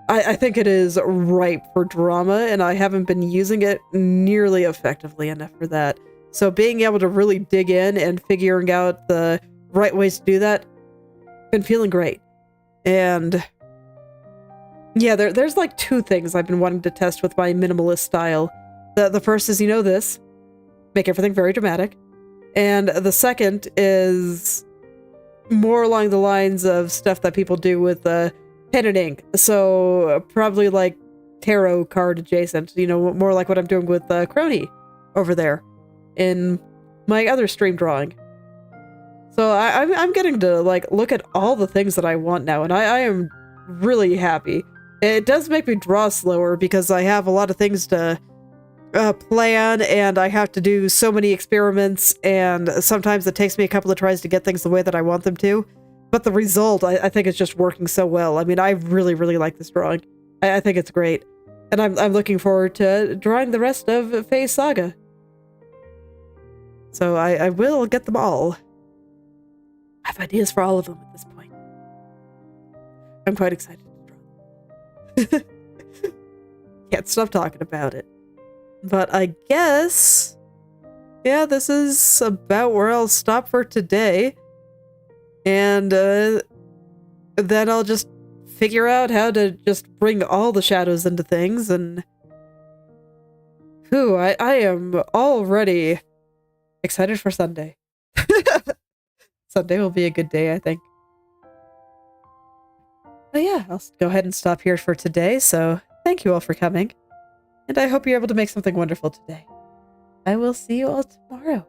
I think it is ripe for drama, and I haven't been using it nearly effectively enough for that. So being able to really dig in and figuring out the right ways to do that, been feeling great. And yeah, there's like two things I've been wanting to test with my minimalist style. The first is, you know, this. Make everything very dramatic. And the second is more along the lines of stuff that people do with pen and ink. So probably like tarot card adjacent, you know, more like what I'm doing with Crony over there in my other stream drawing. So I'm getting to, like, look at all the things that I want now, and I am really happy. It does make me draw slower because I have a lot of things to plan, and I have to do so many experiments, and sometimes it takes me a couple of tries to get things the way that I want them to. But the result, I think, is just working so well. I mean, I really, really like this drawing. I think it's great. And I'm looking forward to drawing the rest of Faye's Saga. So I will get them all. I have ideas for all of them at this point. I'm quite excited to draw. Can't stop talking about it. But I guess, yeah, this is about where I'll stop for today. And then I'll just figure out how to just bring all the shadows into things. And whew, I am already excited for Sunday. Sunday will be a good day, I think. But yeah, I'll go ahead and stop here for today. So thank you all for coming. And I hope you're able to make something wonderful today. I will see you all tomorrow.